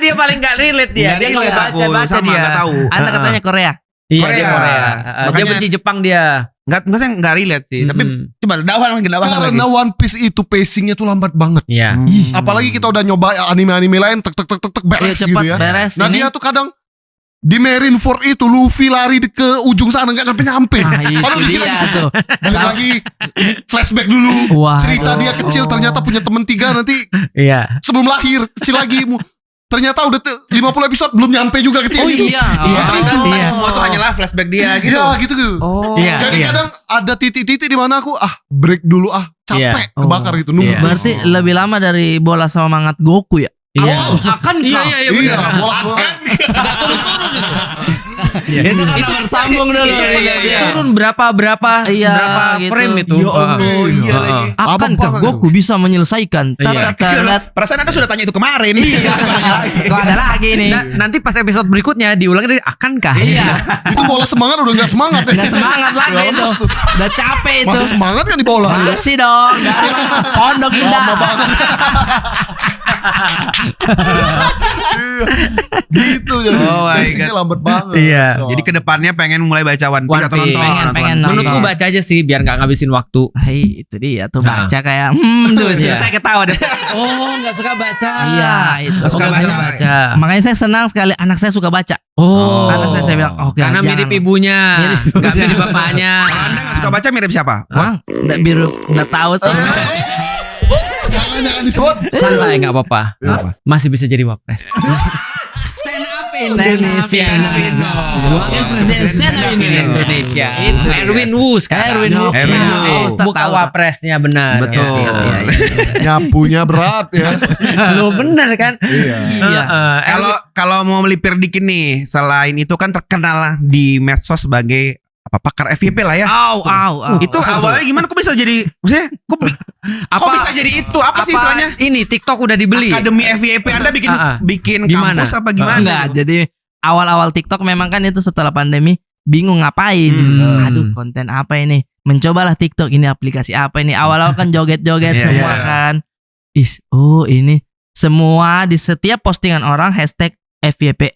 dia paling gak relate dia. Nggak relate aku, sama dia. nggak tahu. Anda katanya Korea. Iya, Korea. dia Korea. Dia Makanya- benci Jepang dia. Maksudnya nggak relate sih. Tapi coba dakwah lagi. Karena One Piece itu pacingnya tuh lambat banget. Iya. Apalagi kita udah nyoba anime-anime lain tek beres Iya, gitu cepat ya. beres. Nah ini. dia tuh kadang di Marineford itu Luffy lari ke ujung sana nggak nyampe. Ah, itu Padahal dikira dia gitu. tuh. Balik lagi flashback dulu. Wah, Cerita dia kecil ternyata punya temen 3 nanti Iya. sebelum lahir kecil lagi. Ternyata udah 50 episode belum nyampe juga gitu. Oh iya. Iya. Itu Iya. semua itu hanyalah flashback dia gitu. Iya gitu. Oh. Iya. Jadi kadang ada titik-titik di mana aku break dulu capek Iya. kebakar gitu nunggu. Iya. Berarti lebih lama dari bola semangat Goku ya? Iya. Akan Iya Iya, benar. bola semua. Enggak turun-turun itu. Itu sambung dulu. Iya. Turun berapa Iya, gitu. frame itu. Ya Allah, iya lagi. Akankah Apa-apa Goku bisa menyelesaikan? Iya. Perasaan Anda sudah tanya itu kemarin. Kok ada lagi nih? Nanti pas episode berikutnya diulang dari akankah? Iya. Itu bola semangat udah nggak semangat ya. Nggak semangat lagi itu. Lemes tuh. Udah capek itu. Masih semangat kan di bola? Masih dong. Dari Pondok Indah. Lama banget. Gitu jadi. Oh my Pacingnya God. lambat banget. Iya. Oh. Jadi kedepannya pengen mulai baca One Piece One atau Piece. nonton. Pengen Menurutku nonton. baca aja sih biar nggak ngabisin waktu. Hei, itu dia tuh Nah. baca kayak tuh Iya. saya ketawa deh. Oh, nggak suka baca. Iya, itu. Nggak suka Nggak baca. Makanya saya senang sekali anak saya suka baca. Oh, Anak saya bilang, oke, karena jangan. mirip ibunya, Mirip nggak ibunya. mirip bapaknya. Kalau Anda nggak suka baca mirip siapa? Hah? Nggak biru, nggak tahu sih. Jangan disebut. Santai nggak apa-apa. Apa? Masih bisa jadi wapres. Stand up Indonesia. Stand up Indonesia. Itu. Erwin Wu sekarang. Erwin Wu. Erwin Wu. Oh, Ustaz Bukan tahu. wapresnya benar. Betul. Iya, iya. Nyapunya berat ya. Lo bener kan? Iya. Iya. Kalau mau melipir dikit nih, selain itu kan terkenal lah di medsos sebagai pakar FYP lah ya. Au. Itu awalnya gimana? Kok bisa jadi? Maksudnya kok bisa jadi itu? Apa sih istilahnya? Ini TikTok udah dibeli. Akademi FYP Anda bikin Gimana? kampus apa gimana? Enggak, jadi awal-awal TikTok memang kan itu setelah pandemi bingung ngapain. Aduh, konten apa ini? Mencobalah TikTok, ini aplikasi apa ini? Awal-awal kan joget-joget Iya, semua iya. kan. Ini semua di setiap postingan orang hashtag FYP,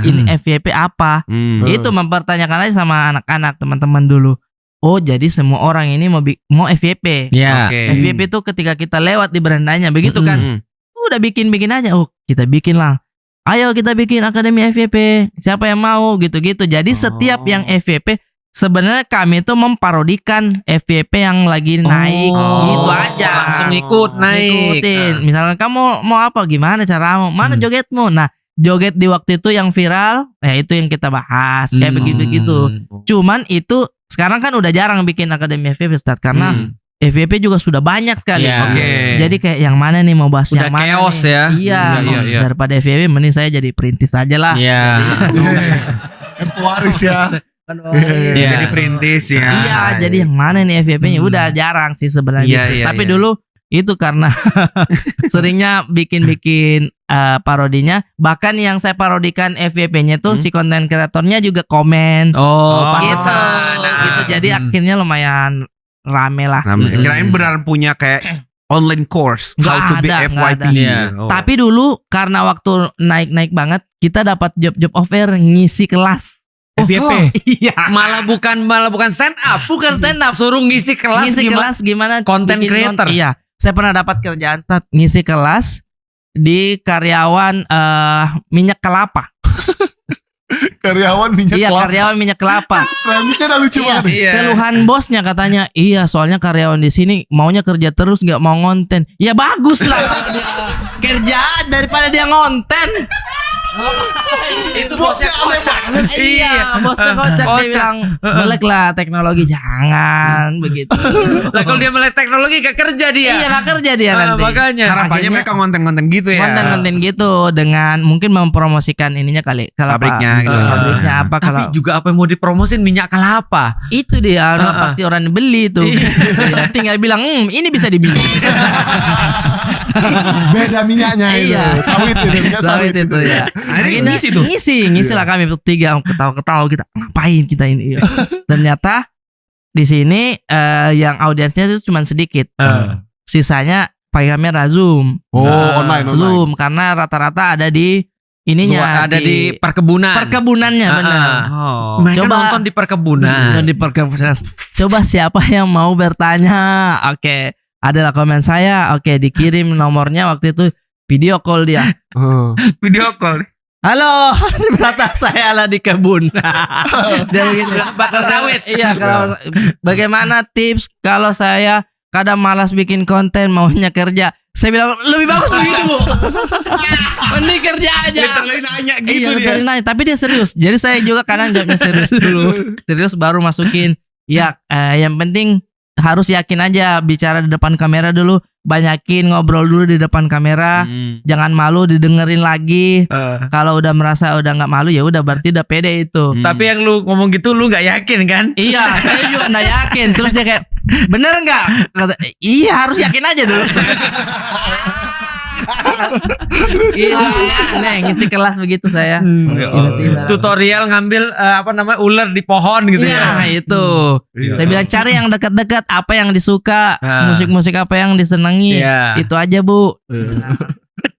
ini FYP apa? Itu mempertanyakan aja sama anak-anak teman-teman dulu. Oh, jadi semua orang ini mau FYP. Ya. Oke. FYP itu ketika kita lewat di berandanya begitu kan. Udah bikin aja. Oh, kita bikin lah. Ayo kita bikin akademi FYP. Siapa yang mau gitu-gitu. Jadi setiap yang FYP sebenarnya kami itu memparodikan FYP yang lagi naik gitu aja. Langsung ikut naik. Ikutin. Misalkan kamu mau apa, gimana caramu, mana jogetmu. Nah, joget di waktu itu yang viral, itu yang kita bahas kayak begitu-gitu. Cuman itu sekarang kan udah jarang bikin akademi FYP Ustaz, karena FYP juga sudah banyak sekali. Iya. Oke. Jadi kayak yang mana nih mau bahas Udah yang mana chaos nih? ya. Iya. Iya. Daripada FYP mending saya jadi perintis aja lah. Iya. Pewaris ya. Iya. Jadi perintis ya. Iya, jadi yang mana nih FYP-nya udah jarang sih sebenarnya. Iya, iya, Tapi iya. dulu itu karena seringnya bikin parodinya. Bahkan yang saya parodikan FYP-nya tuh si konten kreatornya juga komen. Oh, Gitu. pantesan. Gitu. Jadi akhirnya lumayan rame lah. Kirain beneran punya kayak online course Nggak how to be ada, nggak FYP. ada. Iya. Oh. Tapi dulu karena waktu naik banget, kita dapat job offer ngisi kelas. FYP. Iya. Malah bukan stand up. Bukan stand up. Suruh ngisi kelas Ngisi gimana? kelas gimana? Content bikin creator. Iya. Saya pernah dapat kerjaan ngisi kelas di karyawan minyak kelapa. Karyawan minyak Iya, kelapa. karyawan minyak kelapa. Premisnya udah lucu Iya. banget. Iya. Keluhan bosnya katanya, iya soalnya karyawan di sini maunya kerja terus nggak mau ngonten. Ya bagus lah kerja daripada dia ngonten. Itu bosnya kocak. Iya, bosnya kocak. Dia bilang melek lah teknologi, jangan begitu. Lah kalau dia melek teknologi gak kerja dia. Iya, nggak kerja dia nanti. Makanya. Harapannya Akhirnya- mereka konten-konten gitu ya. Konten-konten gitu dengan mungkin mempromosikan ininya kali. Kalau Pabriknya gitu. Pabriknya apa Tapi kalau juga apa yang mau dipromosin minyak kelapa. itu dia pasti orang beli tuh. Iya, tinggal bilang ini bisa dibeli. Beda minyaknya itu. Iya. Sawit itu, minyak sawit itu ya. Akhirnya ngisi tuh. Ngisi lah kami bertiga ketawa-ketawa kita ngapain kita ini. Iya. Ternyata di sini yang audiensnya itu cuma sedikit. Sisanya pakai kamera Zoom. Oh, online. Zoom karena rata-rata ada di ininya, ada di perkebunan. perkebunannya benar. Oh. Mereka Coba- nonton di perkebunan. Di perkebunan. Coba siapa yang mau bertanya? Oke, adalah komen saya. Oke, dikirim nomornya waktu itu video call dia. Video call. Halo, ternyata saya lah di kebun. Dia begini. Bakal sawit. Iya, kalau bagaimana tips kalau saya kadang malas bikin konten maunya kerja? Saya bilang lebih bagus begitu, Bu. Mending kerja aja. Literally nanya gitu Iya, dia. dari nanya. Tapi dia serius. Jadi saya juga kadang jawabnya serius dulu. Serius baru masukin. Ya, yang penting harus yakin aja bicara di depan kamera dulu. Banyakin ngobrol dulu di depan kamera. Jangan malu didengerin lagi. Kalau udah merasa udah nggak malu ya udah berarti udah pede itu. Tapi yang lu ngomong gitu lu nggak yakin kan? Iya, saya juga nggak yakin. Terus dia kayak, bener nggak? Kata, iya harus yakin aja dulu. Iya, nih ngisi kelas begitu saya. Tiba-tiba. Tutorial ngambil ular di pohon gitu Iya, ya. itu. Iya. Saya bilang cari yang dekat-dekat, apa yang disuka, Ah. musik-musik apa yang disenangi. Iya. Itu aja, Bu.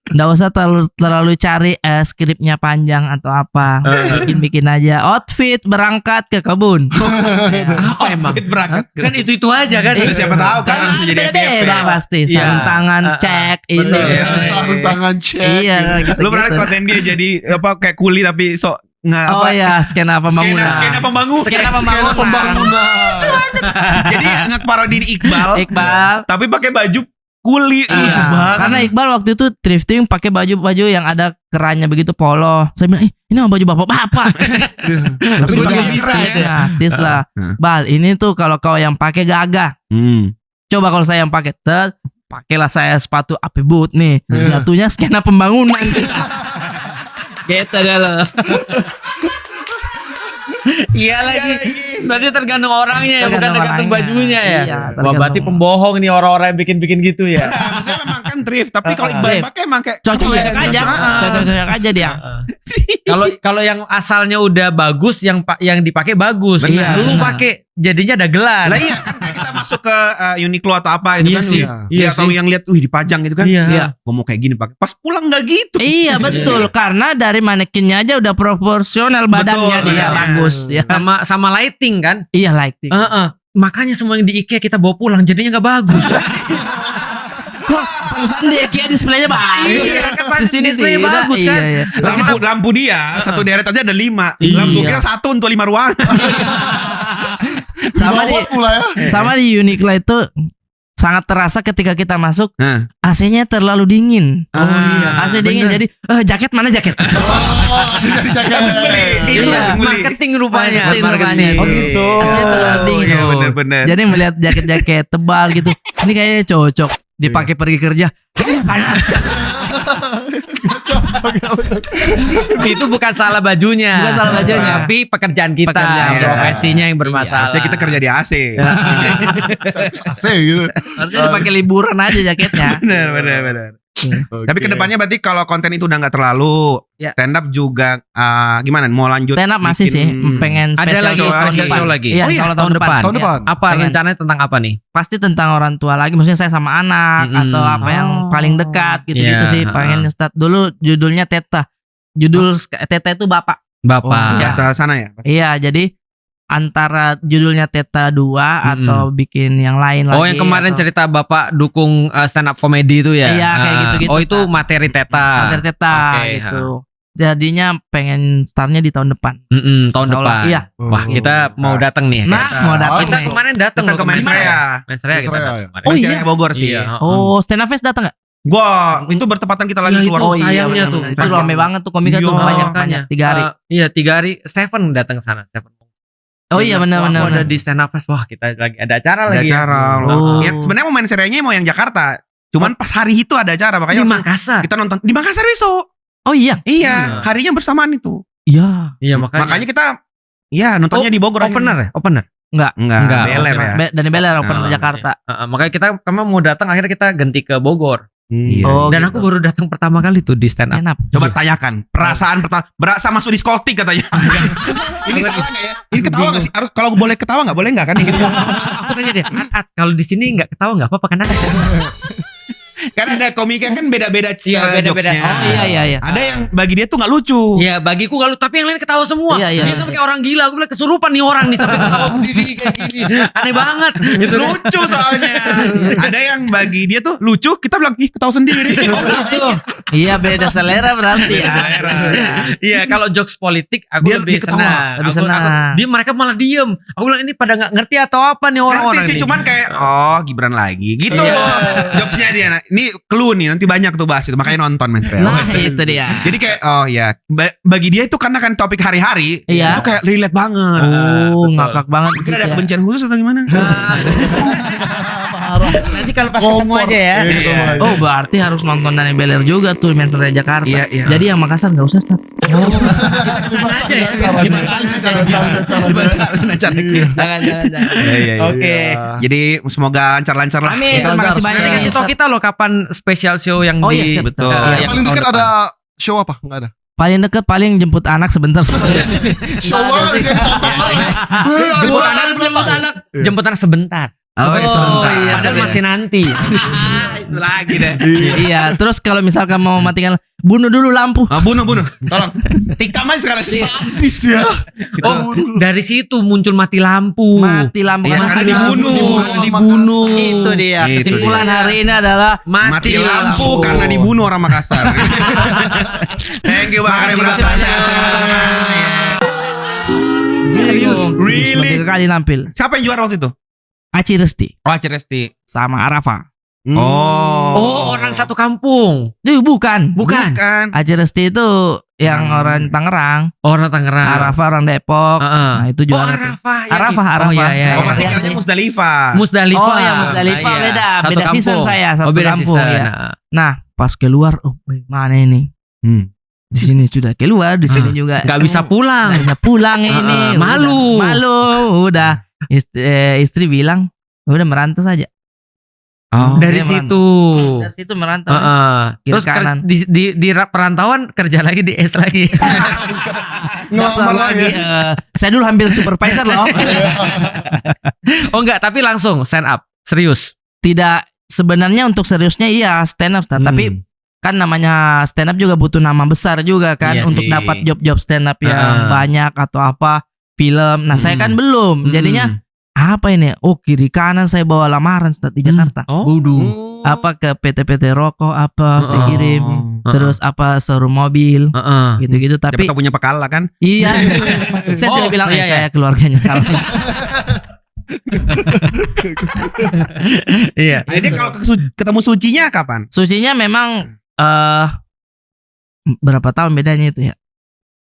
Nggak usah terlalu cari skripnya panjang atau apa. Bikin-bikin aja. Outfit berangkat ke kebun. Apa emang? Fit berangkat. Kan itu aja kan. Iya, siapa tahu kan bisa jadi FYP. beda pasti. Iya. Sarung tangan cek ini. bener. Iya. Sarung tangan cek. Iya, gitu. Lu pernah konten dia jadi apa kayak kuli tapi sok nggak Oh apa? ya, skena pembangunan. Skena pembangunan. Skena Skena pembangunan. Jadi ngeparodin Iqbal. Iqbal. Tapi pakai baju kuli. Iya. Lucu banget. Karena Iqbal waktu itu thrifting pakai baju-baju yang ada kerannya begitu polo. Saya bilang, ini mah baju bapak-bapak. Tapi Udah pakai bisa bisa ya. ya. Stis lah. Bal, ini tuh kalau kau yang pakai gagah. Coba kalau saya yang pakai, pakailah saya sepatu AP boot nih. Jatuhnya skena pembangunan. Gitu dah lo. Iya lagi. Berarti tergantung orangnya ya, bukan tergantung orangnya. bajunya ya. Iya, Wah, tergantung. berarti pembohong nih orang-orang yang bikin-bikin gitu ya. Nah, maksudnya memang kan thrift, tapi kalau Iqbal Thrift. pakai emang kayak Cocok-cocok Iya, aja. ah. Cocok-cocok aja dia. Kalau yang asalnya udah bagus, yang dipakai bagus. Benar. Lu pakai jadinya ada gelar. Lah iya kan kayak kita masuk ke Uniqlo atau apa itu Iya kan sih. Iya, Iya atau sih. yang lihat dipajang gitu kan. Iya. Iya. Gua mau kayak gini pakai. Pas pulang nggak gitu. Iya betul, karena dari manekinnya aja udah proporsional badannya Betul, dia benar. bagus ya. Sama lighting kan. Iya lighting. Makanya semua yang di IKEA kita bawa pulang jadinya nggak bagus. Kok pantesan di IKEA displaynya bagus. Iya, kan Di sini displaynya tidak. bagus kan. Iya, iya. Lampu dia satu deret aja ada 5. Iya. Lampu kita 1 untuk 5 ruangan. Sama Di di bawah pula ya. sama di Uniqlo itu sangat terasa ketika kita masuk Nah. AC-nya terlalu dingin. Oh, iya. AC dingin jadi jaket mana jaket? Jadi jaga. Itu Iya. marketing rupanya. Marketing rupanya. Oh gitu. AC-nya terlalu dingin. Iya benar-benar. Jadi melihat jaket-jaket tebal gitu. Ini kayaknya cocok dipakai pergi kerja. Panas. Itu bukan salah bajunya. Bukan salah bajunya. Tapi pekerjaan kita, Pekerjaan. profesinya yang bermasalah. Harusnya kita kerja di AC. AC gitu. Harusnya dipakai liburan aja jaketnya. Benar. Tapi kedepannya berarti kalau konten itu udah nggak terlalu Ya. stand up juga gimana? Mau lanjut? Stand up masih sih, bikin- pengen Ada spesial lagi show tahun spesial depan. show lagi. Iya, Oh iya, kalau tahun depan. Tahun depan. Apa Pengen. rencananya tentang apa nih? Pasti tentang orang tua lagi, maksudnya saya sama anak atau apa yang paling dekat gitu-gitu Iya, sih. Pengen start dulu judulnya Teta. Teta itu bapak. Bapak. Bahasa sana ya. Iya, jadi antara judulnya Teta 2 atau bikin yang lain lagi. Oh, yang kemarin atau- cerita Bapak dukung stand up comedy itu ya? Iya, kayak gitu-gitu, Oh, itu Kak. materi Teta. Antara Teta Oke, gitu. Jadinya pengen startnya di tahun depan. Tahun Insya Allah. depan. Iya. Wah, kita mau datang nih. Nah, Kita. mau datang Kita nih. kemarin datang Datang ke loh, Mensreya. Mensreya kita Mensreya, datang ya. kemarin. Oh, Mensreya iya? Bogor sih. Iya. Oh, stand up fest datang nggak? Gua itu bertepatan kita lagi Iya, keluar. itu. sayangnya benar, tuh. benar. Itu rame banget tuh komika tuh Iya, banyak makanya 3 hari. Iya, 3 hari. Stephen datang ke sana. Stephen. Oh iya benar Wah, benar. aku ada benar. di stand up fest. Wah, kita lagi ada acara Ada lagi. acara. Oh. Ya sebenarnya mau main serianya mau yang Jakarta. Cuman pas hari itu ada acara Di makanya langsung Makassar. kita nonton di Makassar besok. Oh iya. Iya, harinya bersamaan itu. Iya. Iya, makanya. Kita ya nontonnya di Bogor. Opener ya? Opener. Enggak, Enggak, Beler ya. Dari Beler open Oh, Jakarta. Makanya kita kemarin mau datang akhirnya kita ganti ke Bogor. Iya. Oh, Dan gitu. aku baru datang pertama kali tuh di stand up. Stand up. Coba tanyakan perasaan pertama berasa masuk diskotik katanya. Ini salah nggak ya? Ini ketawa nggak sih? Harus kalau boleh ketawa nggak boleh nggak kan? Gitu. Aku tanya dia, At, kalau di sini nggak ketawa nggak apa-apa kan? Kan ada komika kan beda-beda Iya, beda-beda. jokesnya. Oh iya. Ada yang bagi dia tuh nggak lucu. Iya, bagiku kalau tapi yang lain ketawa semua. Iya. Dia sampai kayak orang gila. Aku bilang kesurupan nih orang nih sampai ketawa berdiri kayak gini. Aneh banget. Gitu. Lucu soalnya. Ada yang bagi dia tuh lucu, kita bilang ih ketawa sendiri. Iya beda selera berarti ya. Iya, kalau jokes politik aku Dia lebih ketawa. senang. Lebih senang. Dia mereka malah diem. Aku bilang ini pada nggak ngerti atau apa nih orang-orang. Ngerti sih nih. cuman kayak Gibran lagi gitu. Iya. Jokesnya dia. Nah, ini clue nih nanti banyak tuh bahas itu makanya nonton Mas Rel. Nah itu dia. Jadi kayak bagi dia itu karena kan topik hari-hari Iya. itu kayak relate banget. Oh betul. ngakak banget. Mungkin ada gitu ya. kebencian khusus atau gimana? Nanti kalau pas ketemu Kompor. aja ya. Iya, ketemu aja. Oh berarti harus nonton Dani Beler juga tuh Men's Raya Jakarta. Iya, iya. Jadi yang Makassar nggak usah Stat. Kesana aja ya. Caranya. Dibatalin acara. Jangan. Iya. Oke. Jadi semoga lancar-lancar lah. Amin. Kalau Terima kasih harus banyak. nanti kasih tau kita loh kapan special show yang Oh di iya, siap, betul. yang Paling tahun dekat depan. ada show apa? Enggak ada. Paling deket paling jemput anak sebentar. Show apa? Jangan tonton orang. Jemput anak, jemput anak sebentar. Oh, sebentar. Iya, padahal Sebentar. masih nanti. Itu lagi deh. Iya. Terus kalau misalkan mau matikan, bunuh dulu lampu. Bunuh. Tolong. Tikam aja sekarang. Sadis ya. Oh, dari situ muncul mati lampu. Mati lampu. Iya, mati karena lampu. dibunuh. Dibunuh. Itu dia. Itu Kesimpulan dia. hari ini adalah Mati lampu karena dibunuh orang Makassar. Thank you Bang Arya Brata. Serius, really? 3 kali nampil. Siapa yang juara waktu itu? Aci Resti Oh, Aceh Resti. sama Arafa. Oh, orang satu kampung. Bukan. Bukan. Aci Resti itu yang orang Tangerang, Orang Tangerang. Arafa orang Depok. Heeh. Nah, itu Oh, juara. Arafah. ya, Arafah, itu. Arafah. Oh, iya, iya. Oh, Iya. pasti kiranya Musdalifah. Musdalifah. Oh, ya, Musdalifah Iya. beda. Satu Beda kampung. season saya, satu beda kampung, season. ya. Nah. Nah, pas keluar, mana ini? Di sini sudah keluar, di sini juga. Nggak bisa pulang. Nggak bisa pulang ini. Udah, Malu. Udah. Istri bilang, udah merantau saja. Oh. Dari Dia situ. Dari situ merantau. Heeh. Kiri Terus kanan. di perantauan kerja lagi di S lagi. Daftar Ngelamar lagi. lagi. Saya dulu hampir supervisor loh. Oh enggak, tapi langsung stand up. Serius. Tidak, sebenarnya untuk seriusnya iya stand up, tapi kan namanya stand up juga butuh nama besar juga kan Iya untuk sih. dapat job-job stand up yang banyak atau apa film. Nah saya kan belum, jadinya apa ini? Oh kiri kanan saya bawa lamaran Stat, di Jakarta. Oh. Budu. Apa ke PT-PT rokok apa saya kirim. Terus apa showroom mobil gitu-gitu. Siapa Tapi tahu punya pekala kan? iya, saya sudah bilang iya, iya. saya keluarganya kalau Iya. Jadi kalau ketemu sucinya kapan? sucinya memang berapa tahun bedanya itu ya?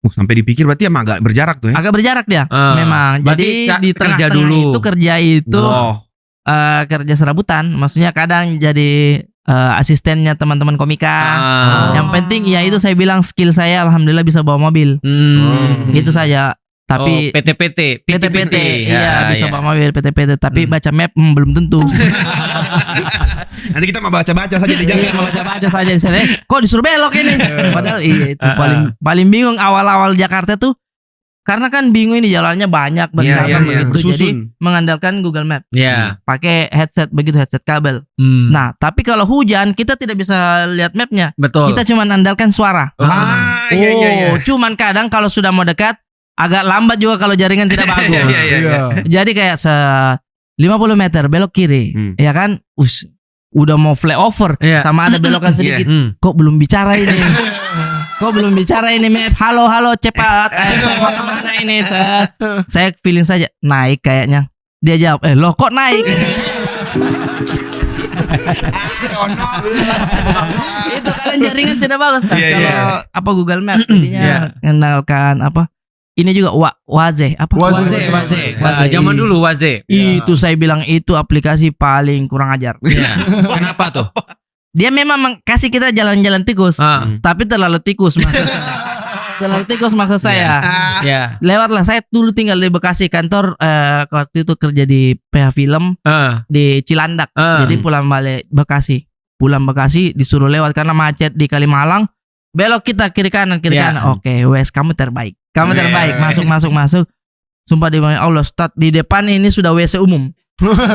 Sampai dipikir berarti emang agak berjarak tuh ya. Agak berjarak dia. Memang. Berarti Jadi di kerja tengah-tengah dulu. itu kerja itu Oh. kerja serabutan. Maksudnya kadang jadi asistennya teman-teman komika. Yang penting ya itu saya bilang skill saya alhamdulillah bisa bawa mobil. Itu saja. Tapi PT-PT. PT-PT iya bisa iya. bawa mobil PT-PT tapi baca map belum tentu. Nanti kita mau baca-baca saja di Iya, jalan. baca-baca saja di sana. Kok disuruh belok ini? Padahal iya itu paling bingung awal-awal Jakarta tuh karena kan bingung ini jalannya banyak bercabang Iya, begitu. bersusun. Jadi mengandalkan Google Map. Iya. Pakai headset begitu headset kabel. Nah, tapi kalau hujan kita tidak bisa lihat mapnya. betul. Kita cuma andalkan suara. Iya. Cuman kadang kalau sudah mau dekat agak lambat juga kalau jaringan tidak bagus. Iya. Jadi kayak 50 meter belok kiri, ya kan? Udah mau flyover, Iya. sama ada belokan sedikit. Kok belum bicara ini? Kok belum bicara ini map? Halo cepat. Saya mau kemana ini? Saya feeling saja naik kayaknya. Dia jawab, lo kok naik? Itu kalian jaringan tidak bagus. Nah, Iya, kalau iya. apa Google Map jadinya mengenalkan apa? Ini juga Waze apa? Waze. Zaman dulu Waze. Itu saya bilang itu aplikasi paling kurang ajar. Iya. Kenapa tuh? Dia memang kasih kita jalan-jalan tikus, tapi terlalu tikus maksud saya. Terlalu tikus maksud saya. Ya. Lewatlah saya dulu tinggal di Bekasi kantor waktu itu kerja di PH Film di Cilandak. Jadi pulang balik Bekasi. Pulang Bekasi disuruh lewat karena macet di Kalimalang. Belok kita kiri kanan. Oke, wes kamu terbaik. Kamu terbaik. Masuk. Sumpah di Allah Stat di depan ini sudah WC umum.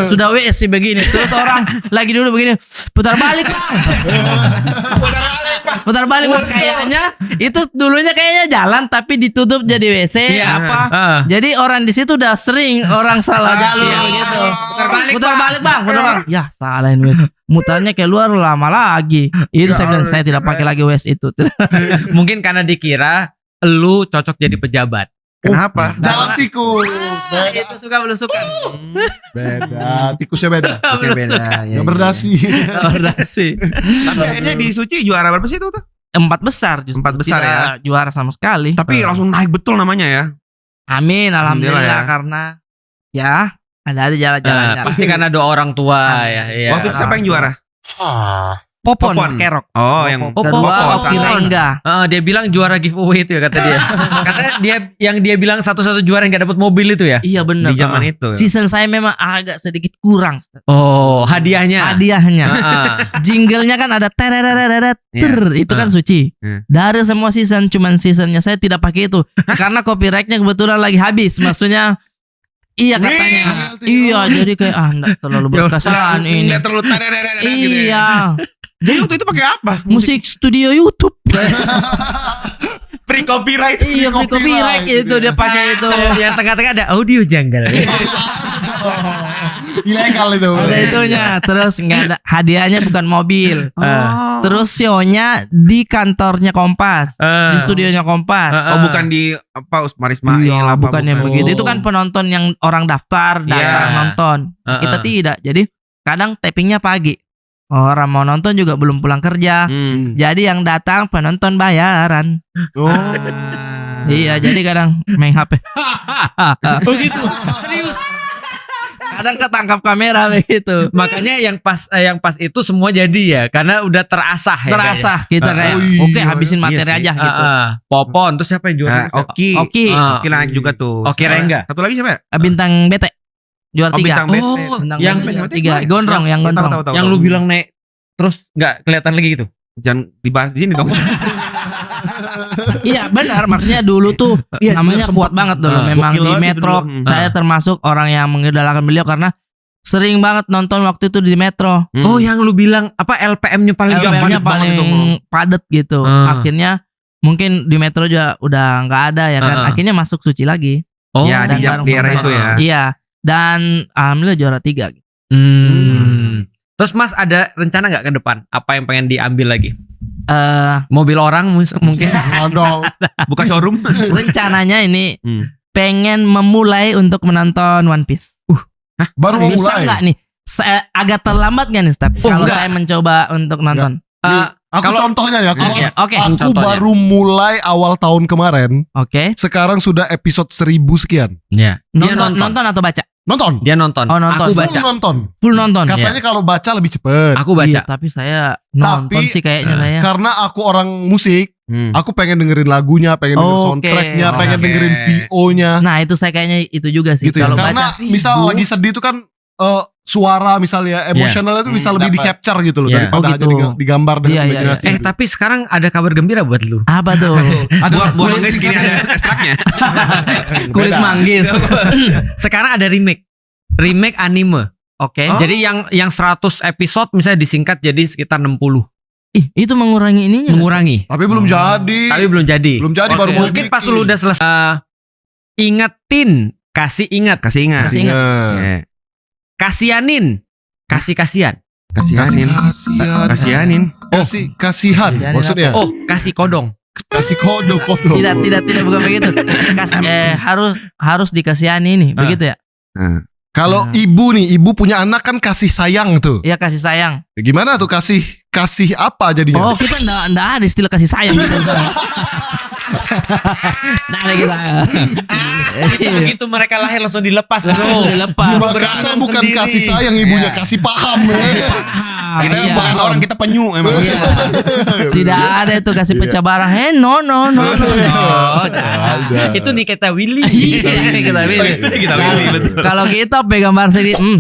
Sudah WC begini. Terus orang lagi dulu begini, putar balik bang. Putar balik bang. Kayaknya itu dulunya kayaknya jalan tapi ditutup jadi WC Iya. apa. Jadi orang di situ udah sering orang salah jalur gitu. Putar balik bang. Ya salahin WC. Mutarnya keluar lama lagi. Itu saya bilang saya tidak pakai lagi WC itu. Mungkin karena dikira lu cocok jadi pejabat. Kenapa? Jalan tikus. Itu suka belusukan. Beda. Tikusnya beda. Terusnya beda. Ya, Gak berdasi. Berdasi. Tapi akhirnya di Suci juara berapa sih itu tuh? 4 besar justru. 4 besar Tidak ya. juara sama sekali. Tapi langsung naik betul namanya ya. Amin, alhamdulillah Alhamdulillah ya. karena ya ada jalan-jalan. Pasti karena doa orang tua ya. Iya. Waktu itu siapa yang juara? Popon, Popon. Kerok. Oh, yang Kedua Popon. Oki Rengga. Dia bilang juara giveaway itu ya kata dia. Katanya dia bilang satu-satu juara yang gak dapat mobil itu ya. Iya benar. Di zaman itu. Season saya memang agak sedikit kurang. Oh, hadiahnya. Hadiahnya. Heeh. Jinglenya kan ada tereret itu kan Suci. Iya. Dari semua season cuman seasonnya saya tidak pakai itu karena copyrightnya kebetulan lagi habis. Maksudnya iya katanya. Iya jadi kayak enggak terlalu berkesan ini. Nggak terlalu gitu ya. Iya. Jadi waktu itu pakai apa? Musik studio YouTube. Free copyright. Iya free copyright itu dia pakai itu. Yang tengah-tengah ada audio janggal. Ilegal itu. Ada itunya. Terus nggak ada hadiahnya bukan mobil. Oh. Terus show-nya di kantornya Kompas, di studionya Kompas. Oh, bukan di apa Usmar Ismail Iya, apa bukan yang bukan. begitu. Itu kan penonton yang orang daftar datang Iya. nonton. Kita tidak. Jadi kadang tappingnya pagi. Orang mau nonton juga belum pulang kerja. Jadi yang datang penonton bayaran. Oh. Iya, jadi kadang main HP. Begitu. Serius. Kadang ketangkap kamera begitu. Makanya yang pas itu semua jadi ya karena udah terasah ya. Terasah kita kayak Oh iya. oke habisin materi Iya sih. aja gitu. Popon terus siapa yang juara? Oki. Oki. Oki naik juga tuh. Oki Rengga. Satu lagi siapa ya? Bintang BT juara Oh, 3. bintang BT. Bintang yang BT juara BT 3. Gondrong yang Tahu, gondrong. tahu, tahu, Yang tahu. lu bilang naik terus nggak kelihatan lagi gitu. Jangan dibahas di sini dong. Iya benar, maksudnya dulu tuh Iya, namanya dulu kuat sempet. banget dulu. Ah, Memang gokil di banget itu Metro dulu. saya termasuk orang yang mengidolakan beliau karena sering banget nonton waktu itu di Metro. Oh, yang lu bilang apa LPM-nya paling LPM-nya padat banget paling itu. padat gitu. Akhirnya mungkin di Metro juga udah nggak ada ya kan. Akhirnya masuk Suci lagi. Oh, Ya, dan di bareng era sama- itu ya. Iya. Dan alhamdulillah juara 3 gitu. Terus Mas ada rencana nggak ke depan? Apa yang pengen diambil lagi? Eh, Mobil orang mungkin. Odol. Buka showroom. rencananya ini pengen pengen memulai untuk menonton One Piece. Baru mau Bisa mulai. nggak nih? Agak terlambat nggak nih, Step? Kalau enggak. saya mencoba untuk nonton. Aku Kalau- contohnya nih, Oke. aku contohnya. baru mulai awal tahun kemarin. Oke. Sekarang sudah episode 1000 sekian. Ya. Dia Nonton atau baca? Nonton. Dia nonton. Oh, nonton. Aku Full baca. nonton. Full nonton. Katanya kalau baca lebih cepet. Aku baca. Iya, tapi saya nonton Tapi, sih kayaknya saya. Karena aku orang musik, aku pengen dengerin lagunya, pengen dengerin Oke. soundtracknya, pengen Oke. dengerin VO-nya. Nah, itu saya kayaknya itu juga sih. Gitu ya. Kalau Karena baca misal lagi sedih itu kan suara misalnya emosionalnya itu bisa lebih di capture gitu loh Iya. daripada Oh, gitu. hanya digambar dengan Iya, iya, imajinasi. gitu. Tapi sekarang ada kabar gembira buat lu. apa tuh? Buat guys gini ada ekstraknya. Kulit Beda. manggis. Sekarang ada remake anime. Oke. Oh. Jadi yang 100 episode misalnya disingkat jadi sekitar 60. Ih, itu mengurangi ininya. Mengurangi. Tapi belum jadi. Tapi belum jadi. Belum jadi Oke. baru mau Mungkin bikin. pas lu udah selesai ingetin, kasih ingat, Kasih ingat. Kasih ingat. Iya. kasianin, kasihan. Kasihanin. Kasihanin. Kasihan Kasihan maksudnya. Oh, kasih kodong. Kasih kode. Tidak bukan begitu. Harus dikasihani nih, begitu ya? Kalau ibu nih, ibu punya anak kan kasih sayang tuh. Iya, kasih sayang. Gimana tuh kasih apa jadinya? Oh, kita enggak ada istilah kasih sayang gitu. Nah, ada kita. Begitu mereka lahir langsung dilepas, bro. Langsung dilepas. Di Makassar bukan sendiri. kasih sayang ibunya, kasih paham. Kita Iya. bukan orang, kita penyu emang. Iya. Tidak ada itu kasih pecah barang. No. Itu Nikita Willy. Iya, Nikita Willy. Oh, itu Nikita Willy, betul. Kalau kita pegang gambar sendiri, 1,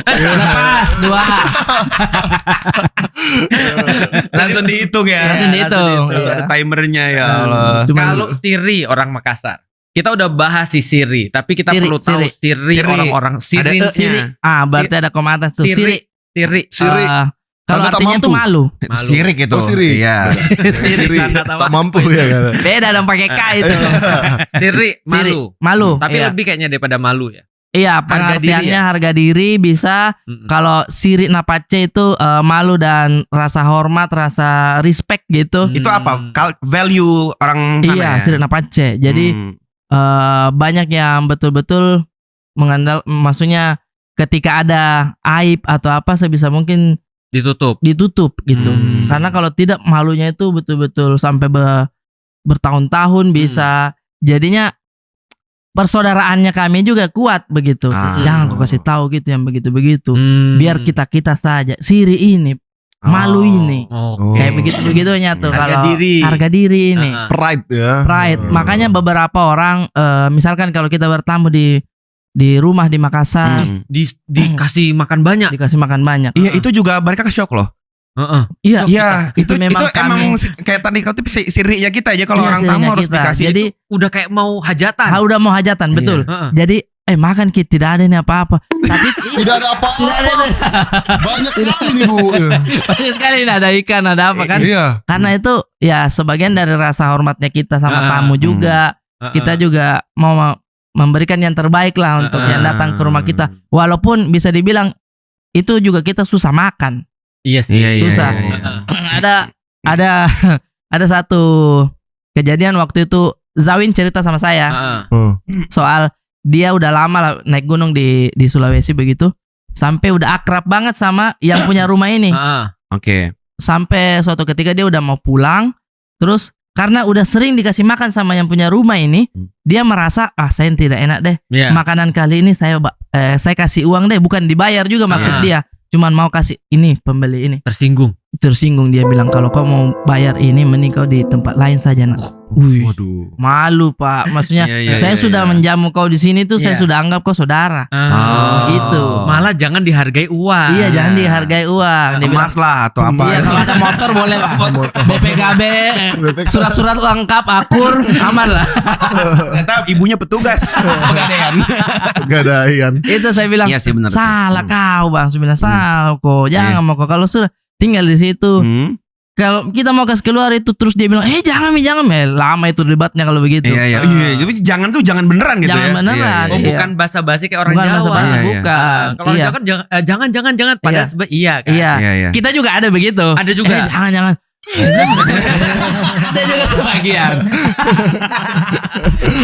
lepas, 2. Langsung dihitung ya. Langsung dihitung. Terus Iya. ada timernya ya Allah. Cuma Kalau Siri orang Makassar. kita udah bahas si Siri, tapi kita Siri, perlu tahu Siri Siri. orang-orang Siri. Ada E-nya. Berarti ada koma atas tuh. Siri. Siri. Siri. Kalau Tanda tak artinya mampu. itu malu. Malu. Sirik itu. Oh, sirik. Iya. Siri tanda tak mampu ya kan. Beda dong pakai K itu. Siri Siri. malu. Malu. Tapi iya. lebih kayaknya daripada malu ya. Iya, pengertiannya harga diri bisa. Kalau Siri Napace itu malu dan rasa hormat, rasa respect gitu. Itu apa? Value orang sana Iya, ya? Siri Napace. Jadi banyak yang betul-betul maksudnya ketika ada aib atau apa sebisa mungkin ditutup gitu. Karena kalau tidak malunya itu betul-betul sampai bertahun-tahun bisa. Jadinya persaudaraannya kami juga kuat begitu. Jangan kau kasih tahu gitu yang begitu-begitu. Biar kita saja. Siri ini malu ini. Kayak begitu-begitunya tuh kalau harga diri ini. Pride ya. Pride. Makanya beberapa orang misalkan kalau kita bertamu di rumah di Makassar dikasih makan banyak. dikasih makan banyak. Iya, itu juga mereka shock loh. Iya, Iya, itu memang emang kayak tadi kau tuh sirinya kita aja kalau Iya, orang tamu sirinya harus kita. dikasih. Jadi Udah kayak mau hajatan. udah mau hajatan, betul. Jadi makan kita tidak ada nih apa-apa. Tapi Tidak ada apa-apa. Banyak sekali nih Bu. pasti sekali ada ikan, ada apa kan? Iya. Karena itu ya sebagian dari rasa hormatnya kita sama tamu juga. Kita juga mau memberikan yang terbaik lah untuk yang datang ke rumah kita. Walaupun bisa dibilang itu juga kita susah makan. Iya sih. Susah. Ada satu kejadian waktu itu Zawin cerita sama saya soal dia udah lama lah naik gunung di Sulawesi begitu, sampai udah akrab banget sama yang punya rumah ini. Oke. Sampai suatu ketika dia udah mau pulang, terus karena udah sering dikasih makan sama yang punya rumah ini, dia merasa saya tidak enak deh. Makanan kali ini saya kasih uang deh, bukan dibayar juga maksud dia. Cuman mau kasih ini pembeli ini. Tersinggung dia bilang kalau kau mau bayar ini mending kau di tempat lain saja nak. Waduh. Malu Pak, maksudnya Iya, saya sudah menjamu kau di sini tuh saya sudah anggap kau saudara. Gitu. Malah jangan dihargai uang. Iya, jangan dihargai uang. Dia bilang, Emas lah atau apa. iya, kalau ada motor boleh lah. BPKB, surat-surat lengkap, akur, aman lah. Ternyata ibunya petugas pegadaian. Gadaian. Itu saya bilang, Iya sih benar. salah kau Bang. Saya bilang salah kok. Jangan mau kok. Kalau sudah tinggal di situ. Kalau kita mau kasih keluar itu terus dia bilang, jangan. Lama itu debatnya kalau begitu. Iya. Tapi jangan beneran gitu Jangan ya. beneran. Iya. Bukan basa-basi kayak orang Bukan Jawa. basa-basi, Iya. bukan. Kalau orang Iya. Jawa kan jangan padahal iya kan. Iya. Iya. Kita juga ada begitu. Ada juga. Jangan. Ada juga sebagian.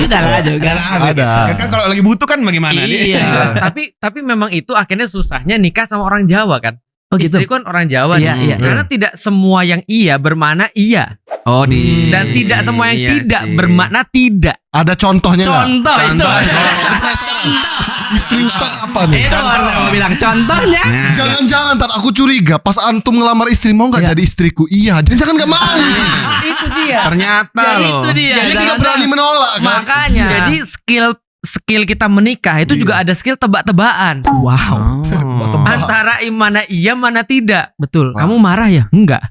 Ada juga. Ada. Kan kalau lagi butuh kan bagaimana Iya. Tapi memang itu akhirnya susahnya nikah sama orang Jawa kan. Oh gitu. Istriku kan orang Jawa Iya, nih. iya. Karena tidak semua yang iya bermakna iya. Oh di. Dan tidak semua yang Iya tidak sih. bermakna tidak. Ada contohnya nggak? Contoh itu. Istri Ustaz apa nih? Itu harus saya bilang contohnya. Nah, Jangan-jangan ntar aku curiga pas antum ngelamar istri mau nggak Iya. jadi istriku? Iya, jangan nggak mau. Itu dia. ternyata Ya, loh. itu dia. Jadi tidak Jangan- berani menolak kan? Makanya. Jadi skill kita menikah itu Iya. juga ada skill tebak-tebakan. Wow. Oh. Antara mana iya mana tidak. Betul. Kamu marah ya? Enggak.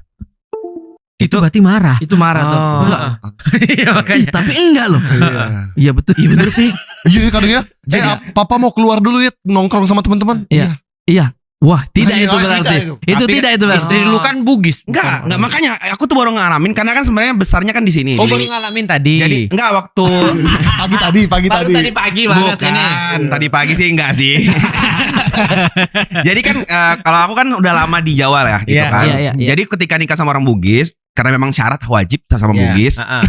Itu berarti marah. Itu marah tuh. Oh. Enggak. Iya Ih, makanya. tapi enggak loh. Iya. Iya betul. Iya bener sih. Iya kadang ya. Papa mau keluar dulu ya nongkrong sama teman-teman. Iya. Iya. Wah, tidak Nah, itu iya, berarti. kita itu. Itu Tapi tidak itu berarti. Istri lu kan Bugis. Enggak makanya aku tuh baru ngalamin karena kan sebenarnya besarnya kan di sini. Oh baru ngalamin tadi. Jadi enggak waktu Pagi Baru tadi. tadi pagi banget bukan ini. tadi pagi sih enggak sih. Jadi kan kalau aku kan udah lama di Jawa lah gitu Iya, kan. iya. Jadi ketika nikah sama orang Bugis karena memang syarat wajib sama Iya. Bugis. Heeh.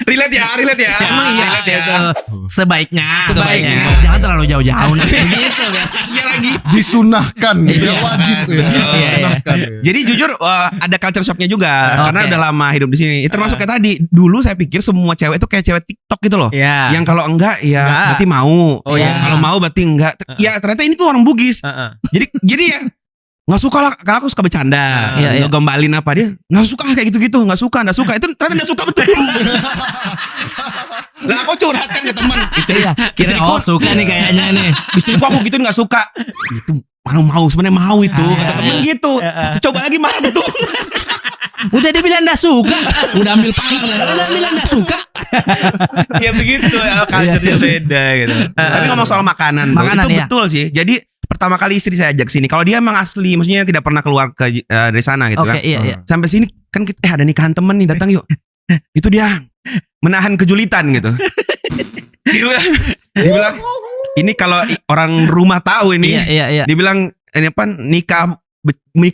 relate ya. Emang iya relate ya. itu. Sebaiknya. Sebaiknya. Jangan terlalu jauh-jauh. Gitu, Iya lagi. Disunahkan, Iya. nggak wajib. Betul. Disunahkan. Jadi jujur ada culture shocknya juga karena Oke. udah lama hidup di sini. Termasuk kayak tadi. Dulu saya pikir semua cewek itu kayak cewek TikTok gitu loh. Iya. Yang kalau enggak ya Enggak. berarti mau. Oh iya. Kalau mau berarti enggak. Ya ternyata ini tuh orang Bugis. Heeh. Jadi ya nggak suka lah karena aku suka bercanda, Iya, iya. ngegombalin apa dia nggak suka kayak gitu-gitu, nggak suka itu ternyata nggak suka betul. Lah aku curhat kan ke teman istri, Iya. istriku Suka nih kayaknya nih. istriku aku gitu nggak suka. Itu mau sebenarnya mau itu kata temen gitu. Coba lagi makan betul. Udah dibilang enggak suka, udah ambil partner, udah bilang enggak suka. Ya begitu ya, culture-nya beda gitu. Tapi ngomong soal makanan, bro, Makanan, itu iya. betul sih. Jadi pertama kali istri saya ajak sini, kalau dia emang asli, maksudnya tidak pernah keluar dari sana gitu Oke, kan. iya. Sampai sini kan kita ada nikahan temen nih, datang yuk. Itu dia menahan kejulitan gitu. Dia bilang ini kalau orang rumah tahu ini, Iya. dia bilang ini apa nikah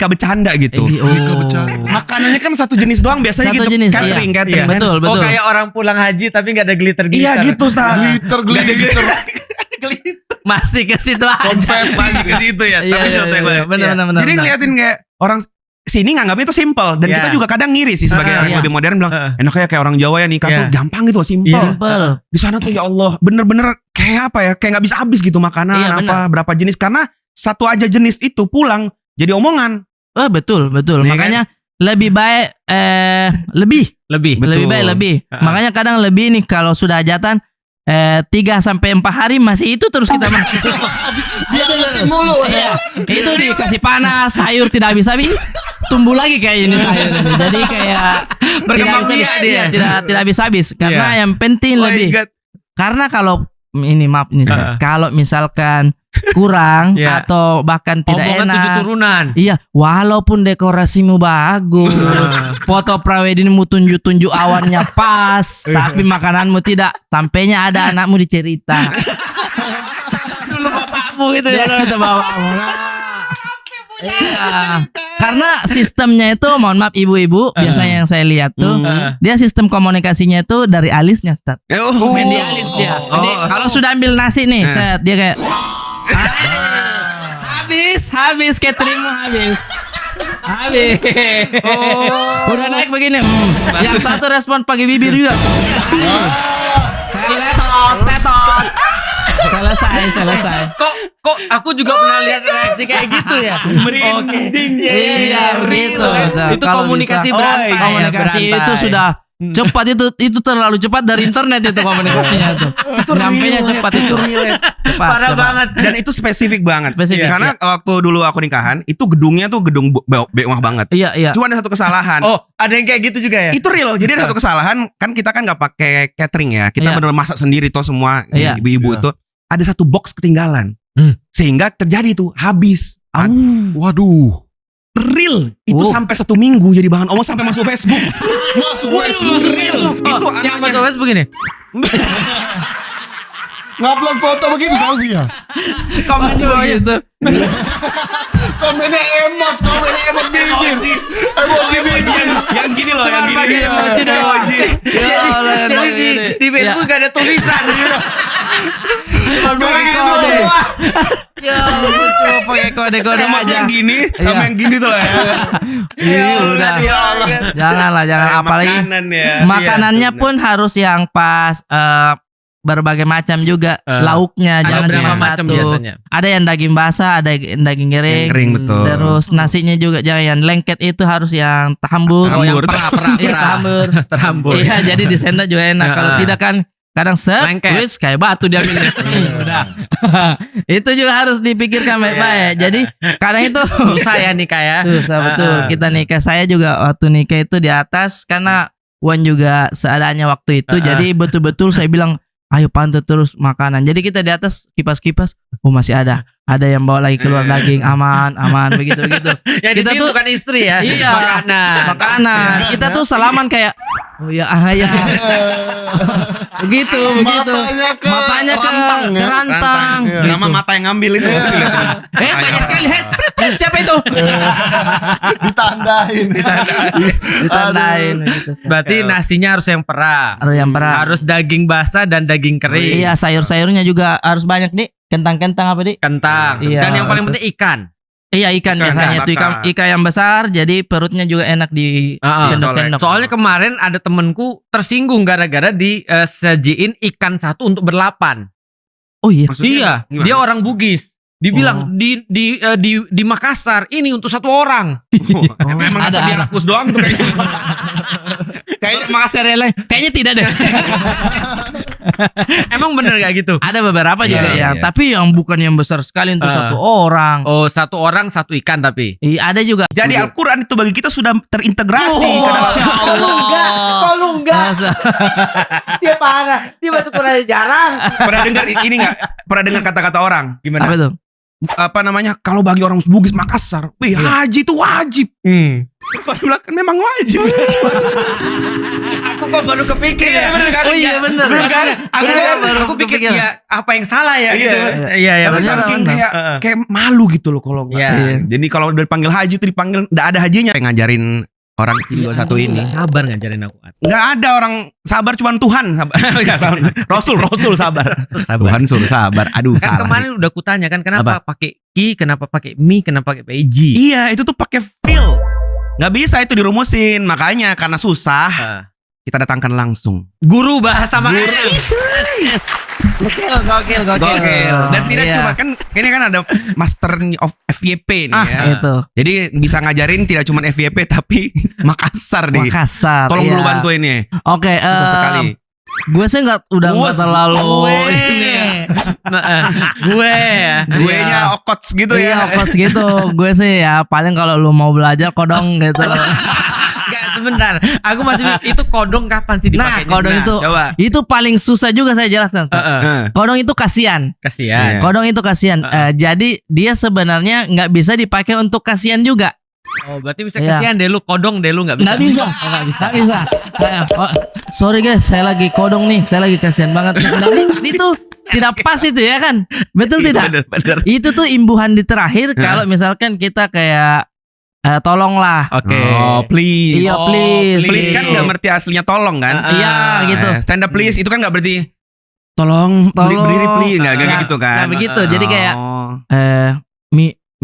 bercanda gitu. Nikah bercanda. Makanannya kan satu jenis doang biasanya Satu gitu. jenis, Catering, iya. catering Iya, kan. betul. Oh kayak orang pulang haji tapi nggak ada glitter. Iya gitu, Star. Glitter. Masih ke situ aja. Konfeti. Masih ke situ ya. Tapi Iya, contoh yang iya, baik. benar. Jadi ngeliatin kayak orang sini nganggapnya itu simple dan Iya. kita juga kadang ngiri sih sebagai orang iya. yang lebih modern bilang enaknya kayak orang Jawa ya nikah Iya. tuh gampang gitu loh, simple. Simple. Di sana tuh ya Allah bener-bener kayak apa ya, kayak nggak bisa habis gitu makanan Iya, apa berapa jenis, karena satu aja jenis itu pulang jadi omongan. Oh, betul. Iya Makanya lebih baik lebih Betul. baik lebih. Makanya kadang lebih nih kalau sudah hajatan 3-4 hari masih itu terus kita makan. Dia ngetin mulu. Iya. Itu dikasih panas, sayur tidak habis-habis, tumbuh lagi kayak ini sayur ini. Jadi kayak Berkembang tidak biak habis- dia. iya, tidak habis-habis karena Iya. yang penting Oh my lebih. God. Karena kalau ini maaf nih, kalau misalkan kurang Iya. atau bahkan tidak Omongan 7 enak. turunan. Iya, walaupun dekorasimu bagus, foto praweddingmu tunjuk-tunjuk awannya pas, tapi makananmu tidak, sampainya ada anakmu dicerita. Dulu bapakmu gitu Dia ya. itu bapakmu. Iya, karena sistemnya itu, mohon maaf ibu-ibu, biasanya yang saya lihat tuh, dia sistem komunikasinya itu dari alisnya, Ustaz. Oh. Main di alis dia. Oh. Jadi, kalau sudah ambil nasi nih, set, dia kayak habis cateringmu habis. Udah naik begini. Yang satu respon pakai bibir juga. Tetot. Selesai. Kok aku juga pernah lihat reaksi kayak gitu ya. Merinding. Iya, begitu. Itu Kalau komunikasi bisa- berantai. ya, Komunikasi berantai. itu sudah cepat, itu terlalu cepat dari internet itu komunikasinya itu. Nyampenya relate, cepat itu. Cepat, Parah cepat. banget. Dan itu spesifik banget. Spesifik, Karena waktu dulu aku nikahan, itu gedungnya tuh gedung bewah banget. Iya. Cuma ada satu kesalahan. Oh, ada yang kayak gitu juga ya? Itu real. Jadi ada satu kesalahan, kan kita kan nggak pakai catering ya. Kita Iya. benar masak sendiri tuh semua Iya. ibu-ibu Iya. itu. Ada satu box ketinggalan. Sehingga terjadi tuh habis. Waduh. Real. Itu sampai 1 minggu jadi bahan omong sampai masuk Facebook. Masuk Facebook. Real. Itu Yang anaknya. masuk Facebook begini. Ngupload foto begitu selfie ya. Komen di bawah itu. Komennya emot bibir. Emoji bibir. Yang gini loh, yang gini. pakai emoji doang. Emoji. Ya Allah, yang Jadi begini. di Facebook gak ada tulisan gitu. Komennya gitu Kode. doang. Ya, ampun, coba pakai kode-kode Emot aja. yang gini sama yang gini tuh lah ya. Iya, udah. Ya Allah. Janganlah, jangan apalagi Makanan ya. makanannya Iya, pun harus yang pas, berbagai macam juga lauknya, Ada jangan berapa cuma macam satu. biasanya? Ada yang daging basah, ada yang daging kering. Yang kering, betul. Terus nasinya juga jangan yang lengket, itu harus yang tahambur. Oh, yang perah. Iya, tahambur. Terambur. Iya, jadi di senda juga enak. Kalau tidak kan kadang Lengket. wis kayak batu dia ambil. Udah. Itu juga harus dipikirkan baik-baik. Jadi kadang itu Susah ya nikah ya. susah betul. Kita nikah, saya juga waktu nikah itu di atas karena Wan juga seadanya waktu itu. Jadi betul-betul saya bilang, ayo pantau terus makanan. Jadi kita di atas kipas-kipas, oh masih ada yang bawa lagi keluar daging, aman begitu. Jadi Kita kita tuh- bukan istri ya. Iya. Makanan. Kita tuh salaman kayak, oh ya ya. begitu. Matanya ke rantang ya. Rantang. Nama mata yang ngambil itu. Banyak sekali. Siapa itu? Ditandain. Ditandain gitu. Berarti nasinya harus yang perah. Harus yang berat. Harus daging basah dan daging kering. Iya, sayur-sayurnya juga harus banyak, Dik. Kentang-kentang apa, Dik? Kentang. Iya, Dan yang paling betul. penting ikan. Iya, ikan biasanya itu ikan yang besar, jadi perutnya juga enak di sendok-sendok. Soalnya kemarin ada temenku tersinggung gara-gara disajiin ikan satu untuk berlapan. Oh iya. Iya, dia orang Bugis. Dibilang di Makassar ini untuk satu orang. Memang Ada. nasi biar rakus doang tuh kayaknya. Kayaknya Makassar kayaknya tidak deh. Emang bener gak gitu? Ada beberapa juga Iya, yang, iya. tapi yang bukan yang besar sekali untuk satu orang. Oh, satu orang satu ikan tapi. Iya, ada juga. Jadi Al-Quran itu bagi kita sudah terintegrasi ke dalam Kalau lu enggak, Masa? dia parah. Dia baca Quran jarang. Pernah dengar ini nggak? Pernah dengar kata-kata orang? Gimana? Apa tuh? Apa namanya? Kalau bagi orang Bugis Makassar, wih haji itu wajib. Terus kalau bilang kan memang wajib. Aku kok baru kepikir ya. Bener kan? Oh iya bener. Bener kan? Aku, Bener kan? baru aku pikir kepikiran. ya apa yang salah ya Iya. gitu. Iya ya. Tapi bener, saking bener. kayak malu gitu loh kalau nggak. Iya. Jadi kalau udah dipanggil haji itu dipanggil nggak ada hajinya. Pengen ngajarin orang T21 ini. Sabar ngajarin aku. Nggak ada orang sabar cuman Tuhan. Nggak, Rasul sabar. Sabar. Tuhan suruh sabar. Aduh Kan salah. kemarin udah kutanya kan kenapa pakai ki, kenapa pakai mi, kenapa pakai ji? Iya itu tuh pakai feel. Nggak bisa itu dirumusin. Makanya karena susah kita datangkan langsung. Guru bahasa Makassar. Gokil. Gokil. Dan tidak Iya. cuma kan ini kan ada Master of FYP nih ya. Itu. Jadi bisa ngajarin tidak cuma FYP tapi Makassar nih. Makassar. Tolong iya. dulu bantuin nih. Oke, Susah sekali. gue sih udah nggak terlalu ini ya. Gue ya. Gue nya okots gitu Iya, ya. coach gitu. Gue sih ya paling kalau lu mau belajar kodong gitu. Enggak sebentar. Aku masih itu kodong kapan sih Nah, dipakainya? kodong itu Coba. itu paling susah juga saya jelaskan. Kodong itu kasihan. Kasihan. Iya. Kodong itu kasihan. Jadi dia sebenarnya nggak bisa dipakai untuk kasihan juga. Oh, berarti bisa Iya. kasihan deh lu kodong deh lu enggak bisa. Nggak bisa. Nggak bisa. Oh, sorry guys, saya lagi kodong nih. Saya lagi kasihan banget. Nah, itu tidak pas itu ya kan? Betul tidak? Bener. Itu tuh imbuhan di terakhir kalau misalkan kita kayak tolonglah. Oke. Oh, please. Iya, Oh, please. Please kan nggak berarti aslinya tolong kan? Iya, gitu. Stand up please itu kan nggak berarti tolong berdiri please nggak kayak gitu kan? Nggak begitu. Jadi kayak Oh.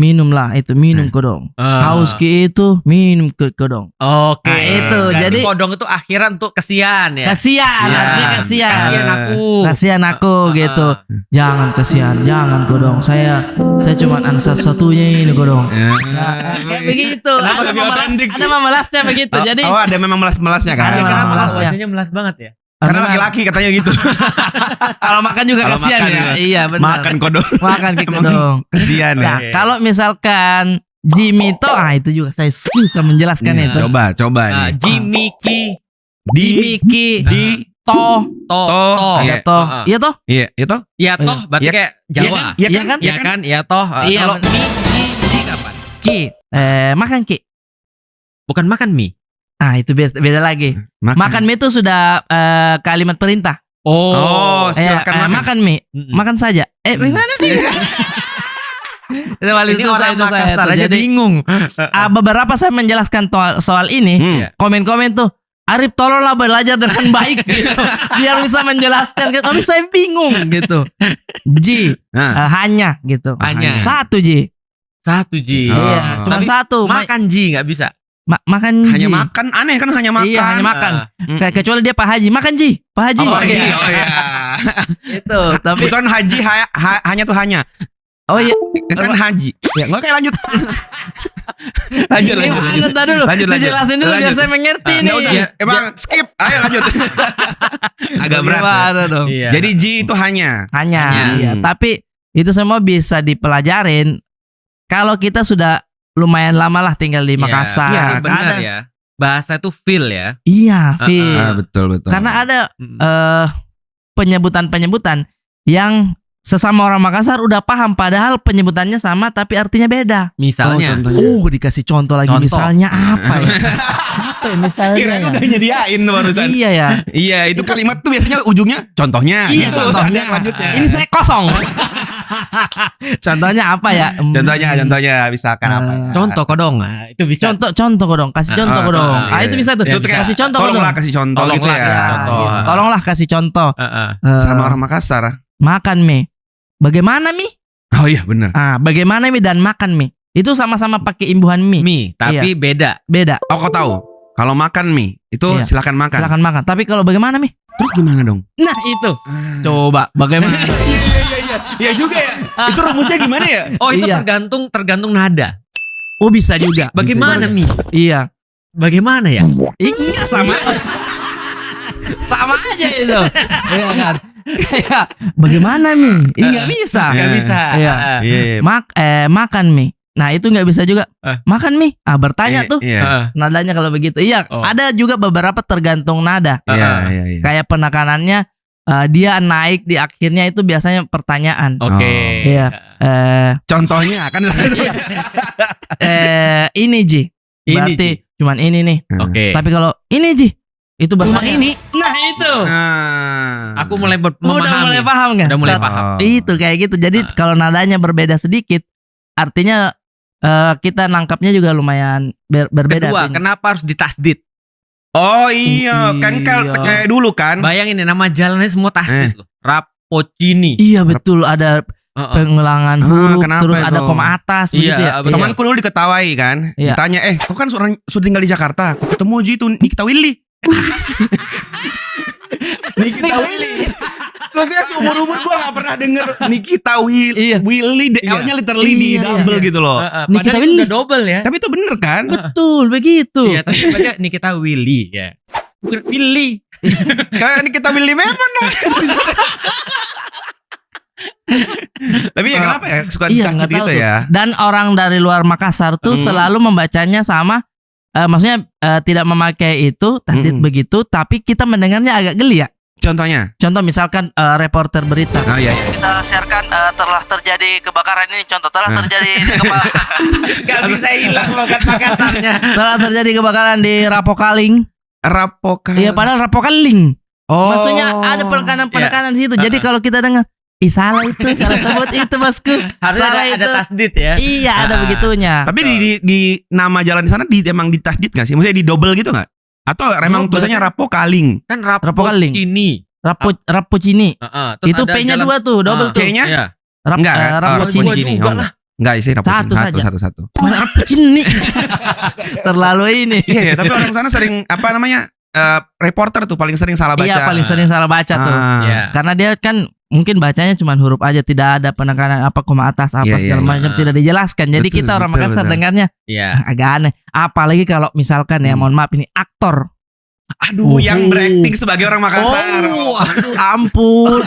minumlah itu minum kodong. Haus ki itu minum kodong. Oke. Nah, itu. Berarti Jadi kodong itu akhiran untuk kesian ya. kasihan, artinya kasihan. Kasihan aku. Kasihan aku gitu. Jangan kasihan, jangan kodong. Saya cuma anak satu-satunya ini kodong. Kayak begitu. Kenapa lebih otentik? Ada memelasnya begitu. Jadi Oh ada memang melas-melasnya kan? Ada Kenapa melas kalau ya. wajahnya melas banget ya? Karena laki-laki katanya gitu. kalau makan juga Kalau kasihan makan ya. juga. Iya benar. Makan kodong. Makan ke kodong. Kesian ya. Nah, kalau misalkan Jimmy to, itu juga saya susah menjelaskan Nih, itu. Coba Nah, nih. Jimiki Jimiki di to, to Iya. to. Iya toh? Iya, itu. Ya toh berarti Iya. kayak Jawa. Iya Iya kan? kan? Ya kan? Ya toh. Iya, Kalau bener. mi kapan? Ki, makan ki. Bukan makan mie. Ah, itu beda lagi. Makan mie itu sudah kalimat perintah. Oh, silakan makan. Makan mie. Makan saja. Gimana sih? Itu paling Ini susah orang itu saya Makassar tuh. aja Jadi bingung. beberapa saya menjelaskan soal ini, komen-komen tuh Arif tolonglah belajar dengan baik gitu. Biar bisa menjelaskan gitu. Tapi saya bingung gitu. Ji, hanya gitu. Hanya. Satu Ji. Satu ji. Oh. Iya, cuma Tapi satu. Makan ji nggak bisa. Makan Hanya Ji. makan, aneh kan hanya makan. Iya, hanya makan. Mm. Kecuali dia Pak Haji, makan Ji. Pak Haji. Oh iya, Iya. oh iya. Itu, tapi Kebetulan haji hanya tuh hanya. oh iya. Kan haji. Ya, enggak kayak lanjut. lanjut. Lanjut dulu. Lanjut. Dijelasin dulu biar Lanjut. saya mengerti nih. Enggak usah. Emang skip. Ayo lanjut. Agak berat. Gimana dong? Iya. Jadi Ji itu hanya. Hanya. Hanya. Iya, tapi itu semua bisa dipelajarin kalau kita sudah lumayan lama lah tinggal di Makassar. Iya, Benar Ada- ya. Bahasa itu feel ya. Iya, Fir. Betul. Karena ada penyebutan-penyebutan yang sesama orang Makassar udah paham padahal penyebutannya sama tapi artinya beda. Misalnya. Dikasih contoh lagi. Contoh. Misalnya apa ya? Apa ya misalnya? Kirain ya? udah nyediain tuh barusan. Iya ya. Iya, itu kalimat tuh biasanya ujungnya contohnya. Iya, gitu. contohnya. Ada lanjutnya. Ini saya kosong. Contohnya apa ya? Contohnya misalkan apa ya? Contoh kodong. Nah, itu bisa. Contoh dong, kasih contoh dong. iya. Itu bisa tuh. Itu kayak, Kasih contoh dong. tolonglah kasih contoh gitu Tolonglah ya. kasih contoh. Gitu. Tolonglah kasih contoh. Sama orang Makassar. Makan mie. Bagaimana mie? Oh iya benar. Bagaimana mie dan makan mie? Itu sama-sama pakai imbuhan mie. Mie, tapi beda. Beda. Oh kau tahu? Kalau makan mie itu Iya. silakan makan. Silakan makan. Tapi kalau bagaimana mie? Terus gimana dong? Nah itu. Coba bagaimana? Iya juga ya. Itu rumusnya gimana ya? Oh, itu Iya. tergantung nada. Oh bisa juga. Bagaimana mie? Iya. Bagaimana ya? Enggak sama. Sama aja itu. Iya kan? Kayak bagaimana Mi? Ini nggak bisa. Nggak bisa. Iya. Iya. Makan Mi. Nah itu nggak bisa juga. Makan Mi. Bertanya tuh Iya. nadanya kalau begitu. Iya. Oh. Ada juga beberapa tergantung nada. Iya. Kayak penekanannya dia naik di akhirnya itu biasanya pertanyaan. Oke. Iya. Contohnya kan Ini Ji. Ini, Berarti Ji. cuman ini nih. Oke. Tapi kalau ini Ji, itu Cuma bertanya. ini. Nah itu. Aku mulai Udah memahami. mulai paham nggak? Udah mulai Nah, paham. Itu kayak gitu. Jadi kalau nadanya berbeda sedikit, artinya kita nangkapnya juga lumayan berbeda. Kedua, artinya. kenapa harus ditasdid? Oh iya, kan Iya. kayak dulu kan. Bayangin nih nama jalannya semua tasdid loh. Rapocini. Iya betul, ada pengulangan huruf, kenapa terus itu? ada koma atas, begitu Iya, ya. betul. Temanku dulu diketawai kan. Iya. Ditanya, kau kan seorang sudah tinggal di Jakarta. Kau ketemu Ji itu Nikita Willy. Nikita Willy. Terus saya seumur-umur gua gak pernah denger Nikita Iya. Willy, L-nya literally di Iya, double iya. gitu loh. Nikita Padahal itu Willy. udah double ya. Tapi itu bener kan? Betul begitu. Iya, tapi baca Nikita Willy ya. Bukan Willy. Kayak Nikita Willy memang namanya. Tapi ya kenapa ya suka Iya, ditasdid nggak tahu gitu tuh. ya? Dan orang dari luar Makassar tuh selalu membacanya sama, maksudnya tidak memakai itu tasdid begitu, tapi kita mendengarnya agak geli ya. Contohnya? Contoh misalkan reporter berita. Oh iya. Kita sharekan telah terjadi kebakaran ini, contoh telah terjadi Gak bisa hilang logat Makassarnya. telah terjadi kebakaran di Rapokaling. Rapokan. Iya, padahal Rapokaling. Oh. Maksudnya ada penekanan di situ. Jadi kalau kita dengar, salah itu, salah sebut itu bosku. Harus Salah ada itu. tasdid ya. Iya, ada begitunya. Tapi di nama jalan di sana emang ditasdid gak sih? Maksudnya di double gitu gak? Atau emang Double. tulisannya Rapokaling? Kan Rapokaling. Rapocini. Rapuccini. Terus Itu ada P-nya jalan- 2 tuh, double tuh. C-nya? Iya. Enggak, Rapuccini. Rapuccini. juga Oh, lah. Enggak sih Rapuccini. Satu saja. Satu. Masa Rapuccini. Terlalu ini. Iya, tapi orang sana sering apa namanya? Reporter tuh paling sering salah baca. Iya, paling sering salah baca tuh. Iya. Karena dia kan mungkin bacanya cuma huruf aja, tidak ada penekanan apa koma atas apa Iya, segala iya. macam, tidak dijelaskan. Jadi Betul, kita orang betul, Makassar betul. dengarnya Iya. agak aneh. Apalagi kalau misalkan ya, mohon maaf ini aktor. Aduh, yang berakting sebagai orang Makassar. Ampun.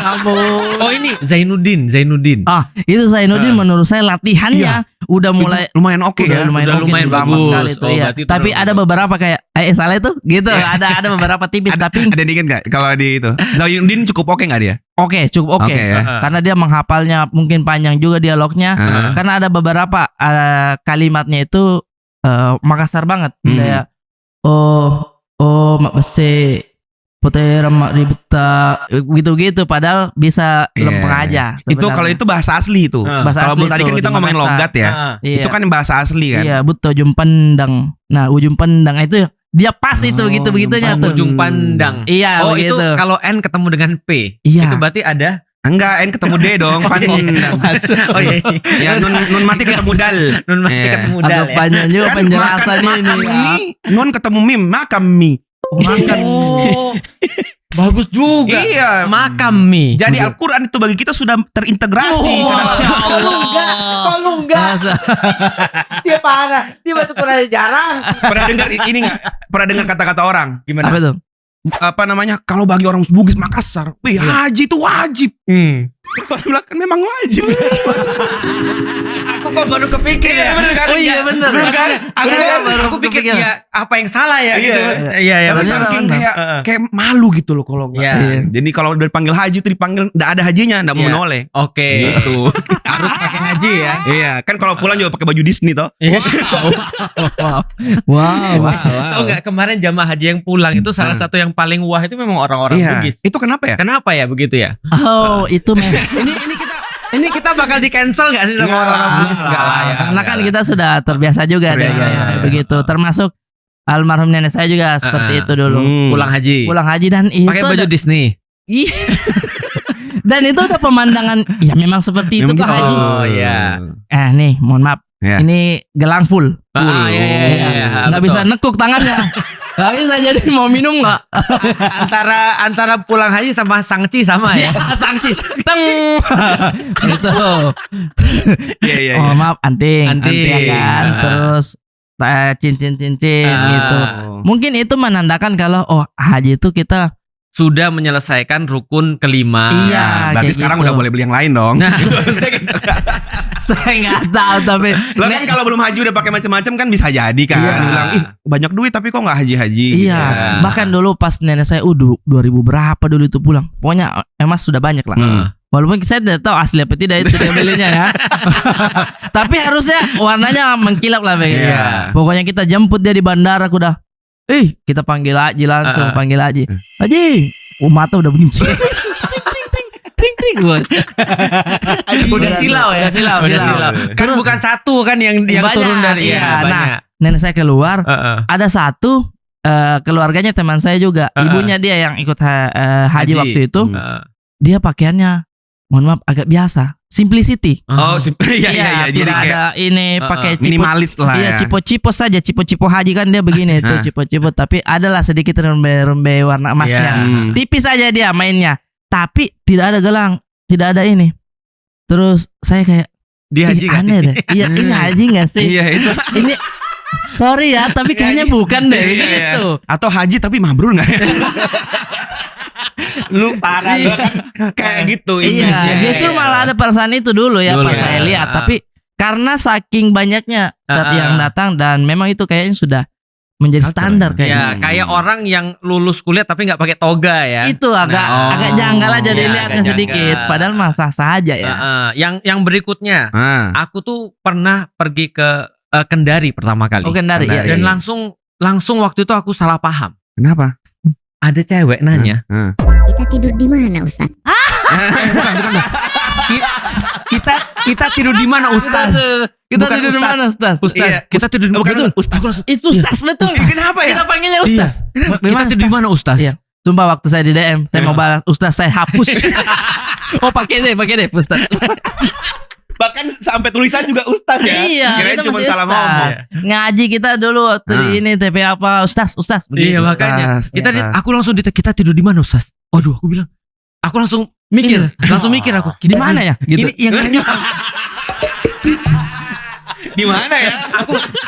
Oh ini Zainuddin. Itu Zainuddin menurut saya latihannya udah mulai Itu lumayan oke udah ya. lumayan, udah oke, lumayan lama bagus. sekali itu, Oh, iya. berarti itu Tapi udah ada bagus. beberapa kayak salah itu gitu. Ada beberapa tipis Ada, tapi ada yang dikit gak? Kalau di itu Zainuddin cukup oke gak dia? oke, cukup oke. Oke ya. Karena dia menghafalnya mungkin panjang juga dialognya. Karena ada beberapa kalimatnya itu Makassar banget. Kayak mak bese putera mak ribeta gitu-gitu, padahal bisa Iya. lempeng aja. Itu kalau itu bahasa asli itu. Bahasa Kalau asli tadi kan tuh, kita di ngomongin Makassar. logat ya. Iya. Itu kan bahasa asli kan. Iya, betul, ujung pandang. Nah, ujung pandang itu dia pas itu Oh, gitu-begitunya tuh. Ujung pandang. Iya, Oh begitu. itu kalau N ketemu dengan P. Iya. Itu berarti ada. Enggak, N ketemu D dong, pandang. Oh iya. Ya nun mati ketemu dal. Nun mati Iya. ketemu Agak dal ya. panjang juga Kan penjelasannya makan ini. mie, nun ketemu mie, makan mie. Makan. Oh, bagus juga. Iya. Makam mie. Jadi Al-Quran itu bagi kita sudah terintegrasi ke Masya dalam- Allah. Kok lu enggak? Masa- Dia parah. Dia masuk Quran jarang. Pernah dengar ini nggak? Pernah dengar kata-kata orang? Gimana? Apa tuh? Apa namanya? Kalau bagi orang Bugis Makassar, wih haji itu wajib. Kalau bilang kan memang wajib. Aku kok baru kepikir ya. Bener kan? Oh iya bener. Bener kan? Aku, Iya, kan, baru aku pikir kepikiran. ya apa yang salah ya Iya. gitu. Iya ya. Tapi bener, saking bener. kayak malu gitu loh kalau nggak. Iya. Jadi kalau udah dipanggil haji itu dipanggil nggak ada hajinya, nggak mau Iya. menoleh. Oke. Gitu. Harus pakai haji ya. Iya, kan kalau pulang juga pakai baju Disney toh. Wow. Tahu nggak kemarin jamaah haji yang pulang itu salah satu yang paling wah itu memang orang-orang Iya. Bugis. Itu kenapa ya? Kenapa ya begitu ya? Oh, itu memang. Ini kita bakal di cancel nggak sih sama Nggak orang-orang lah. Bugis? Nggak lah ya. Karena kan kita sudah terbiasa juga Terbiasa, dengan iya. begitu. Termasuk almarhum nenek saya juga seperti itu dulu. Pulang haji. Pulang haji dan itu Pakai baju ada- Disney. Iya. Dan itu ada pemandangan ya memang seperti itu Memang Pak gitu. Haji. Oh iya. Nih, mohon maaf. Ya. Ini gelang full. Ah, iya, iya, iya, Nggak betul. bisa nekuk tangannya. Nggak bisa, jadi mau minum nggak? antara pulang haji sama sangci sama ya. Sangci. Teng. Gitu. Iya iya. Oh maaf, anting. Anting. Ya kan? Ah. Terus cincin-cincin Ah. gitu. Mungkin itu menandakan kalau haji itu kita sudah menyelesaikan rukun kelima. Iya. Berarti kayak sekarang gitu. udah boleh beli yang lain dong. Nah. Saya nggak tahu tapi Lo kan kalau belum haji udah pakai macam-macam kan bisa jadi kan. Iya. Bilang, ih banyak duit tapi kok nggak haji-haji. iya, gitu. bahkan dulu pas nenek saya 2000 berapa dulu itu pulang. Pokoknya emas sudah banyak lah. Hmm. Walaupun saya tidak tahu asli apa tidak itu dia belinya ya. Tapi harusnya warnanya mengkilap lah begitu. Iya. Pokoknya kita jemput dia di bandara udah. Kita panggil Haji langsung, panggil Haji. Haji, mata udah bunyi. Ting, bos. Udah silau ya, silau. Kan bukan satu kan yang Banyak, turun dari iya. banyak. Nah, nenek saya keluar, ada satu keluarganya teman saya juga, ibunya dia yang ikut haji waktu itu, dia pakaiannya mohon maaf agak biasa, simplicity. Oh, iya. Jadi tidak kayak ada ini pakai cipo, minimalis lah iya, ya. cipo-cipo saja, cipo-cipo haji kan dia begini itu cipo-cipo, tapi adalah sedikit rembe-rembe warna emasnya. Tipis saja dia mainnya, tapi tidak ada gelang, tidak ada ini. Terus saya kayak Dia haji nggak aneh sih? deh. Iya, ini haji nggak sih? Iya itu. Ini sorry ya, tapi kayaknya bukan deh Iya, gitu. Atau haji tapi mabrur nggak ya? Lu parah lu. Kayak gitu. Iya, justru malah ada perasaan itu dulu ya Dulu pas ya. saya lihat, tapi karena saking banyaknya yang datang dan memang itu kayaknya sudah menjadi standar Ya, kayaknya. kayak orang yang lulus kuliah tapi nggak pakai toga ya. Itu agak janggal aja Iya, dilihatnya agak sedikit, janggal. padahal mah sah-sah aja ya. Yang berikutnya, aku tuh pernah pergi ke Kendari pertama kali. Oh, Kendari, iya. Dan langsung waktu itu aku salah paham. Kenapa? Ada cewek nanya, Kita tidur di mana, Ustaz? kita tidur di mana Ustaz? Kita Bukan tidur di Ustaz. mana, Ustaz? Ustaz, Iya, kita tidur di bukan betul. Ustaz. Itu Ustaz betul. Kenapa ya? Kita panggilnya Ustaz. Kita tidur di mana Ustaz? Iya. Sumpah waktu saya di DM, saya mau balas Ustaz, saya hapus. Oh, pakai deh Ustaz. Bahkan sampai tulisan juga Ustaz ya. Iya, Kirain kita cuma masih salah Ustaz. ngomong. Ngaji kita dulu waktu di ini TP apa Ustaz begitu. Iya makanya. Ustaz. Aku langsung kita tidur di mana Ustaz? Waduh, aku bilang. Aku langsung mikir aku. Di mana ya? Gitu. Ini yang nanya Di mana ya?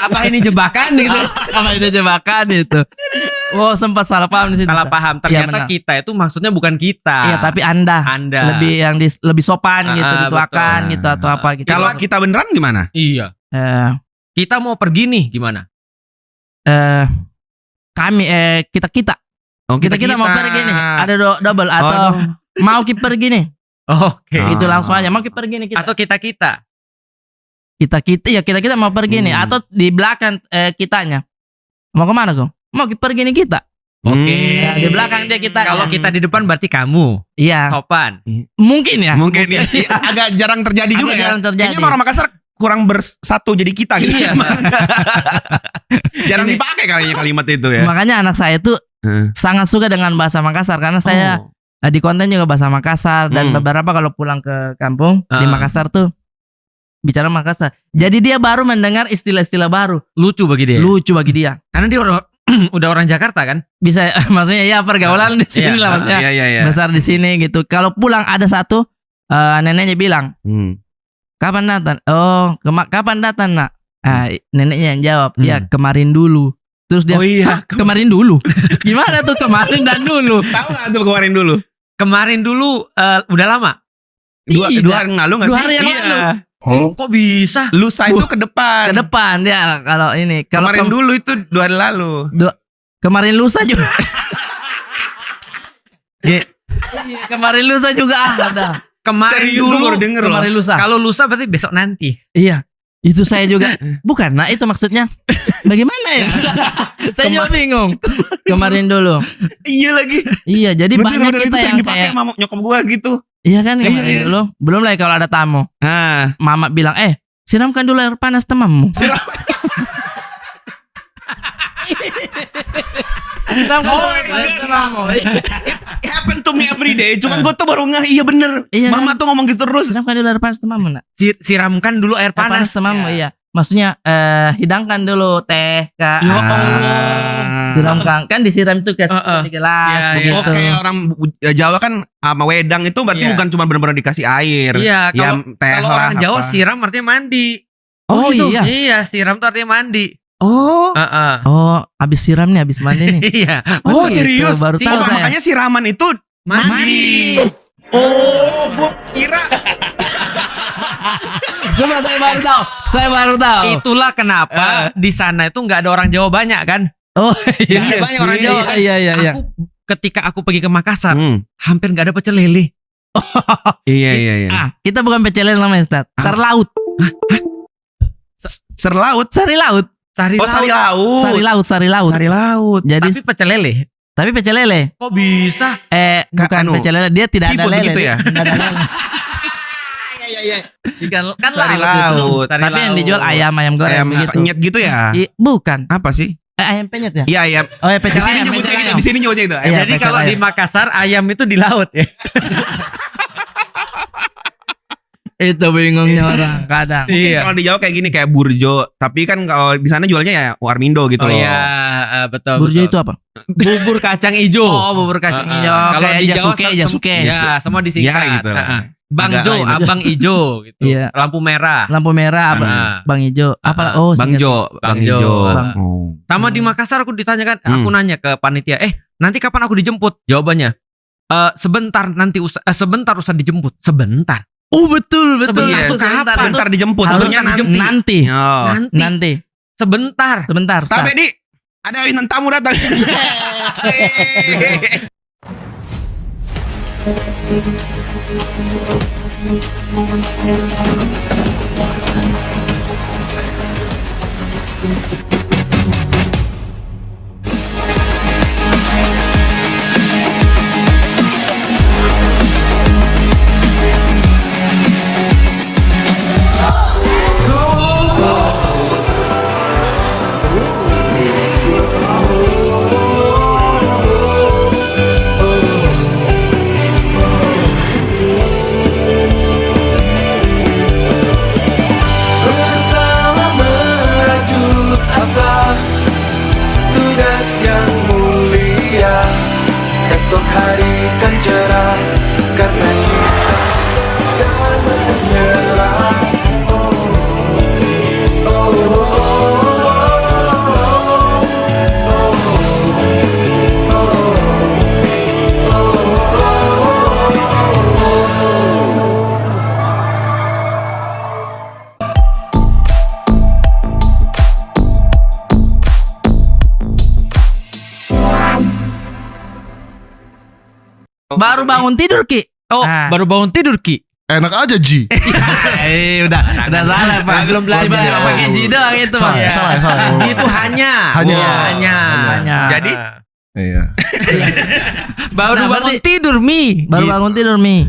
apa ini jebakan gitu? Apa ini jebakan itu? Oh, sempat salah paham di situ. Salah paham. Iya, Ternyata benar. kita itu maksudnya bukan kita. Iya, tapi Anda lebih yang lebih sopan gitu, dituakan betul. gitu atau apa gitu. Kalau kita beneran gimana? Iya. eh Kita mau pergi nih gimana? kami kita Oh, kita mau pergi nih. Ada double atau mau kita pergi nih. Oke. Oh. Itu langsung aja mau kita pergi nih kita. Atau kita. Kita mau pergi nih atau di belakang kitanya. Mau kemana kok? Mau kita pergi nih kita. Oke. Ya, di belakang dia kita. Kalau kita di depan berarti kamu. Iya, Sopan. mungkin ya. Mungkin ya. Agak jarang terjadi Agak juga ya. jarang terjadi. Kayaknya orang Makassar kurang bersatu jadi kita gitu. Iya. Jarang Ini- dipakai kalinya kalimat itu ya. Makanya anak saya tuh sangat suka dengan bahasa Makassar karena saya di konten juga bahasa Makassar dan beberapa kalau pulang ke kampung di Makassar tuh bicara Makassar. Jadi dia baru mendengar istilah-istilah baru. Lucu bagi dia. Lucu bagi dia. Karena dia udah orang Jakarta kan? Bisa maksudnya ya pergaulan di sini Iya. lah maksudnya. Iya. Besar di sini gitu. Kalau pulang ada satu neneknya bilang, "Kapan datang?" "Oh, kapan datang, Nak?" Neneknya yang jawab, "Ya, kemarin dulu." Terus dia, Oh iya. "Hah, kemarin dulu?" Gimana tuh kemarin dan dulu? Tahu nggak tuh kemarin dulu? Kemarin dulu udah lama. Dua hari yang lalu nggak sih? 2 hari yang Iya. lalu. Kok bisa? Lusa itu ke depan. Ke depan dia kalau ini. Kalau Kemarin dulu itu 2 hari lalu. kemarin lusa juga. Iya. Iya, kemarin lusa juga ada. Kemarin Serius, dulu. gua baru denger loh. Kemarin lusa. Kalau lusa berarti besok nanti. Iya. Itu saya juga. Bukan, nah itu maksudnya. Bagaimana ya? Saya juga bingung. Kemarin dulu. Iya lagi. Iya, jadi Bener, banyak itu kita sering yang dipakai kayak sama nyokap gua gitu. iya kan Iya, kemarin iya. dulu. Belum lagi kalau ada tamu. Mama bilang, siramkan dulu air panas temanmu. Siramkan dulu air panas temanmu. It happen to me every day. Cuman gua tuh baru ngeh, iya bener. Iya, Mama tuh ngomong gitu terus. Siramkan dulu air panas temanmu, Nak. Siramkan dulu air Air panas panas. temanmu, iya. Maksudnya hidangkan dulu teh ke Ya Allah. siramkan. Kan disiram itu ke di gelas Iya, begitu. Oke, orang Jawa kan sama wedang itu berarti Iya. bukan cuma benar-benar dikasih air. Iya, Ya, kalau teh kalau lah, orang Jawa apa. siram artinya mandi. Oh, gitu. iya. Iya, siram tuh artinya mandi. Oh. Oh, abis siram nih, abis mandi nih. Iya. Oh, gitu, serius? baru tahu saya. Makanya siraman itu mandi. Oh, gua kira. Cuma saya baru tahu. Saya baru tahu. Itulah kenapa di sana itu nggak ada orang Jawa banyak kan? Oh, Nggak ada Iya banyak sih. orang Jawa kan? Iya. Aku ketika aku pergi ke Makassar hampir nggak ada pecel lele. Iya. Ah, kita bukan pecel lele namanya, Ustaz. Sari laut. Serlaut. Sari laut. Sari Oh, sari laut. Sari laut, sari laut. Sari laut. Jadi Tapi pecel lele. tapi pecel lele. Kok bisa? Bukan anu, pecel lele, dia tidak ada seafood lele. begitu dia ya? tidak ada lele. Iya. Kan Sari laut itu. laut. Sari Tapi yang laut. dijual ayam goreng Ayam begitu. penyet gitu ya? Bukan. Apa sih? Ayam penyet ya? Iya, ayam. Oh ya Di pecel sini ayam. nyebutnya pecel gitu, ayam. di sini nyebutnya gitu. Iya, Jadi pecel kalau di ayam. Makassar ayam itu di laut ya. Itu bingungnya orang kadang. Mungkin kalau di Jawa kayak gini kayak burjo, tapi kan kalau di sana jualnya ya warmindo gitu Oh loh. iya, betul. Burjo betul. itu apa? Bubur kacang hijau. Oh, bubur kacang hijau. Kalau Kayak di Jawa Jasuke. Ya, semua disingkat. Ya, gitu lah. Bang Agak Jo, lain. abang ijo gitu. Iya. Lampu merah. Lampu merah apa? Bang hijau. Apa? Oh, Bang singkat. Jo, Bang Bang Jo. Jo. Bang. Oh. Sama di Makassar aku ditanyakan, aku nanya ke panitia, nanti kapan aku dijemput? Jawabannya, sebentar nanti sebentar Ustaz dijemput. Sebentar. Oh, betul. Iya, Sebentar. sebentar dijemput. Harus Maksudnya dijemput. nanti. Oh. Nanti. Sebentar. Sebentar. Tapi di ada bintang tamu datang. Bersama merajut asa, tugas yang mulia. Esok hari kan cerah, karena kita tak menyerah. Baru bangun tidur, Ki. Oh, baru bangun tidur Ki. Enak aja Ji. Udah salah, Pak. Belum belajar Iya. pakai Ji doang itu, Pak. Salah. Haji itu hanya. Hanya. Hanya. Jadi Iya. Baru Nah, bangun berarti- tidur Mi. Baru bangun tidur, Mi.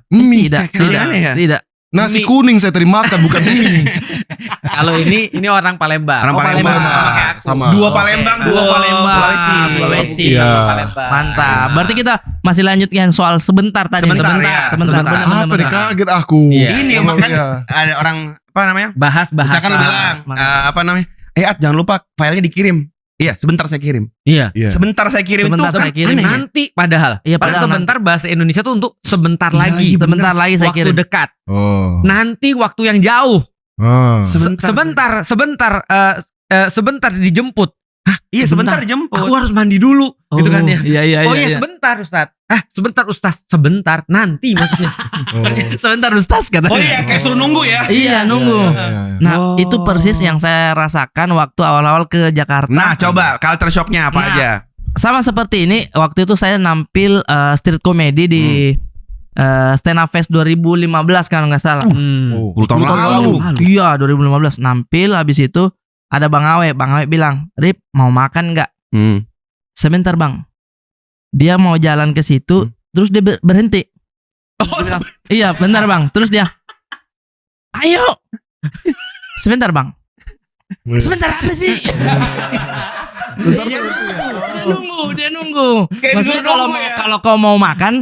Mie. Tidak, kayak tidak, aneh ya? tidak. Nasi kuning saya tadi makan bukan mie. Kalau ini orang Palembang. Orang Palembang. sama kayak aku. Sama. dua Oke. Palembang, Dua dua Palembang. Sulawesi. Sulawesi. Iya. sama Palembang. Mantap. Berarti kita masih lanjutkan soal sebentar tadi. Sebentar, ya. Sebentar. Sebentar. Apa nih kaget aku. Iya. Ini Emang makan iya. ada orang apa namanya? Bahas. Misalkan lu bilang apa namanya? At jangan lupa filenya dikirim. Iya, sebentar saya kirim. Iya. Iya. Sebentar saya kirim Sebentar itu saya kirim. aneh ya? Nanti padahal. Iya, Padahal padahal sebentar bahasa Indonesia tuh untuk sebentar Iya lagi. lagi, Sebentar lagi saya Waktu kirim. dekat. Oh. Nanti waktu yang jauh. Ah. Sebentar dijemput. Iya, sebentar dijemput. Aku harus mandi dulu. Gitu kan ya. Iya. Oh iya sebentar Ustaz. Sebentar Ustaz. Sebentar. Nanti maksudnya. Oh. Sebentar Ustaz katanya. Oh iya, kayak suruh nunggu ya. Iya, nunggu. Iya. Nah, Oh. itu persis yang saya rasakan waktu awal-awal ke Jakarta. Nah, coba culture shocknya apa Nah. aja? Sama seperti ini, waktu itu saya nampil street comedy di Stand Up Fest 2015 kalau nggak salah. Oh. 10 tahun lalu. Iya, 2015 nampil. Habis itu ada Bang Awe bilang, Rip mau makan nggak? Sebentar Bang. Dia mau jalan ke situ, terus dia berhenti. Dia bilang, iya bentar Bang. Terus dia, ayo. Sebentar Bang. Sebentar apa sih? Dia nunggu. Kayak Maksudnya disuruh kalau nunggu mau ya. kalau kau mau makan,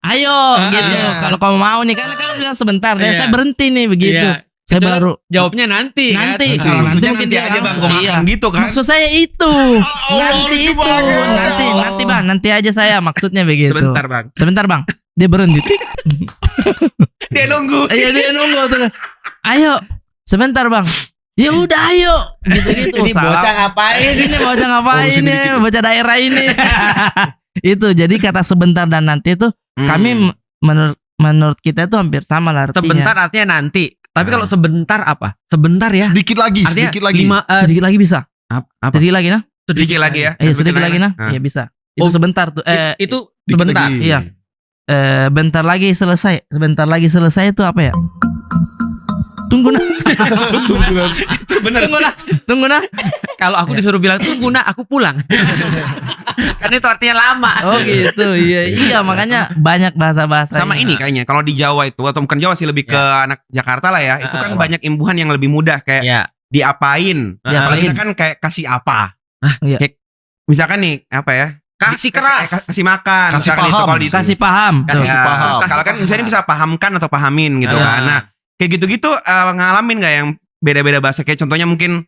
ayo gitu. Kalau kau mau nih, kan bilang sebentar. Dan Iya. saya berhenti nih begitu. Iya. Saya Itu baru jawabnya nanti. nanti. Kan? Kalau nanti Maksudnya mungkin nanti dia aja Bang, langsung. gua makan Iya. gitu kan. Maksud saya itu. Allah, Nanti lucu itu. banget. Nanti Bang. Nanti aja saya maksudnya begitu. Sebentar, Bang. Sebentar Bang. Dia berhenti. Dia nunggu. Iya dia nunggu tuh. Ayo. Sebentar Bang. Ya udah ayo gitu-gitu. Ini bocah ngapain? Ini bocah ngapain Ngurusin ini? dikit. Bocah daerah ini. Itu jadi kata sebentar dan nanti itu kami menurut kita itu hampir sama lah artinya. Sebentar artinya nanti. Tapi kalau sebentar apa? Sebentar ya. Sedikit lagi, Artinya sedikit lagi. Sedikit lagi bisa. apa? Sedikit lagi nah. Sedikit lagi ya. Iya sedikit lagi nah. Ah. Iya bisa. Itu sebentar tuh. Itu Sedikit sebentar. lagi. Iya. Bentar lagi selesai. Sebentar lagi selesai itu apa ya? Tunggu nah. Tunggu nanti. Itu benar Tunggu sih. nah. Tunggu nah. Kalau aku disuruh bilang tunggu nak, aku pulang. Kan itu artinya lama. Oh gitu. Iya makanya banyak bahasa-bahasa. Sama ini kayaknya kalau di Jawa itu atau bukan Jawa sih lebih ke anak Jakarta lah ya. Itu kan banyak imbuhan yang lebih mudah kayak Ya. diapain. Kalau Diapain. kita kan kayak kasih apa. Iya. Kayak misalkan nih apa ya? Kasih keras. Kasih makan. Kasih misalkan itu paham. kalau di Kasih paham. Kasih Ya, paham. Kalau kan misalnya bisa pahamkan atau pahamin gitu Ya. kan. Nah, kayak gitu-gitu ngalamin nggak yang beda-beda bahasa kayak contohnya mungkin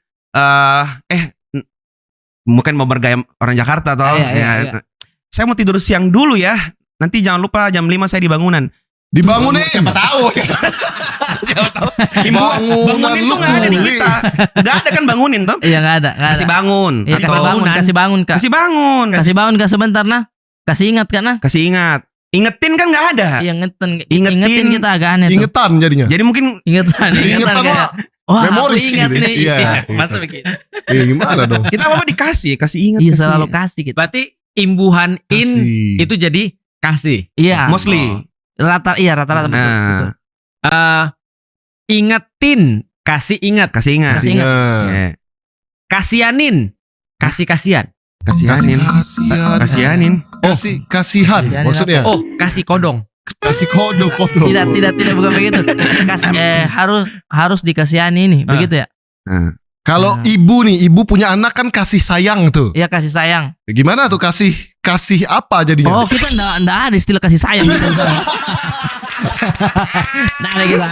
mungkin mau bergaya orang Jakarta atau Iya. saya mau tidur siang dulu ya. Nanti jangan lupa jam 5 saya di bangunan. Dibangunin. Siapa tahu? Siapa tahu? Bangunin lu tuh nggak ada di kuli. kita. Nggak ada kan bangunin tuh. Iya nggak ada. Kasih bangun. Iya kasih Atau bangun. Kasih bangun kak. kasih bangun. Kasih bangun kak sebentar nah. Kasih ingat kak nah. Kasih ingat. Ingetin kan nggak ada. Iya Ingetin. ingetin kita agak aneh tuh. Ingetan jadinya. Jadi mungkin Ingetan Ingetan kayak. mah Wah memoris aku ingat gitu. nih. Iya. Masa begitu. Gimana dong? kita apa kasih ingat. Iya kasih. selalu kasih gitu. Berarti imbuhan in Kasih. itu jadi kasih. Iya. Mostly. Rata-rata betul. Nah. Ingetin, kasih ingat. Kasih ingat. Kasih ingat. Ya. Kasianin, kasih kasihan. Kasihanin. Kasihanin. Kasihanin. Kasihan Kasihanin maksudnya. Oh, kasih kodong. Kasih kode. Tidak bukan begitu. Harus dikasihani ini, begitu ya? Nah. Kalau ibu nih, ibu punya anak kan kasih sayang tuh. Iya kasih sayang. Gimana tuh kasih apa jadinya? Oh kita enggak ada istilah kasih sayang gitu. Nah ada kita.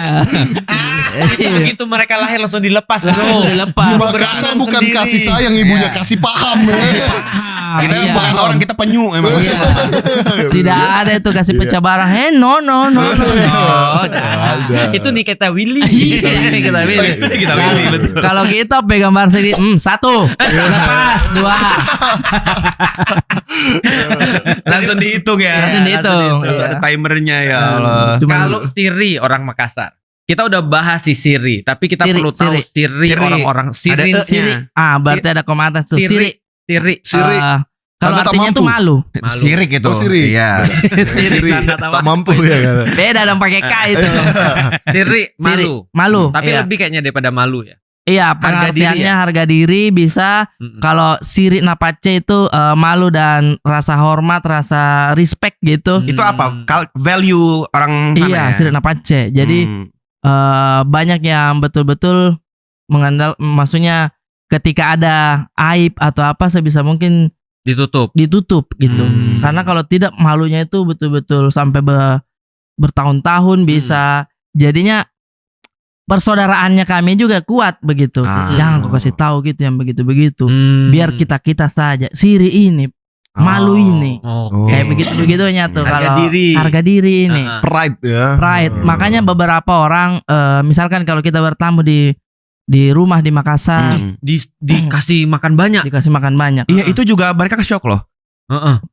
Begitu mereka lahir langsung dilepas. Dilepas. Di Makassar bukan sendiri. kasih sayang ibunya, kasih paham. Kita Iya. bukan orang kita penyu emang. Tidak ada itu kasih pecah barang. No. Oh, Ada. itu nih kita Willy. Iya, kita Oh, pilih. itu kita pilih betul. Kalau kita pegang bar sendiri, 1, lepas 2. Langsung dihitung ya. Langsung dihitung. Langsung ada timernya ya Allah. Kalau Siri orang Makassar. Kita udah bahas si Siri, tapi kita Siri, perlu tahu Siri Siri. orang-orang Ada Siri. E-nya. Berarti ada koma atas tuh. Siri. Siri. Kalau Tanda tak artinya itu mampu. malu. Sirik itu. Oh, sirik. Iya. Siri tak mampu ya kan. Beda dong pakai K itu. Siri Siri. malu. Malu. Tapi iya. lebih kayaknya daripada malu ya. Iya, Harga diri pengertiannya harga diri bisa. Kalau siri napace itu malu dan rasa hormat, rasa respect gitu. Itu apa? Value orang sana Iya, ya? siri napace. Jadi banyak yang betul-betul maksudnya ketika ada aib atau apa sebisa mungkin Ditutup. ditutup gitu. Karena kalau tidak malunya itu betul-betul sampai bertahun-tahun bisa. Jadinya persaudaraannya kami juga kuat begitu. Jangan kau kasih tahu gitu yang begitu-begitu. Biar kita saja. Siri ini, malu ini. Kayak begitu-begitunya tuh Harga kalau diri. harga diri ini. Pride ya. Pride. Makanya beberapa orang misalkan kalau kita bertamu di rumah di Makassar Dikasih makan banyak. dikasih makan banyak. Iya, itu juga mereka ke shock loh.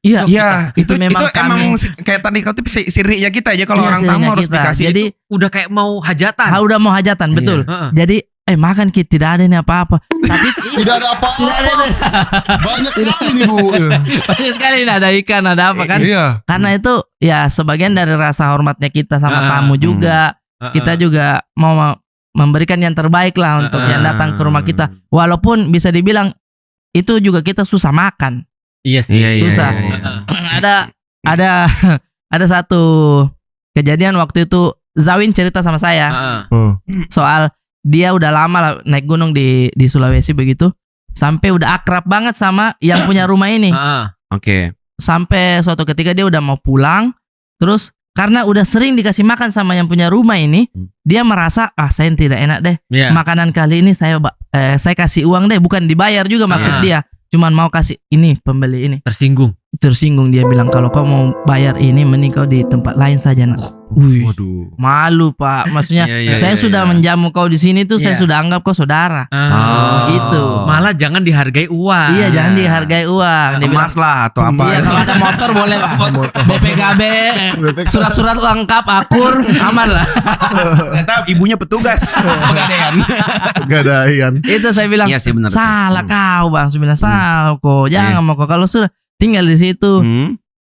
Iya. Iya, itu memang emang kayak tadi kau tuh sirinya kita aja kalau Iya, orang tamu sirinya harus kita. dikasih. Jadi Udah kayak mau hajatan. udah mau hajatan, betul. Heeh. Jadi makan kita tidak ada nih apa-apa. Tapi Tidak ada apa-apa. Banyak sekali nih Bu. pasti sekali ada ikan, ada apa kan? Iya. Karena itu ya sebagian dari rasa hormatnya kita sama tamu juga. Kita juga mau memberikan yang terbaik lah untuk yang datang ke rumah kita. Walaupun bisa dibilang itu juga kita susah makan. Iya sih. Susah. Ada satu kejadian waktu itu Zawin cerita sama saya soal dia udah lama lah naik gunung di Sulawesi begitu, sampai udah akrab banget sama yang punya rumah ini. Oke. Sampai suatu ketika dia udah mau pulang, terus karena udah sering dikasih makan sama yang punya rumah ini, dia merasa saya tidak enak deh. Iya. Makanan kali ini saya kasih uang deh, bukan dibayar juga maksud dia. Cuman mau kasih ini pembeli ini. Tersinggung. tersinggung, dia bilang kalau kau mau bayar ini mending kau di tempat lain saja nak. Wih, Waduh. malu Pak, maksudnya Iya, saya iya, sudah iya. menjamu kau di sini tuh, saya Iya. sudah anggap kau saudara. Oh. Gitu. Malah jangan dihargai uang. Iya, jangan dihargai uang. Dia bilang, Emas lah atau apa. iya, kalau ada motor boleh lah. BPKB, surat-surat lengkap, akur, aman lah. Ternyata ibunya petugas pegadaian. Gadaian. Itu saya bilang, Iya sih benar. salah kau bang. Saya bilang salah kok. Jangan mau kok. Kalau sudah tinggal di situ.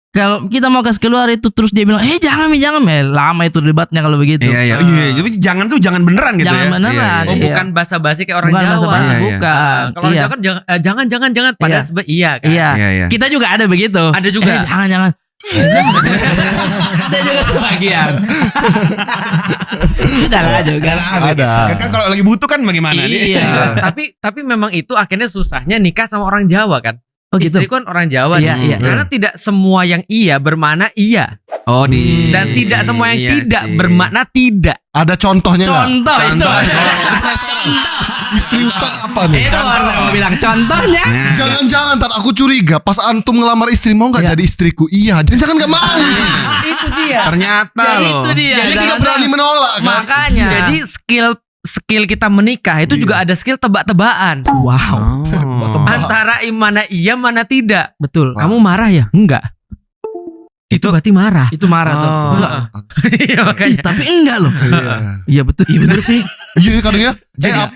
Kalau kita mau kasih keluar itu terus dia bilang, jangan Mi, jangan Mi. Lama itu debatnya kalau begitu. Iya. Tapi jangan beneran gitu Jangan ya. beneran. Oh, Iya. bukan basa-basi kayak orang Bukan Jawa. basa-basi, Iya, iya. bukan. Kalau orang Iya. Jawa kan jangan padahal iya kan. Iya. Iya. Kita juga ada begitu. Ada juga. Jangan. Ada juga sebagian. Udah lah juga lah. Ada. Kan kalau lagi butuh kan bagaimana nih? Iya. tapi memang itu akhirnya susahnya nikah sama orang Jawa kan. Oh gitu. Istriku kan orang Jawa Iya, nih. iya, Karena tidak semua yang iya bermakna iya. Oh di Dan tidak semua yang Iya tidak sih. bermakna tidak. Ada contohnya nggak? Contoh itu. Contoh. Istri Ustaz apa nih? Itu baru saya mau bilang contohnya. Nah, Jangan-jangan ntar aku curiga pas antum ngelamar istri mau nggak Iya. jadi istriku? Iya, jangan nggak mau. Itu dia. ternyata loh. Itu dia. Jadi tidak Jangan- berani menolak kan? Makanya. Jadi skill kita menikah itu juga ada skill tebak-tebakan. wow. Oh. Antara mana iya mana tidak. Betul. Kamu marah ya? Enggak. Itu berarti marah. Itu marah tuh. Oh. Enggak. Iya Ih, makanya. tapi enggak loh. Iya. Iya betul. Iya betul sih. Iya kadang ya.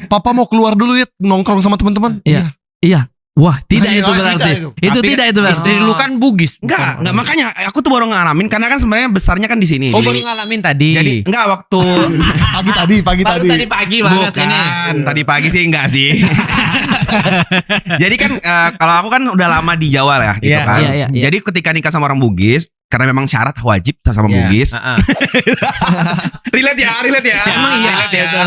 Papa mau keluar dulu ya nongkrong sama teman-teman. Iya. Iya. Wah, tidak Iya, itu tidak berarti. itu. Itu Tapi tidak itu berarti. Istri lu kan Bugis. Enggak, makanya aku tuh baru ngalamin karena kan sebenarnya besarnya kan di sini. Oh, baru ngalamin tadi. Jadi enggak waktu Pagi tadi. pagi banget bukan ini. tadi pagi sih enggak sih. Jadi kan kalau aku kan udah lama di Jawa lah gitu Iya, kan. iya, iya. Jadi ketika nikah sama orang Bugis karena memang syarat wajib sama Iya. Bugis. Heeh. relate ya. Emang iya relate ya. itu.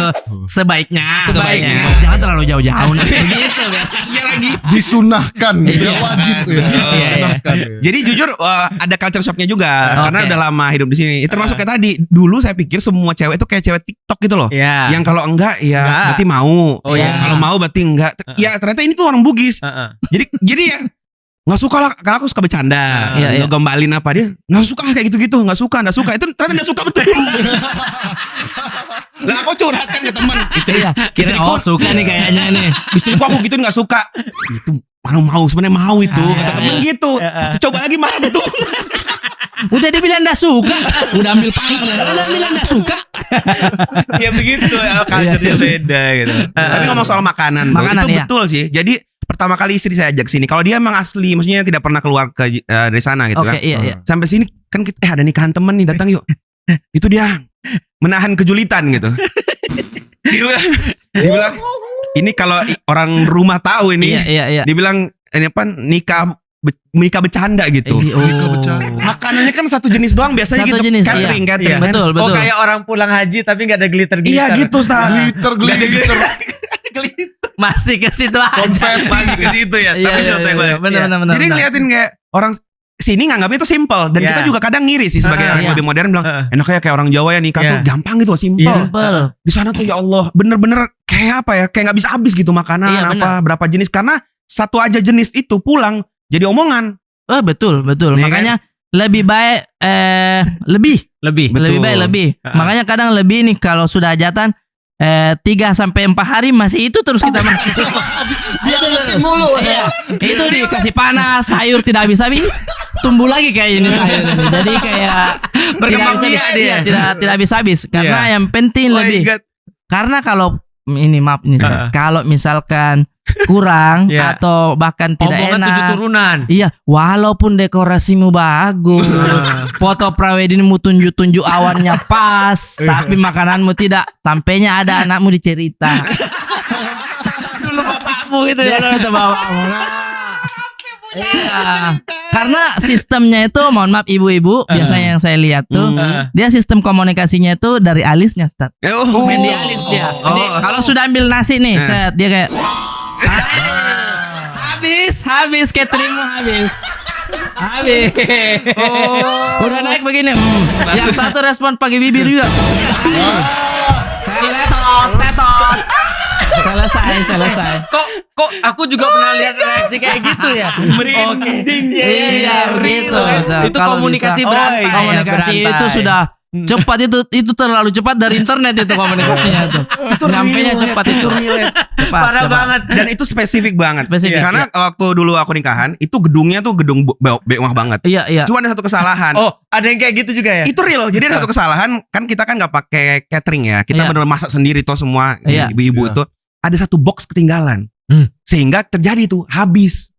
Sebaiknya. Sebaiknya. Jangan terlalu jauh-jauh. Begitu. Iya lagi. Disunahkan, tidak wajib. Ya. Betul. Disunahkan. Jadi jujur ada culture shocknya juga Oke. karena udah lama hidup di sini. Termasuk kayak tadi. Dulu saya pikir semua cewek itu kayak cewek TikTok gitu loh. Iya. Yang kalau enggak ya Enggak. berarti mau. Oh iya. Kalau mau berarti enggak. Ya ternyata ini tuh orang Bugis. Heeh. Jadi ya nggak suka lah karena aku suka bercanda, Iya, iya. ngegombalin apa dia nggak suka kayak gitu-gitu, nggak suka itu ternyata nggak suka betul. Lah aku curhat kan ke teman istri, Iya. Kira istriku suka nih kayaknya nih. istriku aku gitu nggak suka itu mana mau sebenarnya mau itu kata temen gitu. Coba lagi marah betul. Udah dibilang enggak suka. Udah ambil pangkat. Udah bilang enggak suka. Ya begitu ya culture-nya beda gitu. Tapi ngomong soal makanan, bro, Makanan, itu iya. betul sih. Jadi pertama kali istri saya ajak sini. Kalau dia emang asli, maksudnya tidak pernah keluar ke dari sana gitu Oke, kan. iya iya. Sampai sini kan kita, ada nikahan temen nih datang yuk. Itu dia menahan kejulitan gitu. Dibilang ini kalau orang rumah tahu ini, Iya iya iya. dibilang ini apa nikah bercanda gitu. Nikah bercanda. Makanannya kan satu jenis doang biasanya Satu gitu. jenis, Catering, iya. catering. Iya, betul, Oh betul. kayak orang pulang haji tapi nggak ada glitter-glitter. Iya gitu, Ustaz. Glitter. Masih ke situ aja. Konfeti. Masih ke situ ya. Iya, Tapi iya, contoh yang iya, baik. benar, Iya. benar, benar, Jadi benar. ngeliatin kayak orang sini nganggapnya itu simple dan Iya. kita juga kadang ngiri sih sebagai orang yang iya. lebih modern bilang enaknya kayak orang Jawa ya nikah Iya. tuh gampang gitu simple. Iya. Simple. Di sana tuh ya Allah bener-bener kayak apa ya kayak nggak bisa habis gitu makanan Iya, apa benar. berapa jenis karena satu aja jenis itu pulang jadi omongan. Oh betul betul. Iya Makanya lebih baik lebih Betul. lebih baik lebih. Makanya kadang lebih nih kalau sudah hajatan 3-4 hari masih itu terus kita makan. Biar ngerti mulu. Iya. Itu dikasih panas, sayur tidak habis-habis, tumbuh lagi kayak ini sayur ini. Jadi kayak Berkembang tidak biak habis- dia. iya, tidak habis-habis karena Iya. yang penting Oh my lebih. God. Karena kalau ini maaf nih, Ustaz. Kalau misalkan kurang Iya. atau bahkan tidak Omongan 7 enak. turunan. Iya, walaupun dekorasimu bagus, foto praweddingmu tunjuk-tunjuk awannya pas, tapi makananmu tidak, sampainya ada anakmu dicerita. Dulu bapakmu gitu ya, dulu bapakmu. Iya, karena sistemnya itu, mohon maaf ibu-ibu, biasanya yang saya lihat tuh, dia sistem komunikasinya itu dari alisnya, Ustaz. Oh, Main di alis dia. Oh. Jadi, kalau sudah ambil nasi nih, set, dia kayak habis cateringmu habis. Udah naik begini. Yang satu respon pakai bibir juga. Saya tetot. Selesai. Kok aku juga pernah lihat reaksi kayak gitu ya? Merinding. Iya, real. betul. Itu Kalau komunikasi bisa- berantai. Komunikasi Berantai. itu sudah cepat, itu terlalu cepat dari internet itu komunikasinya tuh. Itu Nyampenya relate, cepat itu. Cepat, Parah cepat. banget. Dan itu spesifik banget. Spesifik, Karena waktu dulu aku nikahan, itu gedungnya tuh gedung bewah banget. Iya. Cuma ada satu kesalahan. Oh, ada yang kayak gitu juga ya? Itu real. Jadi ada satu kesalahan, kan kita kan nggak pakai catering ya. Kita Iya. benar masak sendiri tuh semua Iya. ibu-ibu Iya. itu. Ada satu box ketinggalan. Sehingga terjadi tuh habis.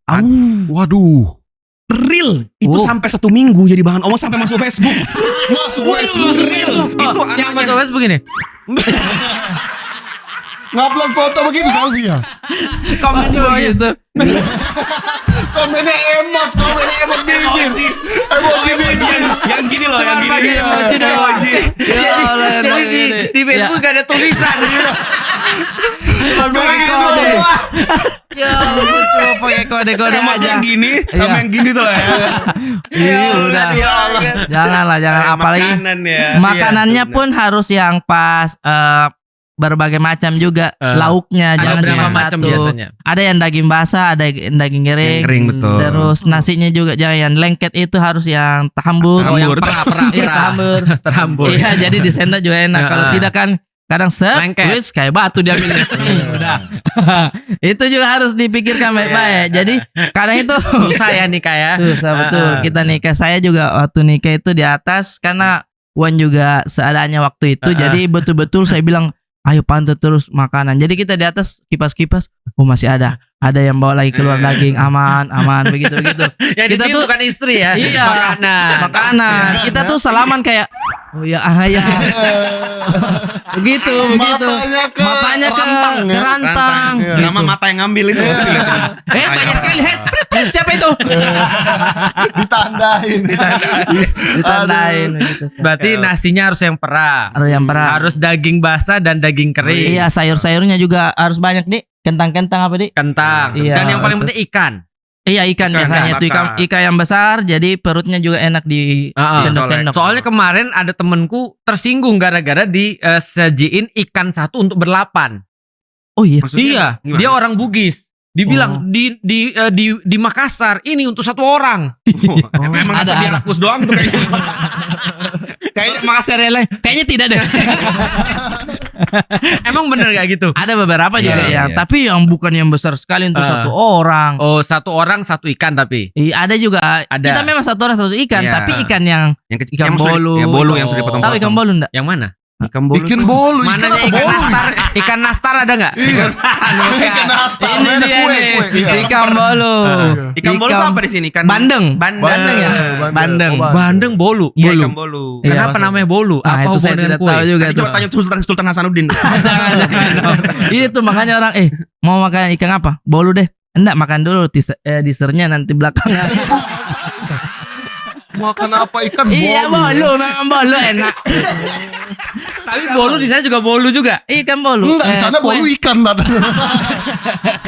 Waduh. Real. Itu sampai 1 minggu jadi bahan omong sampai masuk Facebook. Masuk Facebook. Real. Itu Oh, yang anaknya. masuk Facebook ini. Ngupload foto begitu selfie ya. Komen Gitu. Komennya emot bibir. Emoji bibir. Yang gini loh, yang gini. emoji doang. Emoji. Ya Allah, Jadi emang di ini. Facebook gak ada tulisan. Pakai kode. Ya, coba pakai kode-kode Emot aja. yang gini sama Iya. yang gini tuh lah ya. Iya, udah. Ya Allah. Janganlah, jangan apalagi Makanan ya. makanannya Iya, pun harus yang pas berbagai macam juga lauknya, Ada jangan berapa cuma macam satu. biasanya? Ada yang daging basah, ada yang daging kering. Yang kering, betul. Terus nasinya juga jangan yang lengket, itu harus yang tahambur. Oh, yang perah. Iya, tahambur. Terambur. Iya, jadi di sendok juga enak. Kalau tidak kan kadang Lengket. wis kayak batu dia minum. Udah. Itu juga harus dipikirkan baik-baik. Jadi kadang itu Susah ya nikah ya. susah betul. Kita nikah, saya juga waktu nikah itu di atas karena Wan juga seadanya waktu itu. Jadi betul-betul saya bilang, ayo pantau terus makanan. Jadi kita di atas kipas-kipas, oh masih ada yang bawa lagi keluar daging, aman begitu. Ya Kita kita tuh- bukan istri ya. Iya. Makanan. Kita tuh salaman kayak, oh ya ya. begitu. Matanya ke Matanya ke rantang ya. rantang. Iya. Nama mata yang ngambil itu. Banyak sekali. Siapa itu? Ditandain. Ditandain gitu. Berarti nasinya harus yang perah. Harus yang perah. Harus daging basah dan daging kering. Iya, sayur-sayurnya juga harus banyak nih. Kentang-kentang apa nih? Kentang. Iya, Dan yang paling betul. penting ikan. Iya, ikan biasanya itu bakar. ikan yang besar, jadi perutnya juga enak di sendok-sendok. Soalnya kemarin ada temenku tersinggung gara-gara disajiin ikan satu untuk ber-8. Oh iya. Maksudnya Iya, gimana? dia orang Bugis. Dibilang di Makassar ini untuk 1 orang. Memang Ada, biar ada. rakus doang tuh kayaknya. Kayaknya Makassar lain. Kayaknya tidak deh. Emang bener gak gitu? Ada beberapa juga Iya, ya, iya. tapi yang bukan yang besar sekali untuk 1 orang. Oh, 1 orang 1 ikan tapi. Iya, ada juga. Ada. Kita memang 1 orang 1 ikan, Iya. tapi ikan yang Yang kecil, Ikan yang sudah- bolu. ya, bolu yang sudah Oh. dipotong-potong. tahu ikan bolu enggak? Yang mana? Ikan bolu. Bikin bolu. Mananya apa ikan bolu? nastar? Ikan nastar ada nggak? Iya. Ikan nastar. Ini Ada dia kue. nih, Iya. ikan bolu. Ikan bolu itu apa di sini? Ikan Bandeng. Bandeng ya. Bandeng. Bandeng bolu. Iya, Bolu. ikan bolu. Iya. Kenapa namanya bolu? Nah, Apa itu saya hubungan dengan tidak kue? tahu juga Nanti tuh. coba tanya Sultan Hasanuddin. Jangan. Itu makanya orang mau makan ikan apa? Bolu deh. Enggak, makan dulu dessertnya nanti belakangan. Makan apa ikan bolu? Iya, bolu, memang bolu enak. Tapi bolu di sana juga bolu juga. Ikan bolu. Enggak, di sana kue. bolu ikan.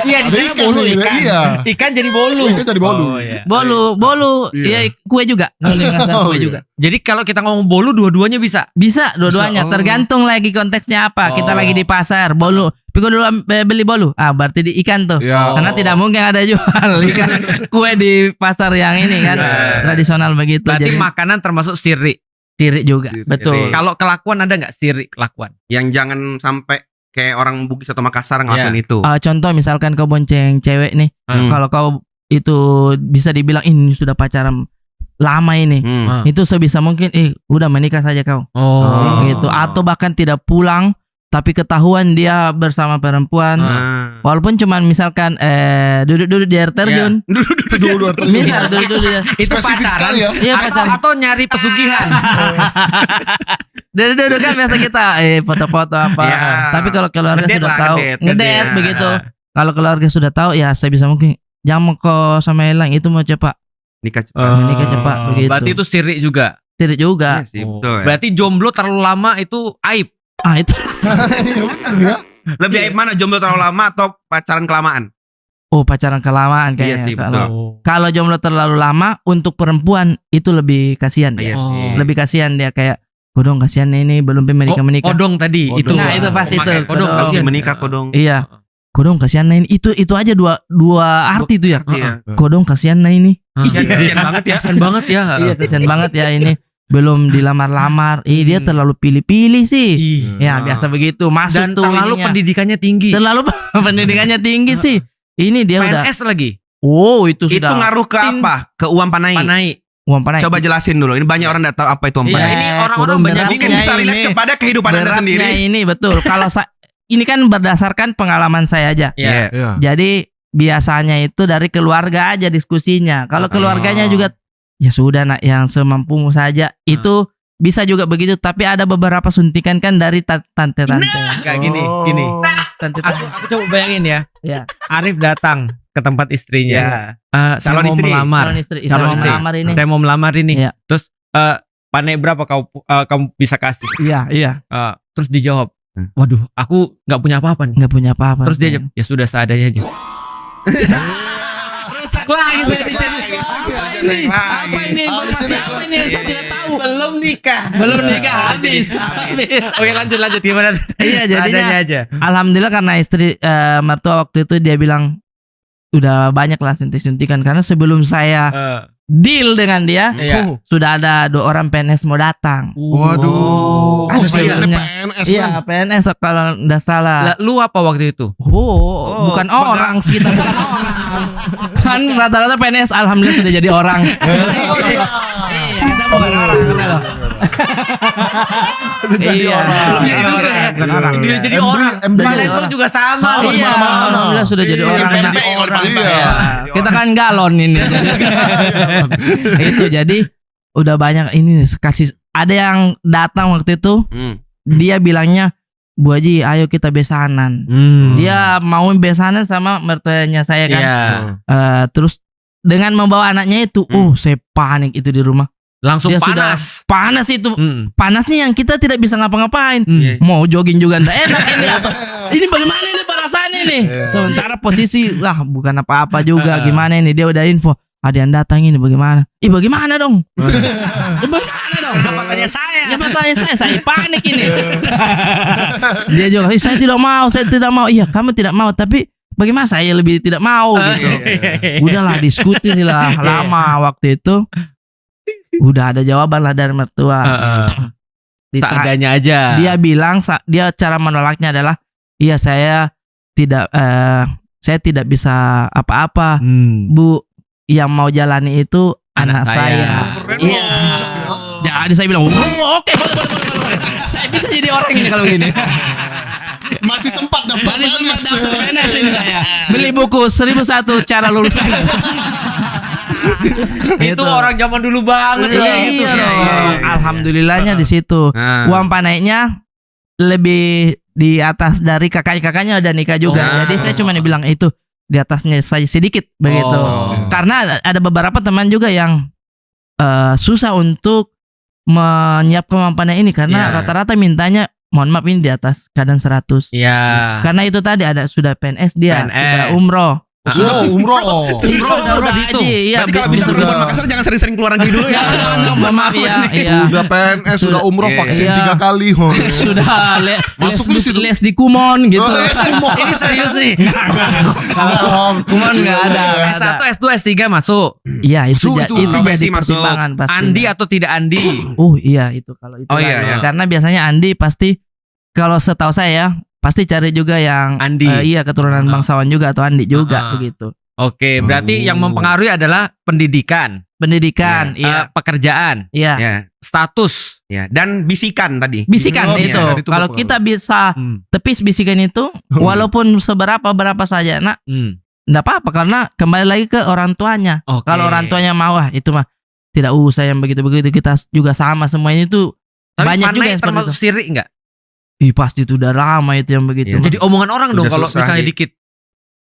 Iya, di Ada sana ikan bolu nih, ikan. iya. Ikan jadi bolu. Ikan jadi bolu. Oh, iya. Bolu, Iya. iya kue juga. Bolu yang rasa Oh, kue iya. juga. Jadi kalau kita ngomong bolu dua-duanya bisa. Bisa dua-duanya, Bisa, oh. tergantung lagi konteksnya apa. Kita Oh. lagi di pasar, bolu. Pikir dulu beli bolu. Ah, berarti di ikan tuh. Iya. Karena tidak mungkin ada jual ikan kue di pasar yang ini kan. Tradisional begitu. Berarti Jadi makanan termasuk siri. tirik juga. Tirik. Betul. Kalau kelakuan ada nggak siri kelakuan? Yang jangan sampai kayak orang Bugis atau Makassar ngelakuin itu. Contoh misalkan kau bonceng cewek nih. Hmm. Kalau kau itu bisa dibilang ini sudah pacaran lama ini. Hmm. Itu sebisa mungkin udah menikah saja kau. Oh. Gitu. Atau bahkan tidak pulang tapi ketahuan dia bersama perempuan. Nah. Walaupun cuman misalkan duduk-duduk di air terjun. Dulu Misal duduk-duduk di Itu spesifik pacaran. sekali ya. Iya, pacaran. Atau nyari pesugihan. Duduk-duduk kan biasa kita foto-foto apa. Ya. Tapi kalau keluarga Ngedate sudah lah, tahu, ngedate. ngedate begitu. Kalau keluarga sudah tahu ya sebisa mungkin jangan mau kok sama Elang itu mau cepat. Nikah cepat. Menikah cepat, begitu. Berarti itu siri juga. Tirik juga. Iya sih, betul. Ya. Berarti jomblo terlalu lama itu aib. Itu. Iya benar ya. Lebih aib mana, jomblo terlalu lama atau pacaran kelamaan? Oh, pacaran kelamaan Iya kayaknya. sih, Kalau- betul. Kalau jomblo terlalu lama untuk perempuan itu lebih kasihan Iya dia. sih. Lebih kasihan dia kayak kodong kasihan ini belum menikah. Kodong tadi Kodong. itu. Nah, itu pasti Pakai itu. Kodong Kodong. kasihan. Menikah kodong. Iya. Kodong kasihan nah ini. Itu aja dua arti itu ya. Iya. Kodong kasihan nah ini. Kasian banget ya. Kasian banget ya. Iya kasihan banget ya ini. Belum dilamar-lamar. Dia terlalu pilih-pilih sih. Ya biasa begitu. Masuk Dan tuh terlalu ininya. pendidikannya tinggi. Terlalu pendidikannya tinggi sih. Ini dia udah. PNS lagi. Oh itu Itu sudah. ngaruh ke apa? Ke uang panai. Panai. Uang panai. Coba jelasin dulu. Ini banyak orang enggak tahu apa itu uang Iya, panai. ini orang-orang Kodong banyak beratnya Mungkin bisa relate ini. kepada kehidupan Anda Beratnya sendiri. ini betul. Kalau ini kan berdasarkan pengalaman saya aja. Iya. Iya. Jadi biasanya itu dari keluarga aja diskusinya. Kalau keluarganya juga ya sudah nak yang semampumu saja. Itu bisa juga begitu. Tapi ada beberapa suntikan kan dari tante-tante. Kayak gini. Tante-tante. Aku coba bayangin ya. Ya. Arif datang ke tempat istrinya. Saya Calon mau istri. melamar. Calon istri. Calon Calon istri. melamar ini. Saya mau melamar ini. Iya. Terus panai berapa kamu bisa kasih? Iya. Terus dijawab, waduh, aku nggak punya apa-apa nih. Nggak punya apa-apa. Terus dia jawab, ya sudah seadanya aja. rusak lagi saya dicari. Apa ini? Informasi apa ini yang saya tidak tahu? Belum nikah. Belum nikah habis. Oke lanjut gimana? Iya Seadanya jadinya. aja. Alhamdulillah karena istri mertua waktu itu dia bilang udah banyak lah suntikan karena sebelum saya deal dengan dia Iya. sudah ada 2 orang PNS mau datang. Waduh. Ada Sayangnya sebelumnya. PNS Iya kan. PNS kalau nggak salah. Lah, lu apa waktu itu? Bukan sebagai- orang sekitar bukan orang. Kan rata-rata PNS alhamdulillah sudah jadi orang. Iya, kita bukan orang kita loh. Jadi Iya. orang. Iya, bukan orang. Dia jadi Embry- orang. embry- Kalian pun juga sama. Sama, Iya, mana-mana. alhamdulillah sudah jadi Iya, orang. pempek kalau dipanggil Iya. ya. Kita kan galon ini. Itu jadi udah banyak ini kasih ada yang datang waktu itu dia bilangnya Bu Haji ayo kita besanan. Dia mau besanan sama mertuanya saya kan. Iya. Terus dengan membawa anaknya itu, saya panik itu di rumah. Langsung Dia sudah panas. panas itu. Panasnya yang kita tidak bisa ngapa-ngapain. Hmm. Mau jogging juga enggak enak ini. Ini bagaimana ini perasaannya nih? Sementara posisi bukan apa-apa juga. Gimana ini dia udah info. Ada yang datang ini bagaimana? Bagaimana dong? Bagaimana dong? Kenapa tanya saya? Kenapa tanya saya panik ini. Dia juga, saya tidak mau. Iya, kamu tidak mau, tapi bagaimana saya lebih tidak mau gitu. Udahlah diskusi sih lah lama waktu itu. Udah ada jawaban lah dari mertua. Seadanya aja. Dia bilang dia cara menolaknya adalah iya saya tidak bisa apa-apa. Bu, yang mau jalani itu anak saya. Iya. Jadi saya bilang, oke, boleh. Saya bisa jadi orang ini kalau begini. Masih sempat daftar PNS. PNS ini saya. Beli buku 1001 cara lulus PNS. Itu orang zaman dulu banget. Iya, gitu. Alhamdulillahnya di situ. Uang panainya lebih di atas dari kakaknya udah nikah juga. Jadi saya cuma bilang itu di atasnya saja sedikit begitu. Karena ada beberapa teman juga yang susah untuk menyiapkan uang panai ini karena rata-rata mintanya mohon maaf ini di atas kadang 100. Iya. Karena itu tadi ada sudah PNS dia, sudah umroh. Sudah umroh. Umroh gitu. Iya, Berarti kalau bisa perempuan Makassar jangan sering-sering keluar negeri dulu ya. maaf ya. Iya. Sudah PNS, sudah umroh vaksin Iya. 3 kali. Sudah Masuk di situ. les di Kumon gitu. Oh, les di Kumon. Ini serius nih. Kumon nggak ada. S1, S2, S3 masuk. Iya itu Masuk itu itu. Profesi jadi masuk. pertimbangan pasti. Andi atau tidak Andi? Iya itu kalau itu. Oh, iya, lah. iya. Karena biasanya Andi pasti kalau setahu saya pasti cari juga yang Andi. iya keturunan bangsawan juga atau Andi juga begitu. Oke, berarti yang mempengaruhi adalah pendidikan, Pendidikan, iya, pekerjaan, iya. Ya, status. ya. Dan bisikan tadi. Bisikan Oh, itu. bisikan itu Kalau berpengaruh. kita bisa tepis bisikan itu, walaupun berapa saja, nak, enggak apa-apa karena kembali lagi ke orang tuanya. Oke. Kalau orang tuanya mau, itu mah tidak usah yang begitu-begitu, kita juga sama semuanya itu. Tapi Banyak juga panai yang seperti termasuk itu. sirik enggak? Pasti itu udah lama itu yang begitu. Iya. Jadi omongan orang dong Udah kalau susah misalnya nih. dikit.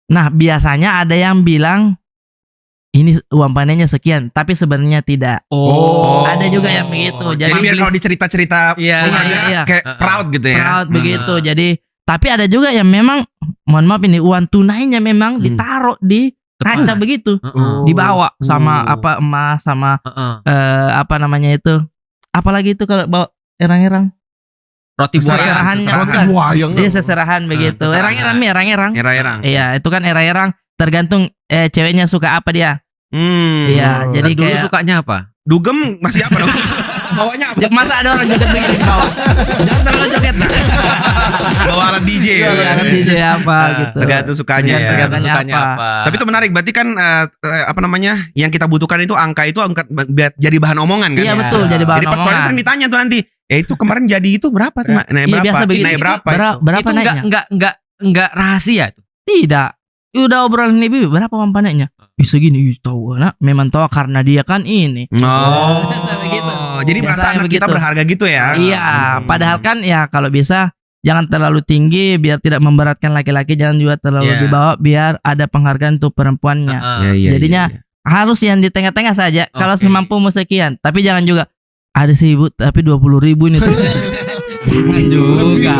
Nah, biasanya ada yang bilang ini uang panainya sekian, tapi sebenarnya tidak. Oh. Ada juga yang begitu. Jadi biar kalau dicerita-cerita Iya. Iya. kayak proud gitu ya. Proud begitu. Jadi tapi ada juga yang memang mohon maaf ini uang tunainya memang ditaruh di kaca begitu. Dibawa sama apa emas sama apa namanya itu? Apalagi itu kalau bawa erang-erang. Roti buaya. Seserahannya seserahan. bukan. Buayang. Dia seserahan begitu. seserahan. Erang-erang. Era-erang. Iya, itu kan era-erang tergantung ceweknya suka apa dia. Iya, jadi Dulu kayak sukanya apa? Dugem masih apa dong? Bawanya apa? masa ada orang joget begini di bawah. Jangan terlalu joget. Bawa alat DJ ya. Iya, DJ apa gitu. Tergantung sukanya ya. Tergantung Sukanya apa? Tapi itu menarik. Berarti kan apa namanya? Yang kita butuhkan itu angka biar jadi bahan omongan kan? Iya, Ya. betul, jadi bahan Jadi pas soalnya omongan. sering ditanya tuh nanti, itu kemarin jadi itu berapa tuh? Naik Iya, berapa? biasa begitu. Naik berapa? Berapa itu naiknya? enggak rahasia tuh. Tidak. Udah obrolan ini berapa uang panennya? Bisa gini, tahu nak. Memang tahu karena dia kan ini. Oh, Biasa begitu. jadi Biasa perasaan kita begitu. berharga gitu ya? Iya, padahal kan ya kalau bisa jangan terlalu tinggi biar tidak memberatkan laki-laki, jangan juga terlalu Iya. di bawah biar ada penghargaan untuk perempuannya. Heeh. Iya, Jadinya harus yang di tengah-tengah saja. Kalau Oke. semampu mau sekian, tapi jangan juga ada sih ibu tapi 20.000 ini tuh. Jangan juga.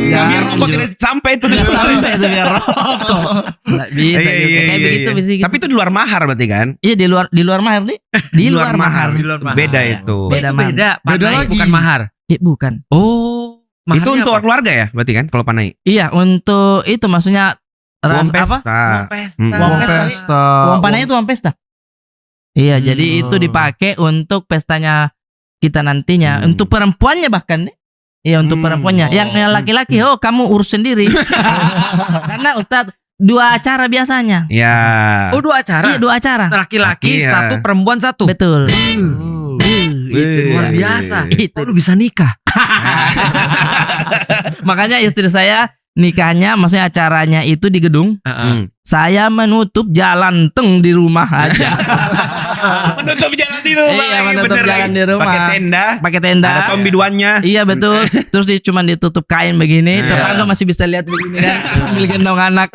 Biar rokok tidak sampai itu. Nggak sampai itu biar rokok. Nggak bisa Iya, gitu. iya, Kayak iya, begitu iya. bisa gitu. Tapi itu di luar mahar berarti kan? Iya di luar mahar nih. Di luar mahar. Di luar mahar. Beda Iya. itu. Beda Itu mahar. beda. Beda Panai lagi. bukan mahar. Bukan. Oh, Itu maharnya untuk apa? keluarga ya berarti kan kalau panai? Iya, untuk itu maksudnya Uang apa? pesta. Uang pesta. Hmm. Uang pesta. Uang panai itu uang pesta. Iya, Hmm. jadi itu dipakai untuk pestanya kita nantinya. Hmm. Untuk perempuannya bahkan. Iya, untuk perempuannya. Yang laki-laki, oh kamu urus sendiri. Karena Ustadz 2 acara biasanya. Ya. Oh, 2 acara. Iya, 2 acara. Laki-laki Iya. 1, perempuan 1. Betul. Itu luar biasa. Itu. Oh, lu bisa nikah. Makanya istri saya nikahnya, maksudnya acaranya itu di gedung. Heeh. Saya menutup jalan teng di rumah aja. Menutup jalan di rumah. Iya, lagi, menutup bener jalan lagi. di rumah. Pakai tenda. Pakai tenda. Ada tom biduannya. Iya betul. Terus cuma ditutup kain begini, tetangga masih bisa lihat begini kan, sambil gendong anak.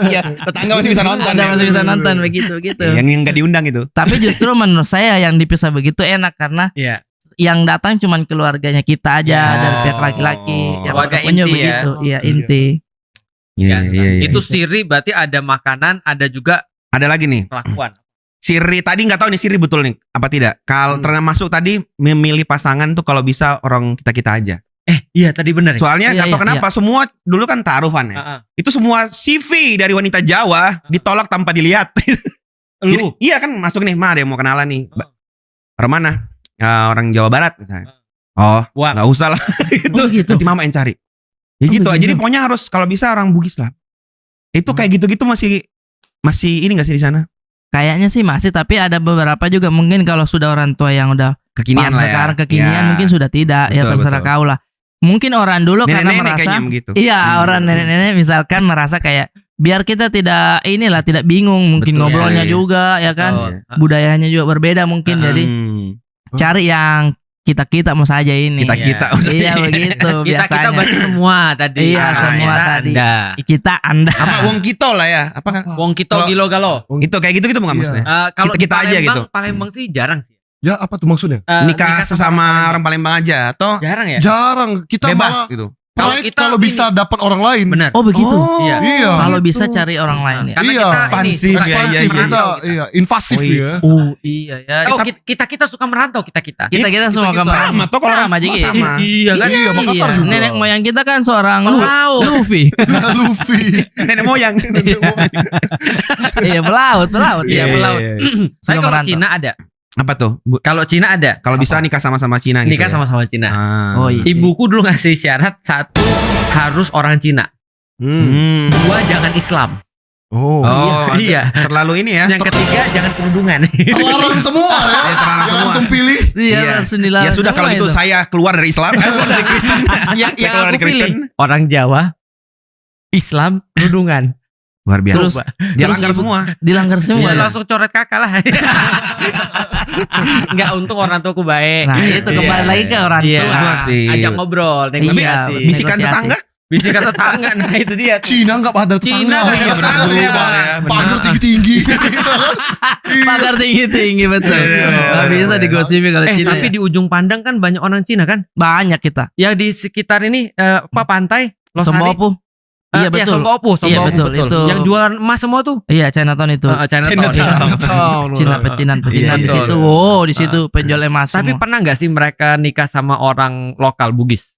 Iya, tetangga masih bisa nonton. Ada ya. masih bisa nonton begitu gitu. Yang nggak diundang itu. Tapi justru menurut saya yang dipisah begitu enak karena Iya. yang datang cuman keluarganya kita aja Oh. dari pihak laki-laki. Yang Keluarga perempuannya inti ya. begitu. Iya inti. Iya, Itu siri berarti ada makanan, ada juga Ada lagi nih. kelakuan. Siri tadi nggak tahu nih Siri betul nih apa tidak. Kalau termasuk tadi memilih pasangan tuh kalau bisa orang kita aja. Iya, tadi benar ya. Soalnya Iya, nggak tahu iya, kenapa semua dulu kan taruhan ya. Heeh. Itu semua CV dari wanita Jawa ditolak tanpa dilihat. Jadi, Lu. iya kan masuk nih, mah ada yang mau kenalan nih. Orang mana? Orang Jawa Barat misalnya. Oh, Wah. nggak usah lah. Itu Oh, gitu. nanti mama yang cari. Ya Oh, gitu. begitu. Jadi pokoknya harus kalau bisa orang Bugis lah. Itu kayak gitu-gitu masih ini nggak sih di sana? Kayaknya sih masih, tapi ada beberapa juga mungkin kalau sudah orang tua yang udah Kekinian paham lah ya. sekarang kekinian Ya. mungkin sudah tidak. Ya Betul, terserah betul. kau lah. Mungkin orang dulu karena Nenek-nenek merasa kayaknya begitu. iya, Hmm. orang nenek-nenek misalkan merasa kayak biar kita tidak tidak bingung, mungkin Betul ngobrolnya sekali. juga ya kan. Oh, Budayanya juga berbeda mungkin. Jadi Hmm. cari yang kita mau saja ini. Kita Iya begitu kita biasanya. berarti semua tadi. Iya, semua Anda, tadi. Anda. Kita Anda. Apa wong kita lah ya? Apa kan? Wong kita Kalau- gilo galo. Itu kayak gitu-gitu bukan Iya. maksudnya? Kalau di Kita-kita aja Palembang, gitu. Palembang sih jarang sih. Ya apa tuh maksudnya? Nikah sesama orang Palembang aja atau Jarang ya? Jarang. Kita bebas malah gitu. Kalau pride kita kalau ini- bisa dapat orang lain. Benar. Oh begitu. Iya. Iya. Kalau gitu. bisa cari orang lain ya. Karena Iya. kita Ekspansif. ini, Ekspansif Iya, iya, kita, iya, invasif Oh, iya. ya. Oh iya ya. Oh, kita suka merantau kita. Kita semua Kita kemana? Sama toh kalau sama orang- jadi. sama. Iya kan? Iya, Makassar juga. Nenek moyang kita kan seorang Pelaut. Luffy. Luffy. Nenek moyang. Iya pelaut. Iya pelaut. Saya Suka kalau merantau. Cina ada. Apa tuh? Kalau Cina ada. Kalau bisa nikah sama-sama Cina gitu. Nikah ya? sama-sama Cina. Ah. Oh, iya. Ibuku dulu ngasih syarat 1 harus orang Cina. Hmm. 2 jangan Islam. Oh. Oh, Iya. terlalu ini ya. Yang ketiga jangan kerudungan. Terlarang semua ya. Ya, terlarang Yang semua. antum pilih. Iya, Iya. langsung dilarang Ya sudah kalau semua gitu itu. saya keluar dari Islam, keluar dari Kristen. yang Saya keluar aku dari Kristen. pilih orang Jawa, Islam, kerudungan. Luar biasa. Terus Dia langgar terus semua. dilanggar semua. Iya, ya? langsung coret kakak lah. Enggak, untung orang tuaku baik. Nah itu kembali Iya. lagi ke orang Iya. tua. Itu sih. Ajak ngobrol, negosiasi. Iya, Bisikan negosiasi. tetangga. Bisikan tetangga, nah itu dia. tuh. Cina nggak ada tetangga. Cina nggak ada tetangga. Iya, Benar. pagar tinggi-tinggi. Pagar tinggi betul. Iya, Nggak bisa iya. digosipin kalau Cina. Tapi ya. di ujung pandang kan banyak orang Cina kan? Banyak kita. Ya di sekitar ini pantai Losari. Sombopu. Iya betul. Sombopu, Iya, betul, itu. Yang jualan emas semua tuh. Iya Chinatown itu. Chinatown. Chinatown. Cina pecinan Iya, di betul. situ. Oh di situ penjual emas. Tapi semua. pernah nggak sih mereka nikah sama orang lokal Bugis?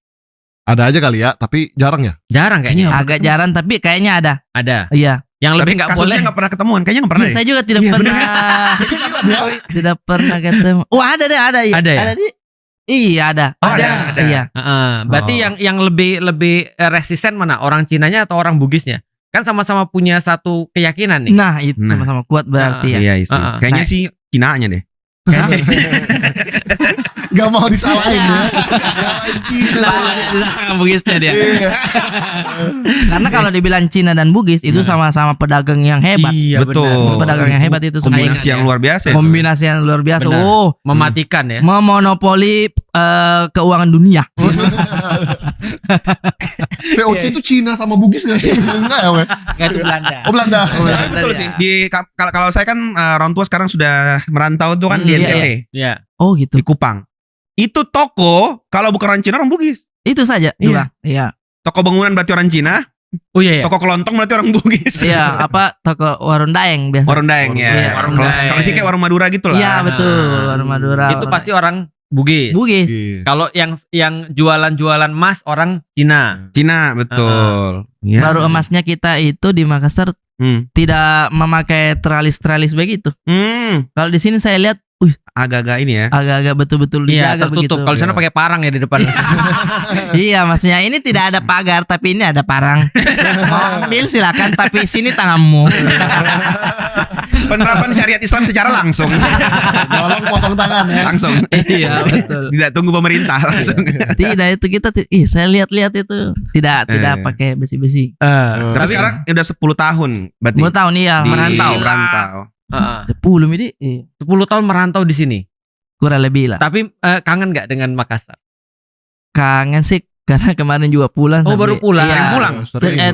Ada aja kali ya, tapi jarang ya. Jarang kayaknya. Agak jarang tapi kayaknya ada. Ada. Iya. Yang Tapi lebih nggak boleh. kasusnya nggak pernah ketemuan. Kayaknya nggak pernah Iya, deh. saya juga tidak Iya, pernah. Tidak pernah ketemu. Oh, ada deh, ada. Iya. Ada ya? Iya, ada. Oh, ada. Iya. Berarti Oh. yang lebih resisten mana? Orang Cinanya atau orang Bugisnya? Kan sama-sama punya satu keyakinan nih. Nah, itu Nah. sama-sama kuat berarti ya. Iya sih. Heeh. Kayaknya sih Cinanya deh. Gak mau disalahin ya. Nyalain Cina. Bugisnya dia. Iya. Karena kalau dibilang Cina dan Bugis itu sama-sama pedagang yang hebat. Iya, Betul. Pedagang yang hebat itu semua. Kombinasi yang luar biasa. itu. Kombinasi yang luar biasa. Benar. Oh, Mematikan ya. memonopoli keuangan dunia. VOC itu Cina sama Bugis gak sih? Enggak ya, weh? Itu Belanda. Oh, Belanda. Ya, betul sih. Kalau saya kan orang tua sekarang sudah merantau tuh kan di Iya, NTT, Iya. Oh gitu. di Kupang. Itu toko kalau bukan orang Cina orang Bugis. Itu saja. Iya. Iya. Toko bangunan berarti orang Cina, Oh iya. toko kelontong berarti orang Bugis. Iya, apa toko warung daeng biasa. Warung Daeng ya. Iya, warung Kalau Daeng. kalau sih kayak warung Madura gitu lah. Iya, betul. Warung Madura. Itu pasti orang Bugis. Bugis. Iya. Kalau yang jualan emas orang Cina. Cina betul. Ya. Baru emasnya kita itu di Makassar Hmm. tidak memakai teralis-teralis begitu. Kalau di sini saya lihat Agak-agak ini ya. agak-agak betul-betul Iya, dijaga tertutup. begitu. Kalau di sana pakai parang ya di depan. Iya, maksudnya ini tidak ada pagar tapi ini ada parang. Mau ambil silakan tapi sini tanganmu. Penerapan syariat Islam secara langsung. Tolong potong tangan ya. Langsung. Iya, betul. Tidak tunggu pemerintah langsung. Tidak itu kita saya lihat-lihat itu tidak pakai besi-besi. Tapi sekarang udah 10 tahun berarti. 10 tahun iya Di merantau. merantau. 10 ini 10 tahun merantau di sini. kurang lebih lah. Tapi kangen nggak dengan Makassar? Kangen sih karena kemarin juga pulang. Oh, tapi- baru pulang. Iya, Sering pulang?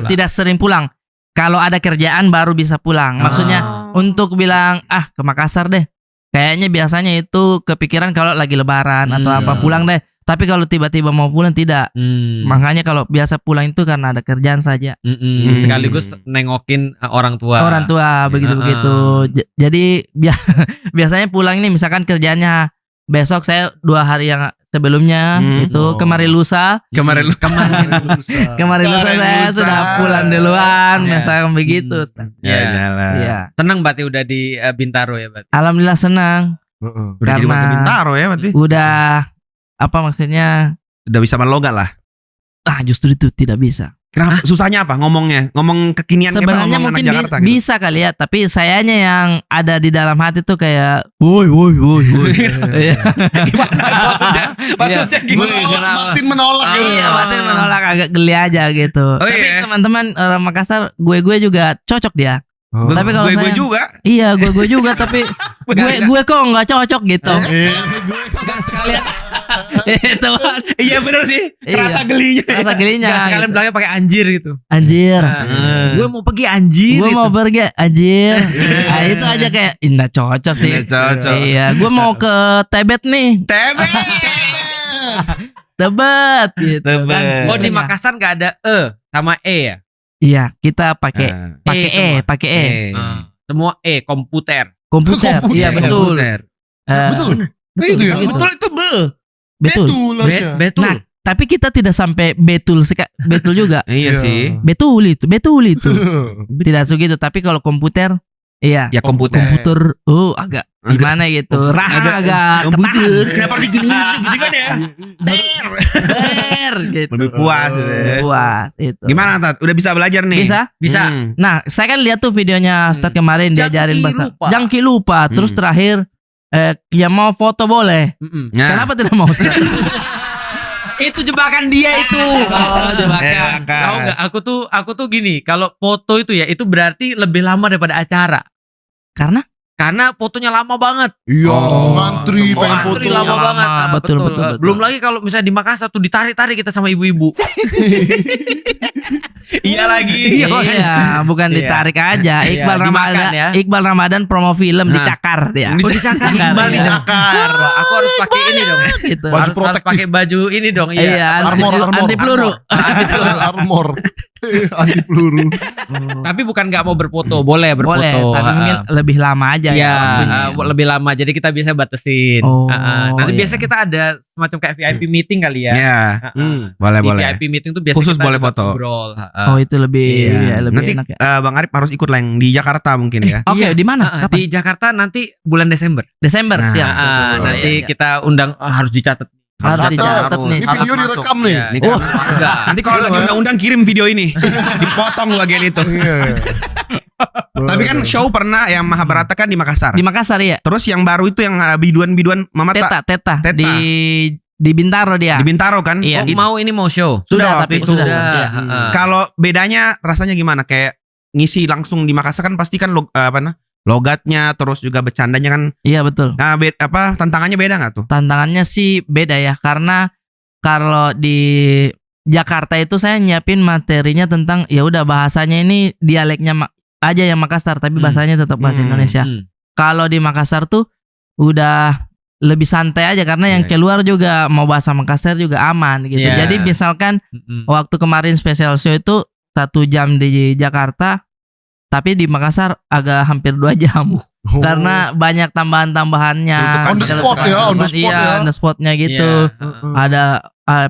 Tidak sering pulang. Kalau ada kerjaan baru bisa pulang. Maksudnya untuk bilang ke Makassar deh. Kayaknya biasanya itu kepikiran kalau lagi lebaran atau apa pulang deh. Tapi kalau tiba-tiba mau pulang tidak. Makanya kalau biasa pulang itu karena ada kerjaan saja. Sekaligus nengokin orang tua. Orang tua begitu-begitu. Jadi biasanya pulang ini misalkan kerjanya besok saya 2 hari yang sebelumnya itu kemarin lusa Kemarin lu kemarin lusa saya sudah pulang duluan misalkan begitu. Ya. Iya. Senang berarti udah di Bintaro ya berarti. Alhamdulillah senang. udah jadi Karena- warga Bintaro ya berarti. Udah apa maksudnya? Udah bisa melogat lah. Justru itu tidak bisa. Kenapa? Susahnya apa ngomongnya? Ngomong kekinian kayak apa? Sebenarnya Ngomong anak mungkin Jakarta gitu. bisa kali ya, tapi sayanya yang ada di dalam hati tuh kayak woi. Iya. Gimana maksudnya? Maksudnya gimana? Batin menolak gitu. Iya, batin menolak agak geli aja gitu. Oh, Tapi iya. teman-teman orang Makassar, gue juga cocok dia. Oh. Tapi kalau gue saya- juga. Iya, gue juga tapi gue kok nggak cocok gitu. Sekalian Itu kan. Iya benar sih. Iya. Kerasa gelinya. Rasa gelinya. Nggak sekalian gitu. bilangnya pakai anjir gitu. Anjir. Gue mau pergi anjir. Gue gitu. mau pergi anjir. Nah, itu aja kayak indah cocok sih. Nggak cocok. Iya, gue mau ke Tebet nih. Tebet. Tebet gitu. Tebet. kan. Oh di Makassar nggak ada sama E ya? Iya, kita pakai semua. pakai E. Semua E komputer. Komputer. Komputer. Iya, betul. Betul. Nah, itu ya. Betul. Betul itu be. Betul. harusnya. Betul. Nah, tapi kita tidak sampai betul juga. Iya sih. Betul itu. Tidak segitu, tapi kalau komputer iya. Ya komputer. Komputer agak gimana gitu. Raha agak komputer. ketahan. Kenapa digini sih gitu kan ya? Ber, gitu. Lebih puas. ya. Puas itu. Gimana Tat? Udah bisa belajar nih? Bisa? Nah, saya kan lihat tuh videonya Ustadz kemarin diajarin Jangki bahasa. lupa. Jangki lupa. Terus terakhir yang mau foto boleh. Nah. Kenapa tidak mau Ustadz? Itu jebakan dia itu. Oh, jebakan. Tahu nggak? Aku tuh gini. Kalau foto itu ya, itu berarti lebih lama daripada acara. Karena fotonya lama banget. Iya, Oh, ngantri semua pengen foto. Antri lama banget. Betul. Belum lagi kalau misalnya di Makassar tuh ditarik-tarik kita sama ibu-ibu. Iya lagi. Iya, bukan Iya. ditarik aja. Iya, Iqbal dimakan Ramadan, ya. Iqbal Ramadan promo film dicakar dia. Dicakar. Iqbal Iya. dicakar. Wah, aku harus pakai ini dong. Gitu. Baju Harus protektif. pakai baju ini dong. Iya, Armor. anti peluru. Armor. Anti peluru. Tapi bukan nggak mau berfoto, boleh berfoto. Boleh, tapi mungkin lebih lama aja ya, waktunya. lebih lama. Jadi kita biasa batasin. Oh, Nanti iya. biasa kita ada semacam kayak VIP meeting kali ya. Iya. Di Boleh. VIP meeting tuh biasa Khusus kita boleh tetap foto. ngobrol. Oh, itu lebih Iya. ya, lebih Nanti enak ya. Bang Arif harus ikut lah yang di Jakarta mungkin ya. Oke, di mana? Kapan? Di Jakarta nanti bulan Desember. Desember, Nah, siap. Nanti Iya, iya. kita undang, harus dicatat. Harus dicatat nih. Ini video Harus direkam masuk. nih. Iya, Oh. enggak. Nanti kalau lagi undang-undang kirim video ini. Dipotong bagian itu. Iya. Tapi kan show pernah yang Mahabharata kan di Makassar. Di Makassar ya. Terus yang baru itu yang ada biduan-biduan Mamata Teta. Teta. Di Bintaro dia. di Bintaro kan. Iya. Mau show. Sudah tapi waktu itu. sudah. Sudah. Iya. Kalau bedanya rasanya gimana? Kayak ngisi langsung di Makassar kan pasti kan logatnya terus juga bercandanya kan. Iya, betul. Nah, tantangannya beda nggak tuh? Tantangannya sih beda ya, karena kalau di Jakarta itu saya nyiapin materinya tentang ya udah bahasanya ini dialeknya aja yang Makassar, tapi bahasanya tetap bahasa Indonesia. Kalau di Makassar tuh udah lebih santai aja karena yang Iya. keluar juga mau bahasa Makassar juga aman gitu. Iya. Jadi misalkan waktu kemarin special show itu 1 jam di Jakarta, tapi di Makassar agak hampir 2 jam. Oh. Karena banyak tambahan-tambahannya. On the spot ya, on the spot Iya, ya. on the spotnya gitu. Iya. Ada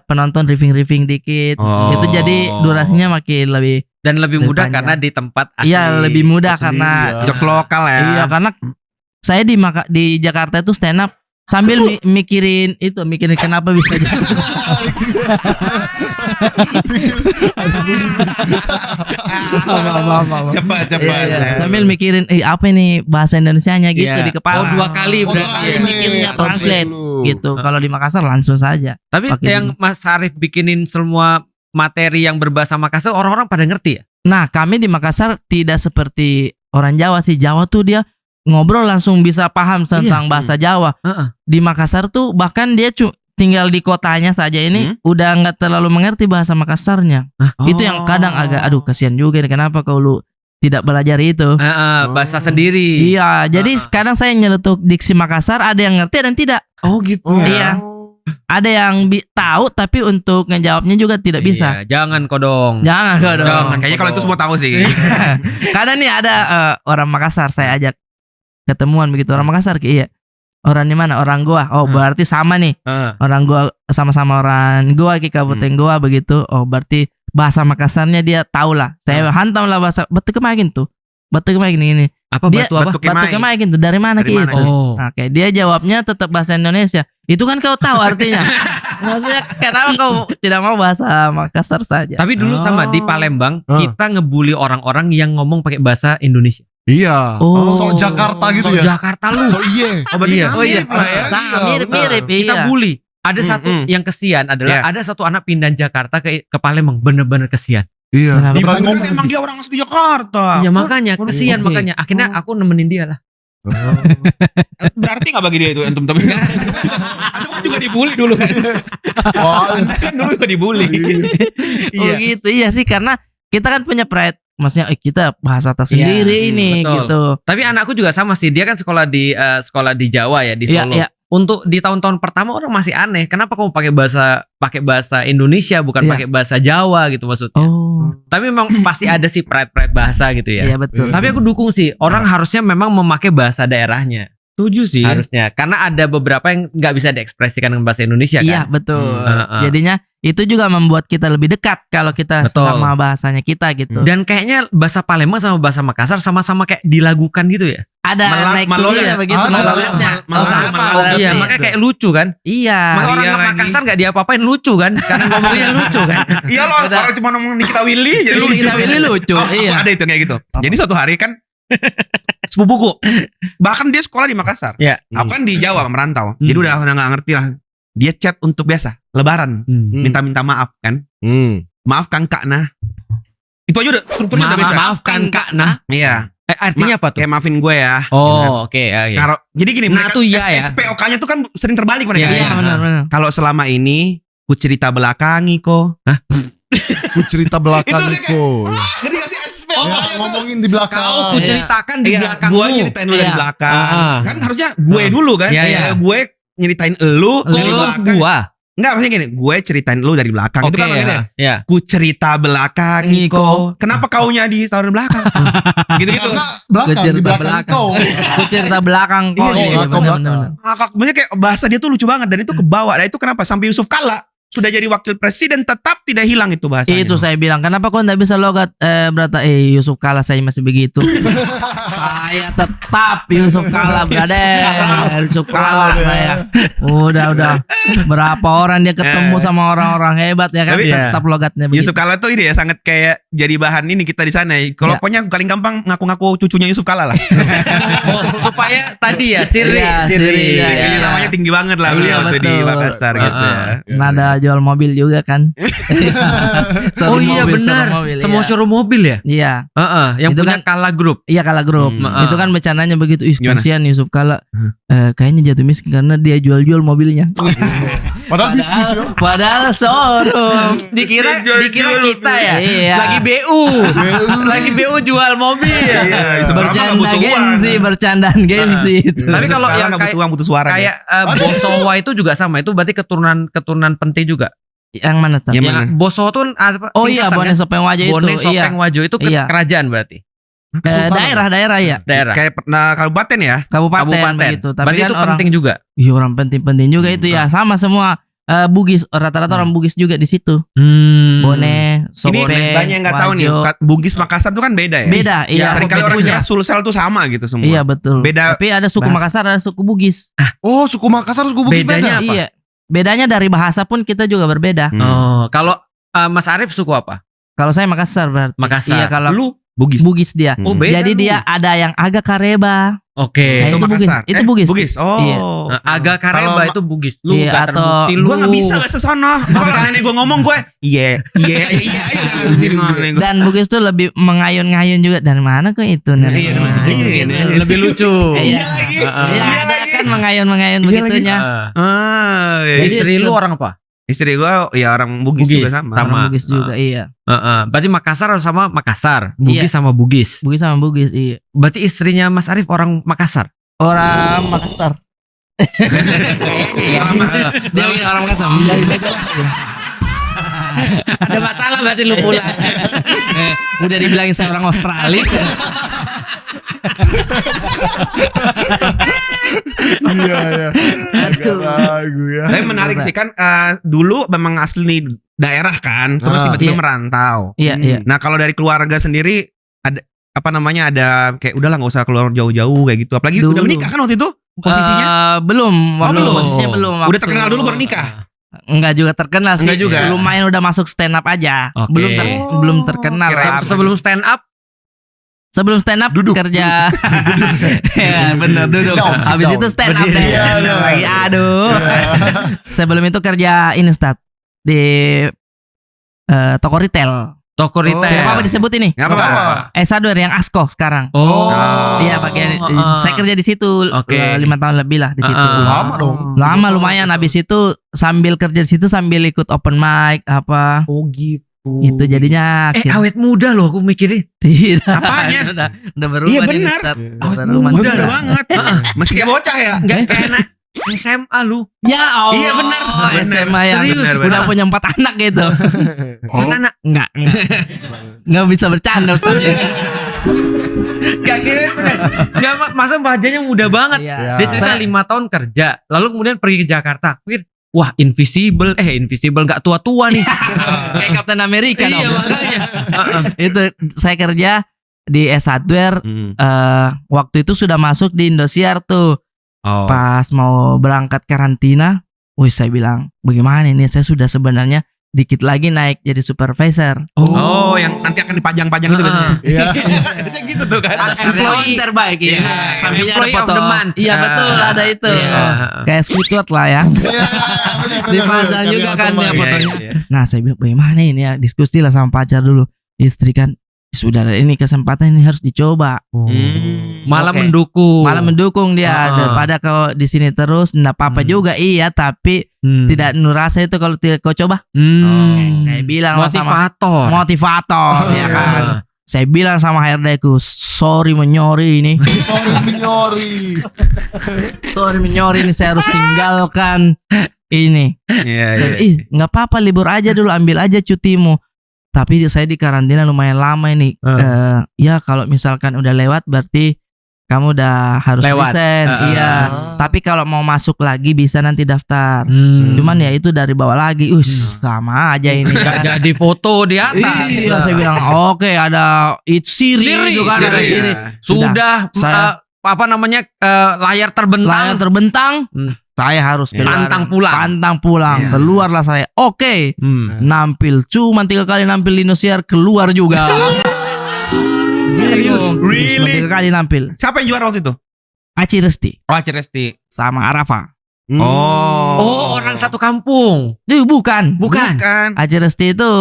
penonton riffing dikit. Oh. Itu jadi durasinya makin lebih Dan lebih Lebih mudah panjang. karena di tempat asli. iya lebih mudah Sendiri karena ya. Jokes lokal ya. iya karena saya di Jakarta itu stand up sambil mikirin kenapa bisa jadi. Cepat. Iya. Sambil mikirin apa ini bahasa Indonesianya gitu Iya. di kepala. Oh, 2 kali Oh, berarti. translate. Mikirnya translate dulu. gitu. Kalau di Makassar langsung saja. Tapi Pakai yang Mas Arif bikinin semua materi yang berbahasa Makassar, orang-orang pada ngerti ya? Nah, kami di Makassar tidak seperti orang Jawa sih. Jawa tuh dia ngobrol langsung bisa paham tentang bahasa Jawa. Di Makassar tuh bahkan dia tinggal di kotanya saja ini udah nggak terlalu mengerti bahasa Makassarnya. Itu yang kadang agak aduh kasihan juga nih, kenapa kau lu tidak belajar itu. Bahasa sendiri. Iya, jadi sekarang saya nyeletuk diksi Makassar, ada yang ngerti dan tidak. Oh gitu. Iya. Ada yang tahu tapi untuk ngejawabnya juga tidak bisa. Iya, jangan kodong. Jangan kau dong. Jangan. Kayaknya kalau itu semua tahu sih. Kadang nih ada orang Makassar saya ajak ketemuan begitu, orang Makassar iya. Orang di mana? Orang Goa. Oh, berarti sama nih. Orang Goa sama-sama orang Goa di Kabupaten Goa begitu. Oh, berarti bahasa Makassarnya dia tahu lah. Saya hantam lah bahasa Batu Kemagin tuh. Batu Kemagin ini. Apa Dia batu apa? Batu Kemai. Batu Kemagin tuh dari mana Dari gitu. mana? Oh. Oke, dia jawabnya tetap bahasa Indonesia. Itu kan kau tahu artinya. Maksudnya kenapa kau tidak mau bahasa Makassar saja? Tapi dulu sama di Palembang Ah. kita ngebully orang-orang yang ngomong pakai bahasa Indonesia. Iya. Oh. Sok Jakarta gitu So ya. Jakarta lu. Sok iye. Oh berarti Iya. sama Oh iya, mirip lah ya. sama mirip-mirip. Kita Iya. bully. Ada satu yang kesian adalah ada satu anak pindah Jakarta ke Palembang, bener-bener kesian. Iya. Kenapa? Di Pernah Bandung ngomong. emang dia orang asli Jakarta. Ya makanya kesian Oke. makanya akhirnya aku nemenin dia lah. Berarti nggak bagi dia itu antum tapi antum kan juga dibully dulu kan. Wah, Antum kan dulu juga dibully. Oh gitu, iya sih karena kita kan punya pride. Maksudnya kita bahasa atas Iya, sendiri ini betul. gitu. Tapi anakku juga sama sih, dia kan sekolah di Jawa ya, di Iya, Solo. iya. Untuk di tahun-tahun pertama orang masih aneh, kenapa kamu pakai bahasa Indonesia bukan Iya. pakai bahasa Jawa gitu maksudnya. Oh, Tapi memang pasti ada sih pride bahasa gitu ya. iya betul. Tapi aku dukung sih, orang harusnya memang memakai bahasa daerahnya. Setuju sih. Harusnya, karena ada beberapa yang nggak bisa diekspresikan dengan bahasa Indonesia Iya kan. betul. Heeh. Jadinya itu juga membuat kita lebih dekat kalau kita Betul. sama bahasanya kita gitu. Dan kayaknya bahasa Palembang sama bahasa Makassar sama-sama kayak dilagukan gitu ya. Ada naik Malolet. turunnya begitu. Ada. Maloletnya. Malolet. Sama, Malolet. Iya, gitu. makanya kayak lucu kan. Iya. Maka orang iya lagi. Makassar nggak diapa-apain lucu kan, karena ngomongnya lucu kan. Iya loh, orang cuma ngomong Nikita Willy jadi Ini lucu. kita pilih lucu. Oh, Iya. ada itu kayak gitu. Jadi suatu hari kan sepupuku, bahkan dia sekolah di Makassar. Iya. Aku kan di Jawa merantau. Jadi udah nggak ngerti lah. Dia chat untuk biasa Lebaran, minta-minta maaf kan. Maafkan Kak Nah. Itu aja udah strukturnya udah bisa. Maafkan Kak Nah. Iya. Artinya apa tuh? Kayak maafin gue ya. Oh, oke ya. Ya. Jadi gini, Nah, tuh iya ya. SPOK-nya tuh kan sering terbalik mereka. Iya, Iya benar-benar. Kalau selama ini ku cerita belakangi kok. Ku cerita belakangku. Jadi gak sih Oh, ngomongin di belakang. Kau ku ceritakan di Iya, belakangmu. gue nyeritain lu dari Iya. belakang. Ah. Kan harusnya gue dulu kan. Iya, iya. Gue nyeritain elu Lu dari belakang. gua. Enggak, maksudnya gini, gue ceritain lu dari belakang. Itu kan maksudnya. ya. Ku cerita belakang Niko. Kenapa kaunya di tahun belakang? Gitu-gitu. Karena belakang di Cerita belakang belakang. kau. Aku cerita belakang kok. Iya, Iya, belakang, benar-benar. Maksudnya kayak bahasa dia tuh lucu banget dan itu kebawa. Nah itu kenapa sampai Yusuf Kala sudah jadi wakil presiden tetap tidak hilang itu bahasanya. Itu saya bilang, kenapa kau enggak bisa logat berata Yusuf Kala saya masih begitu. Saya tetap Yusuf Kala, brother. Yusuf Kala saya. Udah. Berapa orang dia ketemu sama orang-orang hebat ya kan, Tapi, tetap logatnya begitu. Yusuf Kala tuh ini ya sangat kayak jadi bahan ini kita di sana. Kalau Ya. pokoknya paling gampang ngaku-ngaku cucunya Yusuf Kala lah. Supaya tadi ya Siri. Iya, Siri, ya, Kayaknya ya. namanya tinggi banget lah Iya, beliau tuh di betul. Makassar gitu ya. Nada jual mobil juga kan. Oh Showroom iya mobil, benar. showroom mobil, Semua iya. showroom mobil ya. Iya. Yang Itu punya kan- Kala Group. Iya, Kala Group. Itu kan bercandanya begitu. Ih, Gimana? kasihan Yusuf Kala. Kayaknya jatuh miskin karena dia jual-jual mobilnya. Padahal bisnis ya. Padahal showroom. Dikira Jual-jual kita ya. Iya. Lagi BU. Lagi BU jual mobil. Iya, Yusuf Kala mah nggak Bercanda butuh uang. gengsi, bercandaan gengsi itu. Tapi kalau Yusuf Kala yang nggak kayak butuh uang, butuh suara dia. kayak Bosowa itu juga sama. Itu berarti keturunan Pente juga. Yang mana tuh? Yang Yang mana? Boso tuh apa? Oh iya, singkatan Bone kan? Sopeng Wajah itu. Bone Iya. Sopeng Wajo itu Iya. kerajaan berarti. Daerah ya, Daerah. Kayak kabupaten ya. kabupaten begitu. Tapi Berarti kan itu orang, penting juga. iya, orang penting-penting juga itu ya. Sama semua Bugis, rata-rata orang Bugis juga di situ. Bone, Ini Sopeng, banyak yang nggak tahu nih. Wajo. Bugis Makassar tuh kan beda ya. Beda, iya. Seringkali orang Punya. kira Sulsel tuh sama gitu semua. Iya betul. Beda Tapi ada suku bahasa. Makassar, ada suku Bugis. Oh, suku Makassar, suku Bugis Bedanya beda. apa? Iya. Bedanya dari bahasa pun kita juga berbeda. Oh, kalau Mas Arief suku apa? Kalau saya Makassar berarti. Makassar. Iya, kalau Lu? Bugis. Bugis dia. Hmm. Oh, beda Jadi lu. dia ada yang agak kareba. Oke. Nah, Itu itu Bugis. Makassar. Itu Bugis. Bugis. Oh. Iya. Agak Kareba Kalau itu Bugis. Lu Iya, gak atau- terbukti lu. Gue gak bisa bahasa sono. Kalau nenek gue ngomong gue iya. Dan Bugis tuh lebih mengayun-ngayun juga. Dari mana kok itu? Iya, dari mana? Iya, Lebih lucu. Iya. lagi. Iya, ada kan mengayun-mengayun Iya begitunya. Ah, Istri lu orang apa? istri gue ya orang Bugis Bugis. juga sama. Sama. Orang Bugis juga, iya. Berarti Makassar sama Makassar, Bugis sama Bugis. Bugis sama Bugis, iya. Berarti istrinya Mas Arief orang Makassar. Orang Makassar. Dia orang Makassar. Ada masalah berarti lu pulang. Udah dibilangin saya orang Australia. Iya. Agak ragu ya. Tapi menarik sih kan dulu memang asli daerah kan, terus tiba-tiba Iya. merantau. Iya, iya. Nah kalau dari keluarga sendiri ada apa namanya ada kayak udahlah nggak usah keluar jauh-jauh kayak gitu. Apalagi Dulu. udah menikah kan waktu itu posisinya. Belum, waktu belum. posisinya belum. Udah waktu- terkenal dulu baru nikah. Enggak juga terkenal sih. Enggak juga. Lumayan udah masuk stand up aja. Oke. Belum terkenal. Kirain lah. Sebelum stand up, Sebelum stand up Duduk, kerja. Ya, bener duduk. Sit down, sit Habis down. itu stand up Berdiri. deh. Iya, iya. Lagi aduh. Sebelum itu kerja ini Ustaz di toko retail. toko Tidak retail. apa-apa disebut ini. Nggak apa-apa. Hardware yang Asko sekarang. Oh. Iya bagian Oh, saya kerja di situ Oke. 5 tahun lebih lah di situ. Lama dong. Lama lumayan, habis itu sambil kerja di situ sambil ikut open mic apa. Oh gitu. Itu jadinya Awet muda loh aku mikirin. tidak. Apanya? udah berubah Iya, nih, benar. Ustaz. Awet Udah berubah. Muda ada banget. Masih kayak bocah ya. Enggak kayak anak SMA lu. Ya Allah. Iya, benar. SMA yang Serius, udah benar. punya 4 anak gitu. Anak Enggak. Enggak bisa bercanda Ustaz. Gak kira Gak masa wajahnya muda banget. Iya. Dia cerita 5 tahun kerja, lalu kemudian pergi ke Jakarta. Pikir, wah invisible gak tua-tua nih. Kayak Captain America Iya dong. makanya. Itu saya kerja di Hardware waktu itu sudah masuk di Indosiar tuh. Oh. Pas mau berangkat karantina, wih saya bilang, bagaimana ini saya sudah sebenarnya dikit lagi naik jadi supervisor. Oh, yang nanti akan dipajang-pajang itu biasanya. Iya. Biasanya gitu tuh kan. Employee terbaik Iya. ya. Sampingnya ada Employee of foto. the month. Iya betul, ada itu. Iya. Kayak Squidward lah ya. Dipasang juga kan ya Iya, fotonya. iya. Nah saya bilang bagaimana ini ya, diskusi lah sama pacar dulu. Istri kan, sudah ada ini kesempatan ini harus dicoba. Malah Oke. mendukung. Malah mendukung dia daripada kalau di sini terus enggak apa-apa juga iya, tapi tidak nurasa itu kalau tidak kau coba. Saya bilang lah sama motivator ya kan. Saya bilang sama HRD-ku, sorry menyori ini. Sorry menyori. Sorry menyori ini saya harus tinggalkan ini. Iya, iya. Ih, nggak apa-apa libur aja dulu, ambil aja cutimu. Tapi saya di karantina lumayan lama ini. Ya kalau misalkan udah lewat berarti kamu udah harus Lewat. resign. Iya. Tapi kalau mau masuk lagi bisa nanti daftar. Hmm. Cuman ya itu dari bawah lagi. Sama aja ini Gak kan. jadi foto di atas. Iya, saya bilang oke ada Siri juga kan, ada Siri. Sudah Saya- apa namanya layar terbentang. Layar terbentang. Saya harus Ya. keluar. Pantang pulang. Iya. Keluarlah saya. Oke. Nampil cuma 3 kali nampil di Indosiar, keluar juga. Serius? Cuma Really? 3 kali nampil. Siapa yang juara waktu itu? Aci Resti Oh, Aceh Resti. sama Arafa. Oh, orang satu kampung. Bukan. Bukan. Aci Resti itu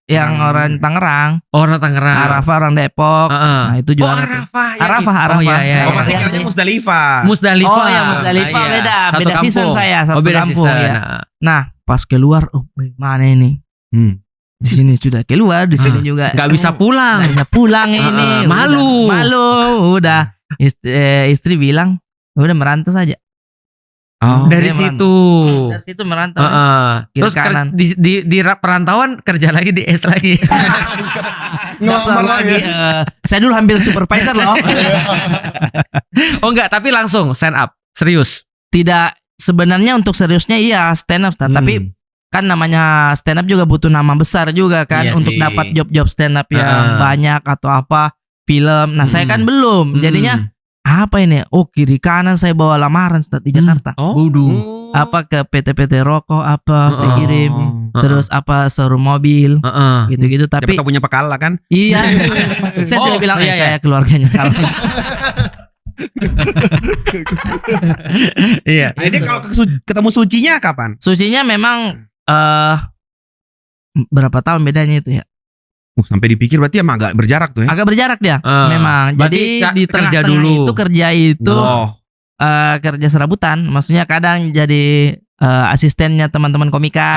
yang orang Tangerang, Orang Tangerang. Arafa orang Depok. Heeh. Nah, itu Oh, juara. Arafah. ya, Arafah, itu. Arafah. Oh, iya, iya. Oh, pasti Iya, kiranya iya. Musdalifah. Musdalifah. Oh ya Musdalifah Iya. beda Satu beda season kampung. saya satu Oh, beda kampung season. ya. Nah pas keluar, mana ini? Di sini sudah keluar, di sini juga Gak bisa pulang. nggak bisa pulang ini. Malu. Malu, udah. Istri bilang, udah merantau saja. Oh. Dari Dia situ. Dari situ merantau. Heeh. Kiri Terus kanan. di perantauan kerja lagi di S lagi. Daftar Ngelamar lagi. lagi. Saya dulu ambil supervisor loh. Oh enggak, tapi langsung stand up. Serius. Tidak, sebenarnya untuk seriusnya iya stand up, tapi kan namanya stand up juga butuh nama besar juga kan Iya untuk sih. dapat job-job stand up yang banyak atau apa film. Nah saya kan belum, jadinya apa ini? Oh kiri kanan saya bawa lamaran Ustaz di Jakarta. Oh. Apa ke PT-PT rokok apa saya kirim, terus apa showroom mobil gitu-gitu. Tapi Siapa tahu punya pekala kan? iya, saya sudah bilang iya, iya. saya keluarganya kalau Iya. Jadi kalau ketemu sucinya kapan? sucinya memang berapa tahun bedanya itu ya? Sampai dipikir berarti emang agak berjarak tuh ya. Agak berjarak dia. Memang. Berarti Jadi di kerja tengah-tengah dulu. itu kerja itu Oh. kerja serabutan. Maksudnya kadang jadi asistennya teman-teman komika.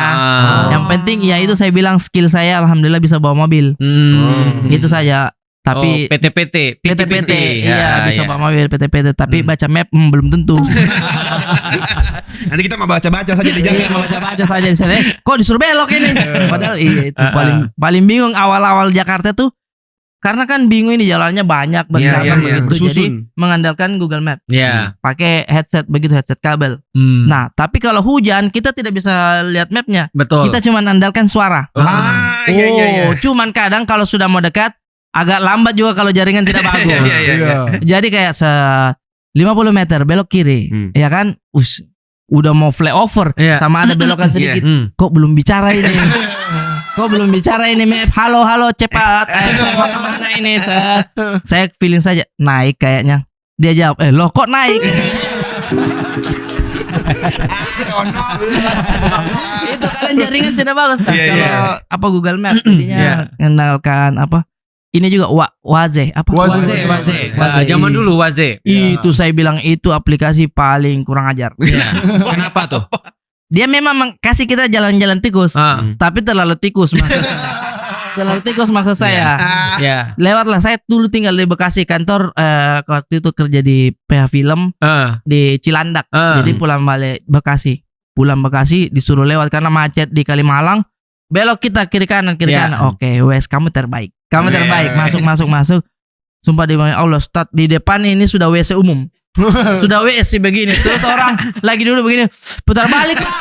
Yang penting ya itu saya bilang skill saya alhamdulillah bisa bawa mobil. Itu saja. Tapi PT-PT. PT-PT iya bisa iya. bawa mobil PT-PT tapi baca map belum tentu. Nanti kita mau baca-baca saja di Iya, jalan. baca-baca saja di sana. Kok disuruh belok ini? Padahal iya itu paling bingung awal-awal Jakarta tuh karena kan bingung ini jalannya banyak bercabang begitu. Jadi Bersusun. mengandalkan Google Map. Iya. Pakai headset begitu headset kabel. Nah, tapi kalau hujan kita tidak bisa lihat mapnya. Betul. Kita cuma andalkan suara. Iya iya iya. Cuman kadang kalau sudah mau dekat agak lambat juga kalau jaringan tidak bagus. Iya. Jadi kayak 50 meter belok kiri, ya kan? Udah mau flyover, Iya. sama ada belokan sedikit. Kok belum bicara ini? Kok belum bicara ini map? Halo cepat. Saya mau kemana ini? Saya feeling saja naik kayaknya. Dia jawab, loh kok naik? Itu kalian jaringan tidak bagus kan? Iya, Kalau iya. apa Google Map jadinya mengenalkan apa? Ini juga Waze apa? Waze. Zaman dulu Waze. Itu saya bilang itu aplikasi paling kurang ajar. Kenapa tuh? Dia memang kasih kita jalan-jalan tikus, tapi terlalu tikus maksud terlalu tikus maksud saya. Ya. Lewatlah saya dulu tinggal di Bekasi kantor waktu itu kerja di PH Film di Cilandak. Jadi pulang balik Bekasi. Pulang Bekasi disuruh lewat karena macet di Kalimalang. Belok kita kiri kanan Oke, wes kamu terbaik. Kamu terbaik. Masuk. Sumpah di Allah Ustaz, di depan ini sudah WC umum. Sudah WC begini. Terus orang lagi dulu begini, putar balik bang.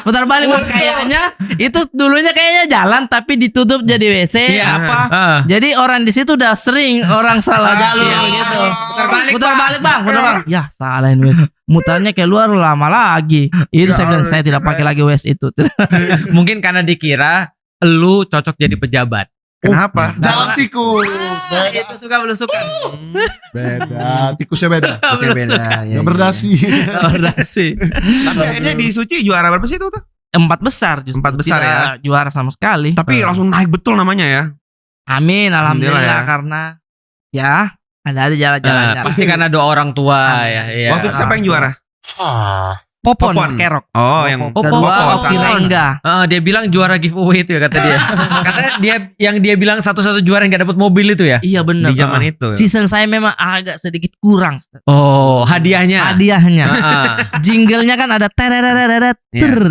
Putar balik bang. Kayaknya itu dulunya kayaknya jalan tapi ditutup jadi WC apa. Jadi orang di situ udah sering orang salah jalur gitu. Putar balik bang. Ya salahin WC. Mutarnya keluar lama lagi. Itu saya bilang saya tidak pakai lagi WC itu. Mungkin karena dikira lu cocok jadi pejabat. Kenapa? Jalan tikus. Itu suka belusukan. Beda. Tikusnya beda. Terusnya beda. Yang berdasi. Berdasi. Tapi akhirnya di Suci juara berapa sih itu tuh? 4 besar justru. 4 besar Tidak ya? juara sama sekali. Tapi langsung naik betul namanya ya. Amin, alhamdulillah Alhamdulillah ya. karena ya ada jalan-jalan. Pasti karena doa orang tua ya. Waktu itu siapa yang juara? Popon, Popon. Kerok. Oh, yang Oh, Kedua Popon. Oki Rengga. Dia bilang juara giveaway itu ya kata dia. Katanya dia bilang satu-satu juara yang gak dapat mobil itu ya. Iya benar. di zaman itu. Season saya memang agak sedikit kurang. Oh, hadiahnya. Hadiahnya. Heeh. Jinglenya kan ada tererereret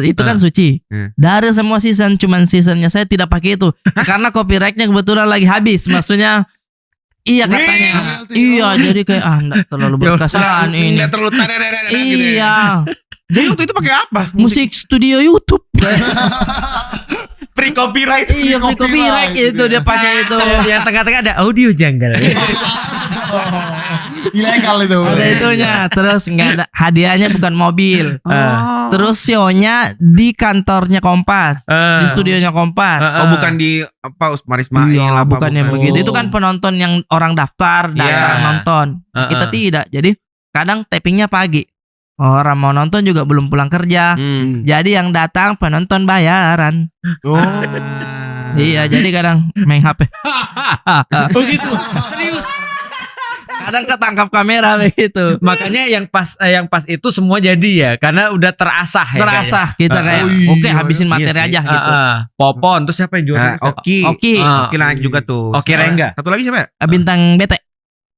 itu kan suci. Dari semua season, cuman seasonnya saya tidak pakai itu karena copyrightnya kebetulan lagi habis. Maksudnya iya katanya. Iya, jadi kayak enggak terlalu berkesan ini. Enggak terlalu gitu ya. Iya. Jadi waktu itu pakai apa? Musik studio YouTube. Free copyright. Iya, free copyright itu dia pakai itu. Yang tengah-tengah ada audio janggal. Ilegal itu. Ada itunya. Terus nggak ada hadiahnya, bukan mobil. Oh. Terus show-nya di kantornya Kompas, di studionya Kompas. Oh, bukan di apa Usmar Ismail Iya, apa bukan yang bukan. begitu. Itu kan penonton yang orang daftar Iya. nonton. Kita tidak. Jadi kadang tappingnya pagi. Orang mau nonton juga belum pulang kerja. Jadi yang datang penonton bayaran. Oh. Iya, jadi kadang main HP. Begitu. Serius. Kadang ketangkap kamera begitu. Makanya yang pas itu semua jadi ya, karena udah terasah ya. Terasah kita kayak Oh, iya. oke habisin materi Iya sih. aja gitu. Popon, terus siapa yang juara? Oki. Oki. Oki naik juga tuh. Oki Rengga. Satu lagi siapa ya? Bintang BT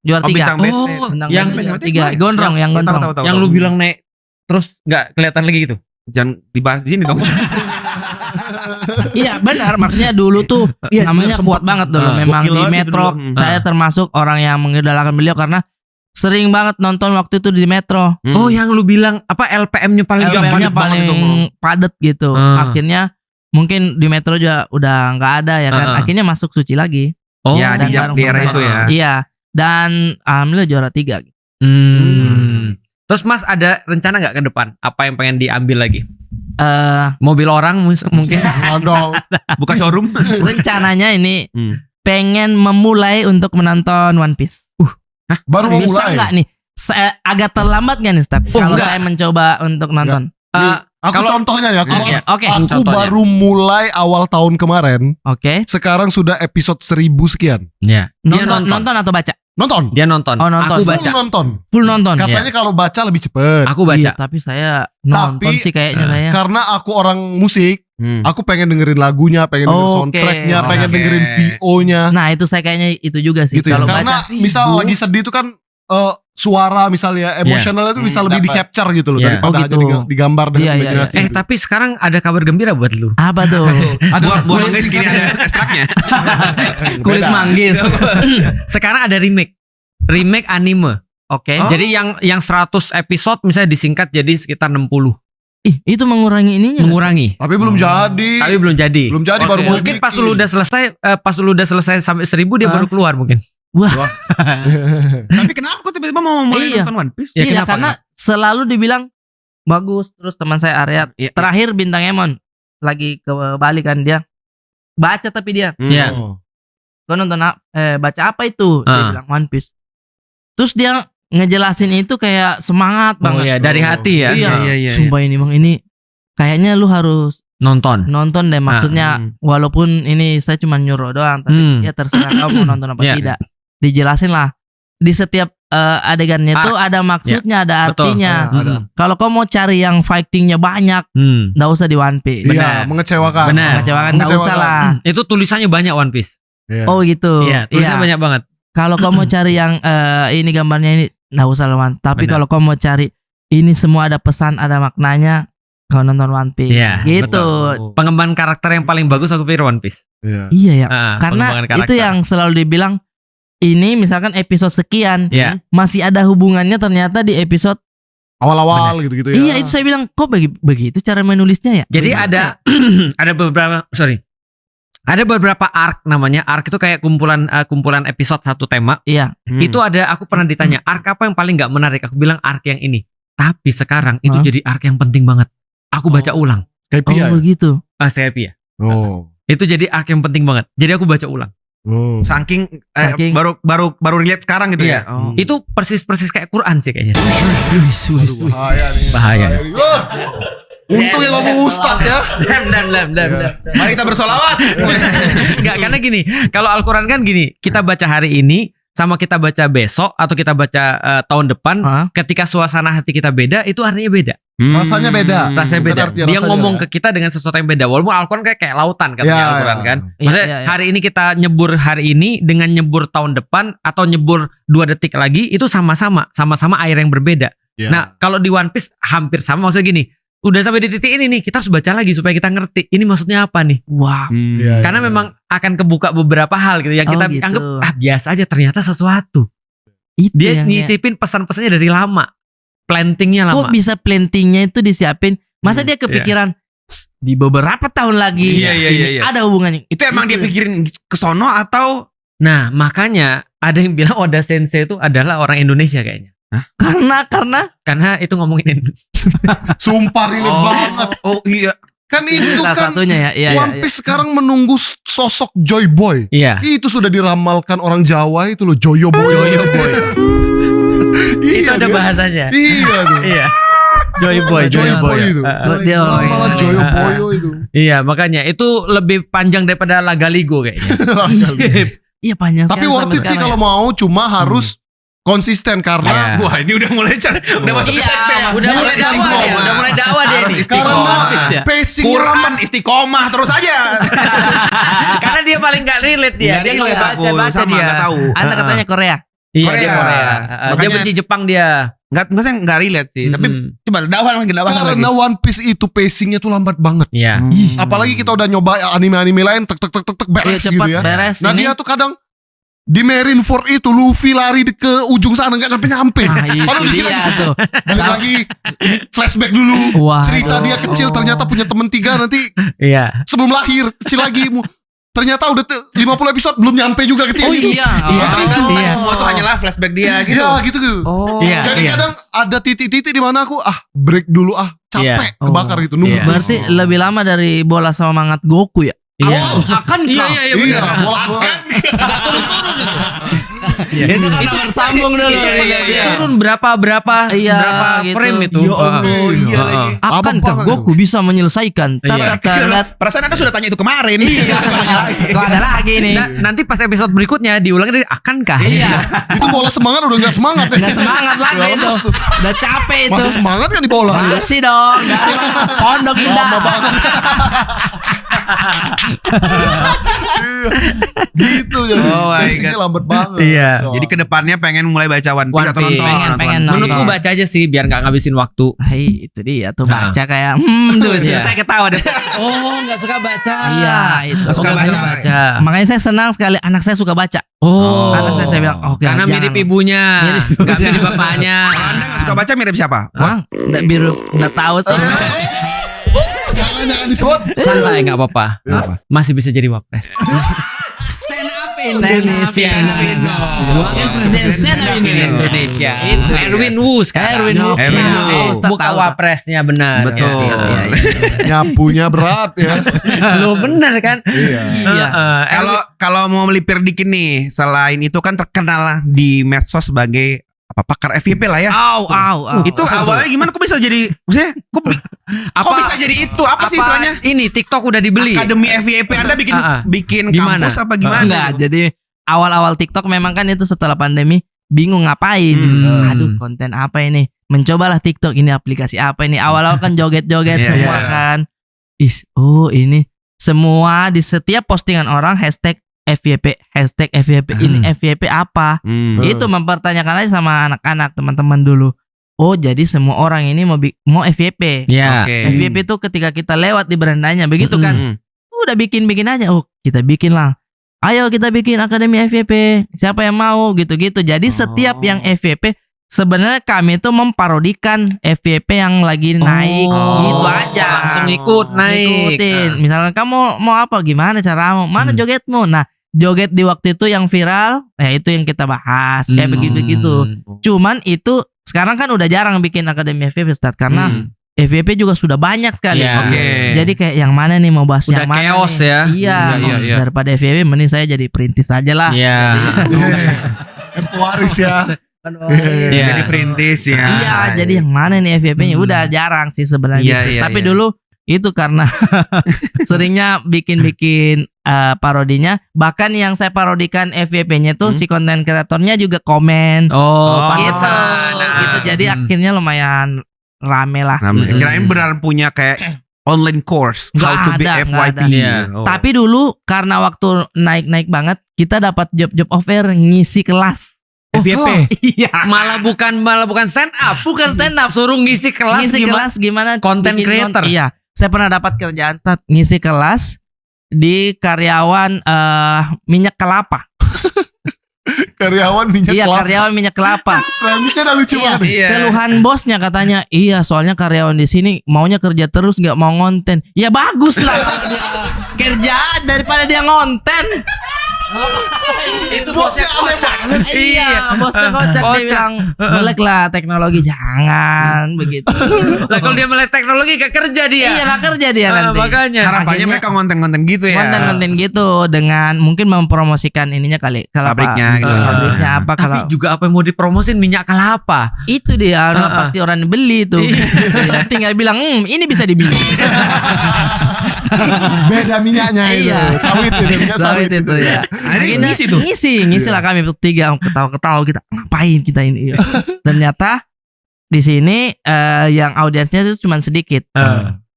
juara 3. Bintang BT. Bintang yang BT juara BT 3. Gondrong yang gondrong. Tahu. Yang lu bilang naik terus nggak kelihatan lagi gitu. Jangan dibahas di sini dong. Iya benar, maksudnya dulu tuh Iya, namanya sempat. kuat banget dulu. Memang Gokil di banget itu Metro dulu. saya termasuk orang yang mengidolakan beliau karena sering banget nonton waktu itu di Metro. Oh, yang lu bilang apa LPM-nya paling LPM-nya gampang paling padat gitu. Akhirnya mungkin di Metro juga udah nggak ada ya kan. Akhirnya masuk Suci lagi. Oh, Ya, di Dan era itu ya. Iya. Dan alhamdulillah juara 3. Terus Mas ada rencana nggak ke depan? Apa yang pengen diambil lagi? Eh Mobil orang mungkin? Aduh. Buka showroom. rencananya ini pengen memulai untuk menonton One Piece. Baru mau Bisa mulai. nggak nih? Agak terlambat nggak nih, Start? Kalau enggak. saya mencoba untuk nonton. Aku Kalau- contohnya nih, Oke. aku contohnya. baru mulai awal tahun kemarin. Oke. Sekarang sudah episode 1000 sekian. Ya. Dia Nonton atau baca? Nonton. Dia nonton. Oh, nonton. Aku Full baca. nonton. Full nonton. Katanya kalau baca lebih cepet. Aku baca. Iya, tapi saya nonton Tapi, sih kayaknya saya. Karena aku orang musik, aku pengen dengerin lagunya, pengen dengerin Oke. soundtracknya, pengen Oke. dengerin VO-nya. Nah, itu saya kayaknya itu juga sih. Gitu ya. Kalau Karena baca misal lagi sedih itu kan suara misalnya emosionalnya itu bisa lebih di capture gitu loh Iya. daripada Oh, hanya gitu. digambar dengan Iya, iya, imajinasi. Eh, tapi sekarang ada kabar gembira buat lu. apa tuh? Buat guys gini ada ekstraknya. Kulit Beda. manggis. Sekarang ada remake anime. Oke. Oh. Jadi yang 100 episode misalnya disingkat jadi sekitar 60. Ih, itu mengurangi ininya. Mengurangi. Tapi belum jadi. Tapi belum jadi. Belum jadi, baru Oke. mau Mungkin dibikin. pas lu udah selesai sampai 1000 dia Hah? baru keluar mungkin. Tapi kenapa kok tiba-tiba mau mulai Iya. nonton One Piece? Ya, Iya, kenapa, karena selalu dibilang bagus. Terus teman saya Aryat Iya. terakhir Bintang Emon lagi ke Bali kan dia baca tapi dia Iya. Oh. kau nonton baca apa itu dia Ah. bilang One Piece. Terus dia ngejelasin itu kayak semangat Oh banget. ya, dari hati ya. Iya. Sumpah ini bang, ini kayaknya lu harus Nonton. nonton deh. Maksudnya walaupun ini saya cuma nyuruh doang, tapi ya terserah kau mau nonton apa Iya. tidak. Dijelasin lah di setiap adegannya itu ada maksudnya, ada betul. artinya. Ada. Kalau kau mau cari yang fightingnya banyak, nggak usah di One Piece. Iya, mengecewakan. Benar. Mengecewakan nggak usah lah. Itu tulisannya banyak One Piece. Iya. Oh gitu. Iya, tulisannya banyak banget. Kalau kau mau cari yang ini gambarnya ini, nggak usah lawan. Tapi Benar. kalau kau mau cari ini semua ada pesan, ada maknanya, kau nonton One Piece. Iya, Gitu. betul. Pengembangan karakter yang paling bagus aku pikir One Piece. Iya. Iya ya. Pengembangan Karena karakter. itu yang selalu dibilang. Ini misalkan episode sekian, Iya. masih ada hubungannya ternyata di episode. Awal-awal gitu-gitu ya. Iya itu saya bilang kok begitu cara menulisnya ya. Jadi ada ada beberapa arc namanya. Arc itu kayak kumpulan episode satu tema. Iya. Itu ada, aku pernah ditanya arc apa yang paling nggak menarik. Aku bilang arc yang ini. Tapi sekarang itu Hah? jadi arc yang penting banget. Aku baca ulang. Kayak Oh Pia ya? begitu. Saya ya. Oh. Itu jadi arc yang penting banget. Jadi aku baca ulang. Oh. Saking Saking- baru relate sekarang gitu Iya. ya. Oh. Itu persis kayak Quran sih kayaknya. Aduh, bahaya nih. Bahaya. nih. Wah. Untung yang ngomong Ustad ya. Dam. Mari kita bersolawat. Enggak, karena gini, kalau Al-Quran kan gini, kita baca hari ini, sama kita baca besok atau kita baca tahun depan, Hah? ketika suasana hati kita beda, itu artinya beda. Rasanya beda. Rasanya Bukan beda. artinya Dia rasanya ngomong ya. ke kita dengan sesuatu yang beda. Walaupun Al-Quran kayak lautan katanya Ya, Al-Quran ya. kan. Iya, Maksudnya iya, iya. hari ini kita nyebur hari ini dengan nyebur tahun depan atau nyebur 2 detik lagi itu sama-sama air yang berbeda. Ya. Nah, kalau di One Piece hampir sama, maksudnya gini. Udah sampai di titik ini nih, kita harus baca lagi supaya kita ngerti ini maksudnya apa nih. Wah. Iya, Karena iya. memang akan kebuka beberapa hal gitu yang Oh, kita gitu. anggap biasa aja, ternyata sesuatu. Itu Dia yang nyicipin pesan-pesannya dari lama. Plantingnya kok lama. bisa plantingnya itu disiapin? Masa dia kepikiran di beberapa tahun lagi Iya, iya, ini iya, iya. ada hubungannya? Itu emang dia Itu. pikirin ke sono atau Nah, makanya ada yang bilang Oda Sensei itu adalah orang Indonesia kayaknya. Karena itu ngomongin Sumpah relate banget. Oh iya. Kan itu salah kan satunya ya. Iya, One iya, Piece sekarang menunggu sosok Joy Boy. Iya. Itu sudah diramalkan orang Jawa itu loh, Joyo Boy. Joyo Boy. Itu Iya, ada dia- bahasanya. Iya tuh. Iya. Joy Boy, Joy Boy ya. itu. Dia orang Ramalan yang- Joyo Boyo itu. Iya, makanya itu lebih panjang daripada Lagaligo kayaknya. Iya panjang Tapi sekali worth sampai it sih sekarang kalau mau, cuma harus konsisten karena Iya. Wah, ini udah mulai udah masuk ke Iya, sekte ya. udah mulai dakwah istiqomah. dia, udah mulai dakwah dia Harus nih. istiqomah. karena Ya. pacingnya Quran istiqomah terus aja. Karena dia paling gak relate dia. Nggak Dia relate nggak aku, baca sama dia. nggak tahu. Anda katanya Korea. Iya, Korea. dia Korea. Dia Makanya- benci Jepang dia. Enggak saya enggak relate sih, tapi coba dakwah lagi lagi. karena One Piece itu pacingnya tuh lambat banget. Iya. Apalagi kita udah nyoba anime-anime lain tek tek tek tek tek Iya beres cepat gitu ya. beres Nah ini. dia tuh kadang di Marineford itu Luffy lari ke ujung sana nggak nyampe. Ah, itu Padahal dikira dia gitu. tuh. Balik lagi flashback dulu. Wah, Cerita dia kecil ternyata punya temen 3 nanti Iya. sebelum lahir kecil lagi. Ternyata udah 50 episode belum nyampe juga ke Oh titik. iya. Iya. Kan Itu. tadi Iya. semua tuh hanyalah flashback dia gitu. Iya gitu. Oh. Iya. Jadi kadang ada titik-titik di mana aku break dulu capek Iya. kebakar gitu nunggu. Iya. Berarti lebih lama dari bola sama mangat Goku ya? Iya. Akan Iya, Iya, benar. bola semua. Itu kan sambung dulu. Turun berapa Iya, berapa gitu. frame itu. Ya Allah, iya Heeh. lagi. Akankah Abang Goku bisa menyelesaikan? Iya. Tarat. Perasaan Anda sudah tanya itu kemarin. Iya. Kok ada lagi nih? Nah, nanti pas episode berikutnya diulang dari akankah? Iya. Itu bola semangat udah nggak semangat ya. Nggak semangat lagi Udah itu. lemes tuh. Udah capek itu. Masih semangat kan di bola? Masih dong. Pondok Indah. Lama banget. Gitu jadi Oh my pacingnya God. lambat banget. Iya. Jadi kedepannya pengen mulai baca One Piece One atau Piece. nonton. Pengen Menurutku baca aja sih biar nggak ngabisin waktu. Hai, itu dia tuh Nah. baca kayak tuh Iya. saya ketawa deh. Oh, nggak suka baca. Iya, itu. Nggak suka Nggak baca. Makanya saya senang sekali anak saya suka baca. Oh, Anak saya bilang, oke, karena jangan. mirip ibunya, Mirip nggak ibunya. mirip bapaknya. Kalau Anda nggak suka baca mirip siapa? Hah? Nggak biru, nggak tahu sih. Jangan disebut. Santai nggak apa-apa. Masih bisa jadi wapres. Stand up Indonesia. Stand up Indonesia. Itu. Erwin Wu sekarang. Erwin Wu. Erwin Iya, Wu. oh, Ustaz Buka tahu. wapresnya benar. Betul. Iya, iya. Nyapunya berat ya. Lo benar kan? Iya. Iya. Kalau mau melipir dikit nih, selain itu kan terkenal lah di medsos sebagai pakar FYP lah ya. Au. Itu awalnya gimana? Kok bisa jadi? Maksudnya, kok bisa jadi itu? Apa sih istilahnya? Ini TikTok udah dibeli. Akademi FYP Anda bikin Gimana? kampus apa gimana? Enggak, jadi awal-awal TikTok memang kan itu setelah pandemi bingung ngapain. Aduh, konten apa ini? Mencobalah TikTok, ini aplikasi apa ini? Awal-awal kan joget-joget Iya, semua iya. kan. Ini semua di setiap postingan orang hashtag FYP, ini FYP apa? Itu mempertanyakan aja sama anak-anak teman-teman dulu. Oh, jadi semua orang ini mau FYP. Ya. Oke. FYP itu ketika kita lewat di berandanya begitu kan. Udah bikin aja. Oh, kita bikin lah. Ayo kita bikin akademi FYP. Siapa yang mau gitu-gitu. Jadi setiap yang FYP sebenarnya kami itu memparodikan FYP yang lagi naik gitu aja. Langsung ikut naik. Ikutin. Misalnya kamu mau apa, gimana caramu, mana jogetmu. Nah, joget di waktu itu yang viral, itu yang kita bahas kayak begitu-begitu. Cuman itu sekarang kan udah jarang bikin akademi FYP Ustaz, karena FYP juga sudah banyak sekali. Iya. Oke. Jadi kayak yang mana nih mau bahas Udah yang mana chaos nih? ya. Iya. Iya. Daripada FYP mending saya jadi perintis aja lah. Iya. Pewaris ya. Jadi perintis ya. Iya, jadi yang mana nih FYP-nya udah jarang sih sebenarnya. Iya, iya, Tapi iya. dulu itu karena seringnya bikin parodinya. Bahkan yang saya parodikan FYP-nya tuh si konten kreatornya juga komen. Gitu. Gitu. Jadi akhirnya lumayan rame lah. Kirain beneran punya kayak online course how to be FYP. Tapi dulu karena waktu naik banget, kita dapat job offer ngisi kelas. FYP. Iya. Malah bukan stand up. Bukan stand up. Suruh ngisi kelas Gimana Content bikin creator. Iya. Saya pernah dapat kerjaan ngisi kelas di karyawan minyak kelapa. Karyawan minyak Iya, kelapa. karyawan minyak kelapa. Premisnya udah lucu Iya, banget. keluhan bosnya katanya, iya soalnya karyawan di sini maunya kerja terus nggak mau ngonten. Ya bagus lah kerja daripada dia ngonten. Itu Bosnya aneh banget. Iya, bosnya kocak. Dia bilang melek lah teknologi, jangan begitu. Lah kalau dia melek teknologi gak kerja dia. Iya, gak kerja dia nanti. Makanya Harapannya Akhirnya- mereka konten-konten gitu ya. Konten-konten gitu dengan mungkin mempromosikan ininya kali. Kalau Pabriknya gitu. Pabriknya apa Tapi kalau juga apa yang mau dipromosin minyak kelapa. itu dia pasti orang beli tuh. Tinggal bilang ini bisa diminum. Beda minyaknya itu. Iya. Sawit itu, minyak sawit Sawit itu ya. Akhirnya ngisi tuh. Ngisi lah kami bertiga ketawa-ketawa kita ngapain kita ini. Ternyata di sini yang audiensnya itu cuma sedikit.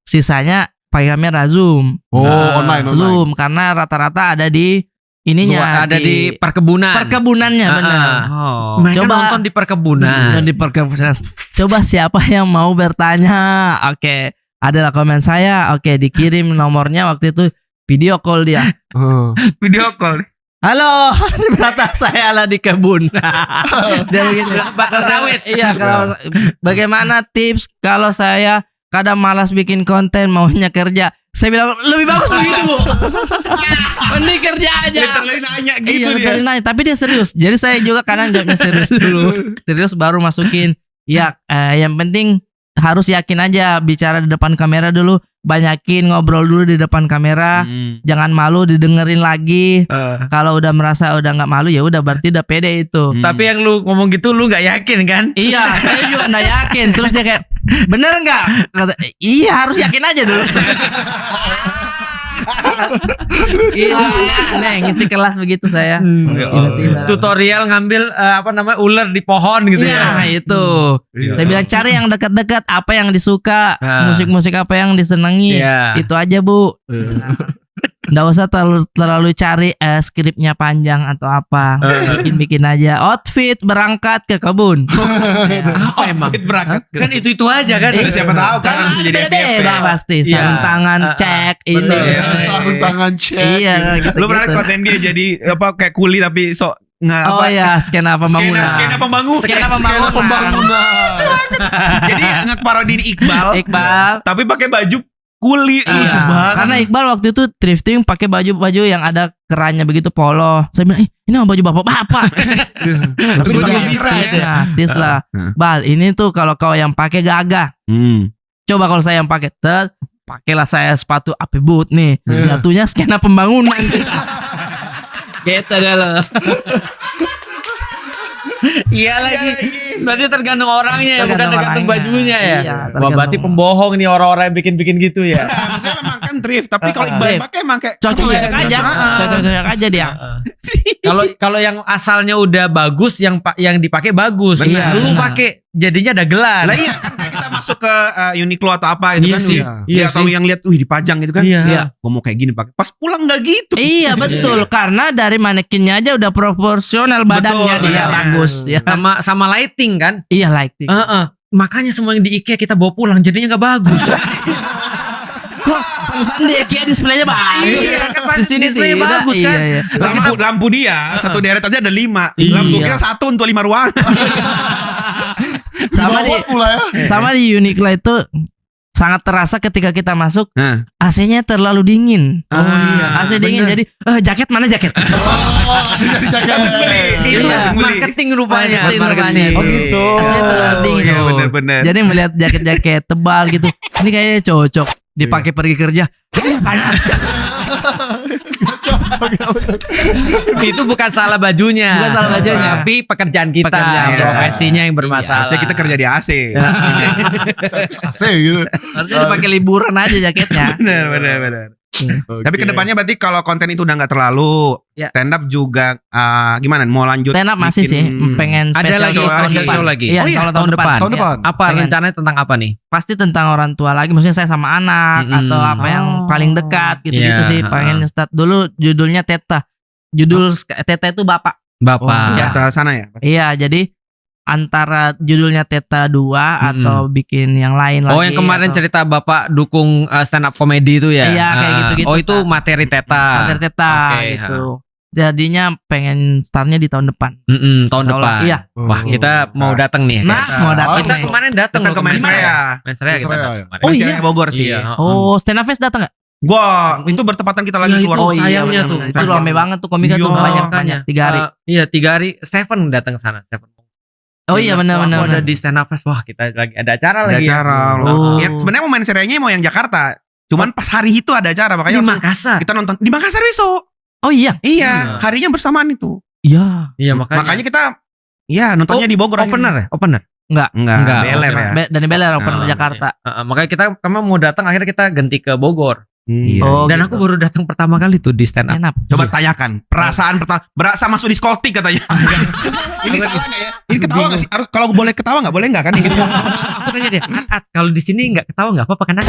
Sisanya pakai kamera Zoom. Online. Zoom karena rata-rata ada di ininya Ada di perkebunan. perkebunannya benar. Mereka Coba- nonton di perkebunan. Dan di perkebunan. Coba siapa yang mau bertanya? Oke, adalah komen saya. Oke, dikirim nomornya waktu itu video call dia. Video call. Halo, ternyata saya lah di kebun. Dia begini. Bakal sawit. Iya, kalau bagaimana tips kalau saya kadang malas bikin konten maunya kerja? Saya bilang lebih bagus begitu, Bu. Mending kerja aja. Literally nanya gitu Iya, dia. literally nanya. Tapi dia serius. Jadi saya juga kadang jawabnya serius dulu. Serius baru masukin. Ya, yang penting harus yakin aja bicara di depan kamera dulu. Banyakin ngobrol dulu di depan kamera. Jangan malu didengerin lagi. Kalau udah merasa udah nggak malu ya udah berarti udah pede itu. Tapi yang lu ngomong gitu lu gak yakin kan? Iya, saya juga nggak yakin. Terus dia kayak, bener nggak? Kata, iya harus yakin aja dulu. Iya, ngisi kelas begitu saya. Tiba-tiba. Tutorial ngambil ular di pohon gitu Iya, ya. itu. Saya bilang cari yang dekat-dekat, apa yang disuka, musik-musik apa yang disenangi. Iya. Itu aja, Bu. Nggak usah terlalu cari skripnya panjang atau apa. Bikin aja outfit berangkat ke kebun. Apa emang? Berangkat. Kan itu aja kan. Siapa tahu kan bisa jadi FYP. beda pasti. Iya. Sarung tangan cek ini. bener. Sarung tangan cek. Iya, gitu. Lu pernah konten dia jadi apa kayak kuli tapi sok nggak Oh apa? ya, skena pembangunan. Skena pembangunan. Skena Skena pembangunan. Jadi ngeparodiin Iqbal. Tapi pakai baju kuli. Lucu banget. Karena Iqbal waktu itu thrifting pakai baju-baju yang ada kerannya begitu polo. Saya bilang, ini mah baju bapak-bapak. Tapi Udah, dia bisa ya. stis lah. Bal, ini tuh kalau kau yang pakai gagah. Coba kalau saya yang pakai, pakailah saya sepatu api boot nih. Jatuhnya skena pembangunan. Gitu dah lo. Iya lagi. Berarti tergantung orangnya ya, bukan tergantung orangnya. bajunya ya. Iya, Wah, tergantung. berarti pembohong nih orang-orang yang bikin-bikin gitu ya. Maksudnya memang kan thrift. Tapi kalau Iqbal Thrift. pakai emang kayak Cocok-cocok keren. aja. Cocok-cocok aja dia. Kalau yang asalnya udah bagus, yang dipakai bagus. Benar, Lu benar. pakai jadinya ada gelar. Lah iya kan kayak kita masuk ke Uniqlo atau apa gitu Iya kan. sih. Iya, Iya atau sih. yang lihat dipajang gitu kan. Iya. Gua mau kayak gini pakai. Pas pulang enggak gitu. Iya betul, karena dari manekinnya aja udah proporsional badannya Betul, dia iya. bagus. Ya. Sama lighting kan. Iya lighting. Makanya semua yang di IKEA kita bawa pulang jadinya nggak bagus. Kok pantesan di IKEA displaynya bagus. Iya, kan Di sini displaynya tidak. bagus kan. Iya, iya. Lampu dia satu deret aja ada 5. Iya. Lampu kita 1 untuk 5 ruangan. Sama di pula ya. sama di Uniqlo itu sangat terasa ketika kita masuk Nah. AC-nya terlalu dingin. Oh iya, AC dingin bener. jadi jaket mana jaket? Jadi jaga beli. Itu Iya. marketing rupanya. Marketing rupanya. Oh gitu. AC terlalu dingin. Iya benar-benar. Jadi melihat jaket-jaket tebal gitu. Ini kayaknya cocok dipakai pergi kerja. Panas. Cocok ya bener. Itu bukan salah bajunya. Bukan salah bajunya. Tapi pekerjaan kita, Pekerjaan. profesinya yang bermasalah. Harusnya kita kerja di AC. AC gitu. Harusnya dipakai liburan aja jaketnya. Benar. Tapi Oke. kedepannya berarti kalau konten itu udah nggak terlalu, Ya. stand up juga gimana? Mau lanjut? Stand up masih sih, pengen Ada spesial lagi show tahun spesial depan. show lagi. Iya, Oh iya, kalau tahun depan. Tahun Iya. depan. Apa Pengen. rencananya tentang apa nih? Pasti tentang orang tua lagi, maksudnya saya sama anak atau apa yang paling dekat gitu-gitu Iya, sih. Pengen start dulu judulnya Teta. Judul Teta itu bapak. Bapak. Bahasa sana ya. Iya, jadi antara judulnya Teta 2 atau bikin yang lain lagi. Oh, yang kemarin atau cerita Bapak dukung stand up comedy itu ya? Iya, kayak gitu-gitu, Oh, itu Kak. materi Teta. Materi Teta Oke, gitu. Jadinya pengen startnya di tahun depan. Tahun Insya Allah. depan. Iya. Wah, kita mau datang nih. Nah, mau datang Kita nih. kemarin datang Datang ke Main Seraya. Main Seraya kita. Main Seraya, datang ya. kemarin. Oh, Main iya. Seraya Bogor sih. Iya. Oh, Stand Up Fest datang nggak? Gua itu bertepatan kita lagi Iya, keluar. itu sayangnya benar, tuh. benar. Itu rame banget tuh komika tuh Iya, banyak makanya. 3 hari. Iya, 3 hari. Seven datang ke sana. Seven. Oh iya Wah, benar. aku ada di stand up fest. Wah, kita lagi ada acara Ada lagi. acara. Oh. Ya, sebenarnya mau main serianya mau yang Jakarta. Cuman pas hari itu ada acara Di makanya langsung Makassar. kita nonton di Makassar besok. Oh iya. Iya, harinya bersamaan itu. Iya. Iya, makanya. Makanya kita nontonnya di Bogor. Opener ya? Opener. Enggak, Enggak, Beler ya. Dari Beler Open Oh, Jakarta. Makanya kita kemarin mau datang, akhirnya kita ganti ke Bogor. Iya. Oh, Dan gitu. aku baru datang pertama kali tuh di stand up. Stand up. Coba tanyakan perasaan pertama berasa masuk diskotik katanya. Ini salah nggak ya? Ini ketawa nggak sih? Harus kalau boleh ketawa nggak boleh nggak kan? Gitu. Aku tanya dia, kalau di sini nggak ketawa nggak apa-apa kan?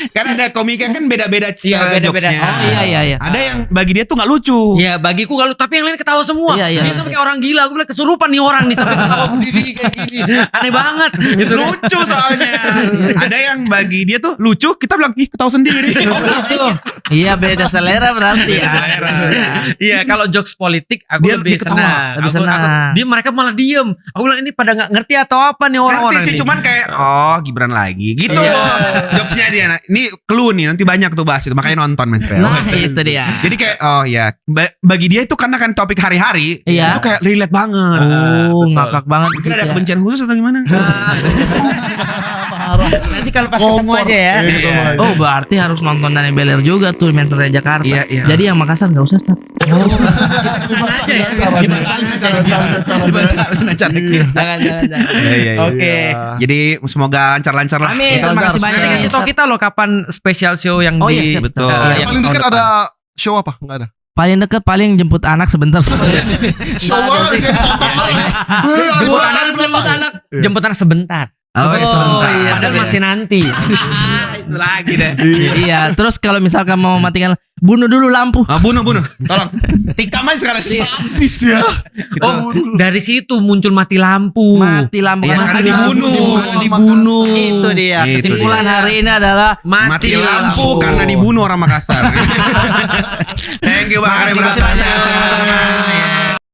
Karena ada komika kan beda-beda Iya, beda-beda. jokesnya. Oh iya. Ada yang bagi dia tuh nggak lucu. Ya bagiku kalau tapi yang lain ketawa semua. Iya. Dia sampai kayak orang gila. Aku bilang kesurupan nih orang nih sampai ketawa berdiri kayak gini. Aneh banget. Itu lucu soalnya. Ada yang bagi dia tuh lucu, kita bilang ih ketawa sendiri. Iya beda selera berarti ya. Selera. Iya, kalau jokes politik aku Dia lebih ketawa, senang. lebih senang. Dia mereka malah diem. Aku bilang ini pada nggak ngerti atau apa nih orang-orang Ngerti sih ini. cuman kayak Gibran lagi gitu. Jokesnya dia. Nah, ini clue nih nanti banyak tuh bahas itu makanya nonton Mas Rel. Nah itu dia. Jadi kayak bagi dia itu karena kan topik hari-hari Iya. itu kayak relate banget. Oh ngakak banget. Mungkin ada gitu ya. kebencian khusus atau gimana? Nanti kalau pas ketemu Kompor. aja ya. Iya, ketemu aja. Oh berarti harus nonton dari Beler juga tuh Main Seraya Jakarta. Iya. Jadi yang Makassar nggak usah start. Kesana aja ya. Dibatalin acara kita. Dibatalin acara kita. Jangan. Iya. Oke. Jadi semoga lancar-lancar lah. Amin. Terima kasih banyak. Nanti kasih tau kita loh kapan spesial show yang Oh, di iya, siap. Betul. yang Paling tahun dekat depan. ada show apa? Enggak ada. Paling deket paling jemput anak sebentar. Show banget kayak tonton orang. Jemput anak, jemput anak sebentar. Oh, iya, sebentar. iya, Padahal sebentar. masih nanti. Itu lagi deh. Iya. Terus kalau misalkan mau matikan, bunuh dulu lampu. Bunuh. Tolong. Tikam aja sekarang. Sadis ya. Oh, dari situ muncul mati lampu. Mati lampu. Iya, Mati karena lampu. dibunuh. Itu dia. Itu Kesimpulan dia. hari ini adalah Mati lampu karena dibunuh orang Makassar. Thank you Bang Karim Makasih Pratama.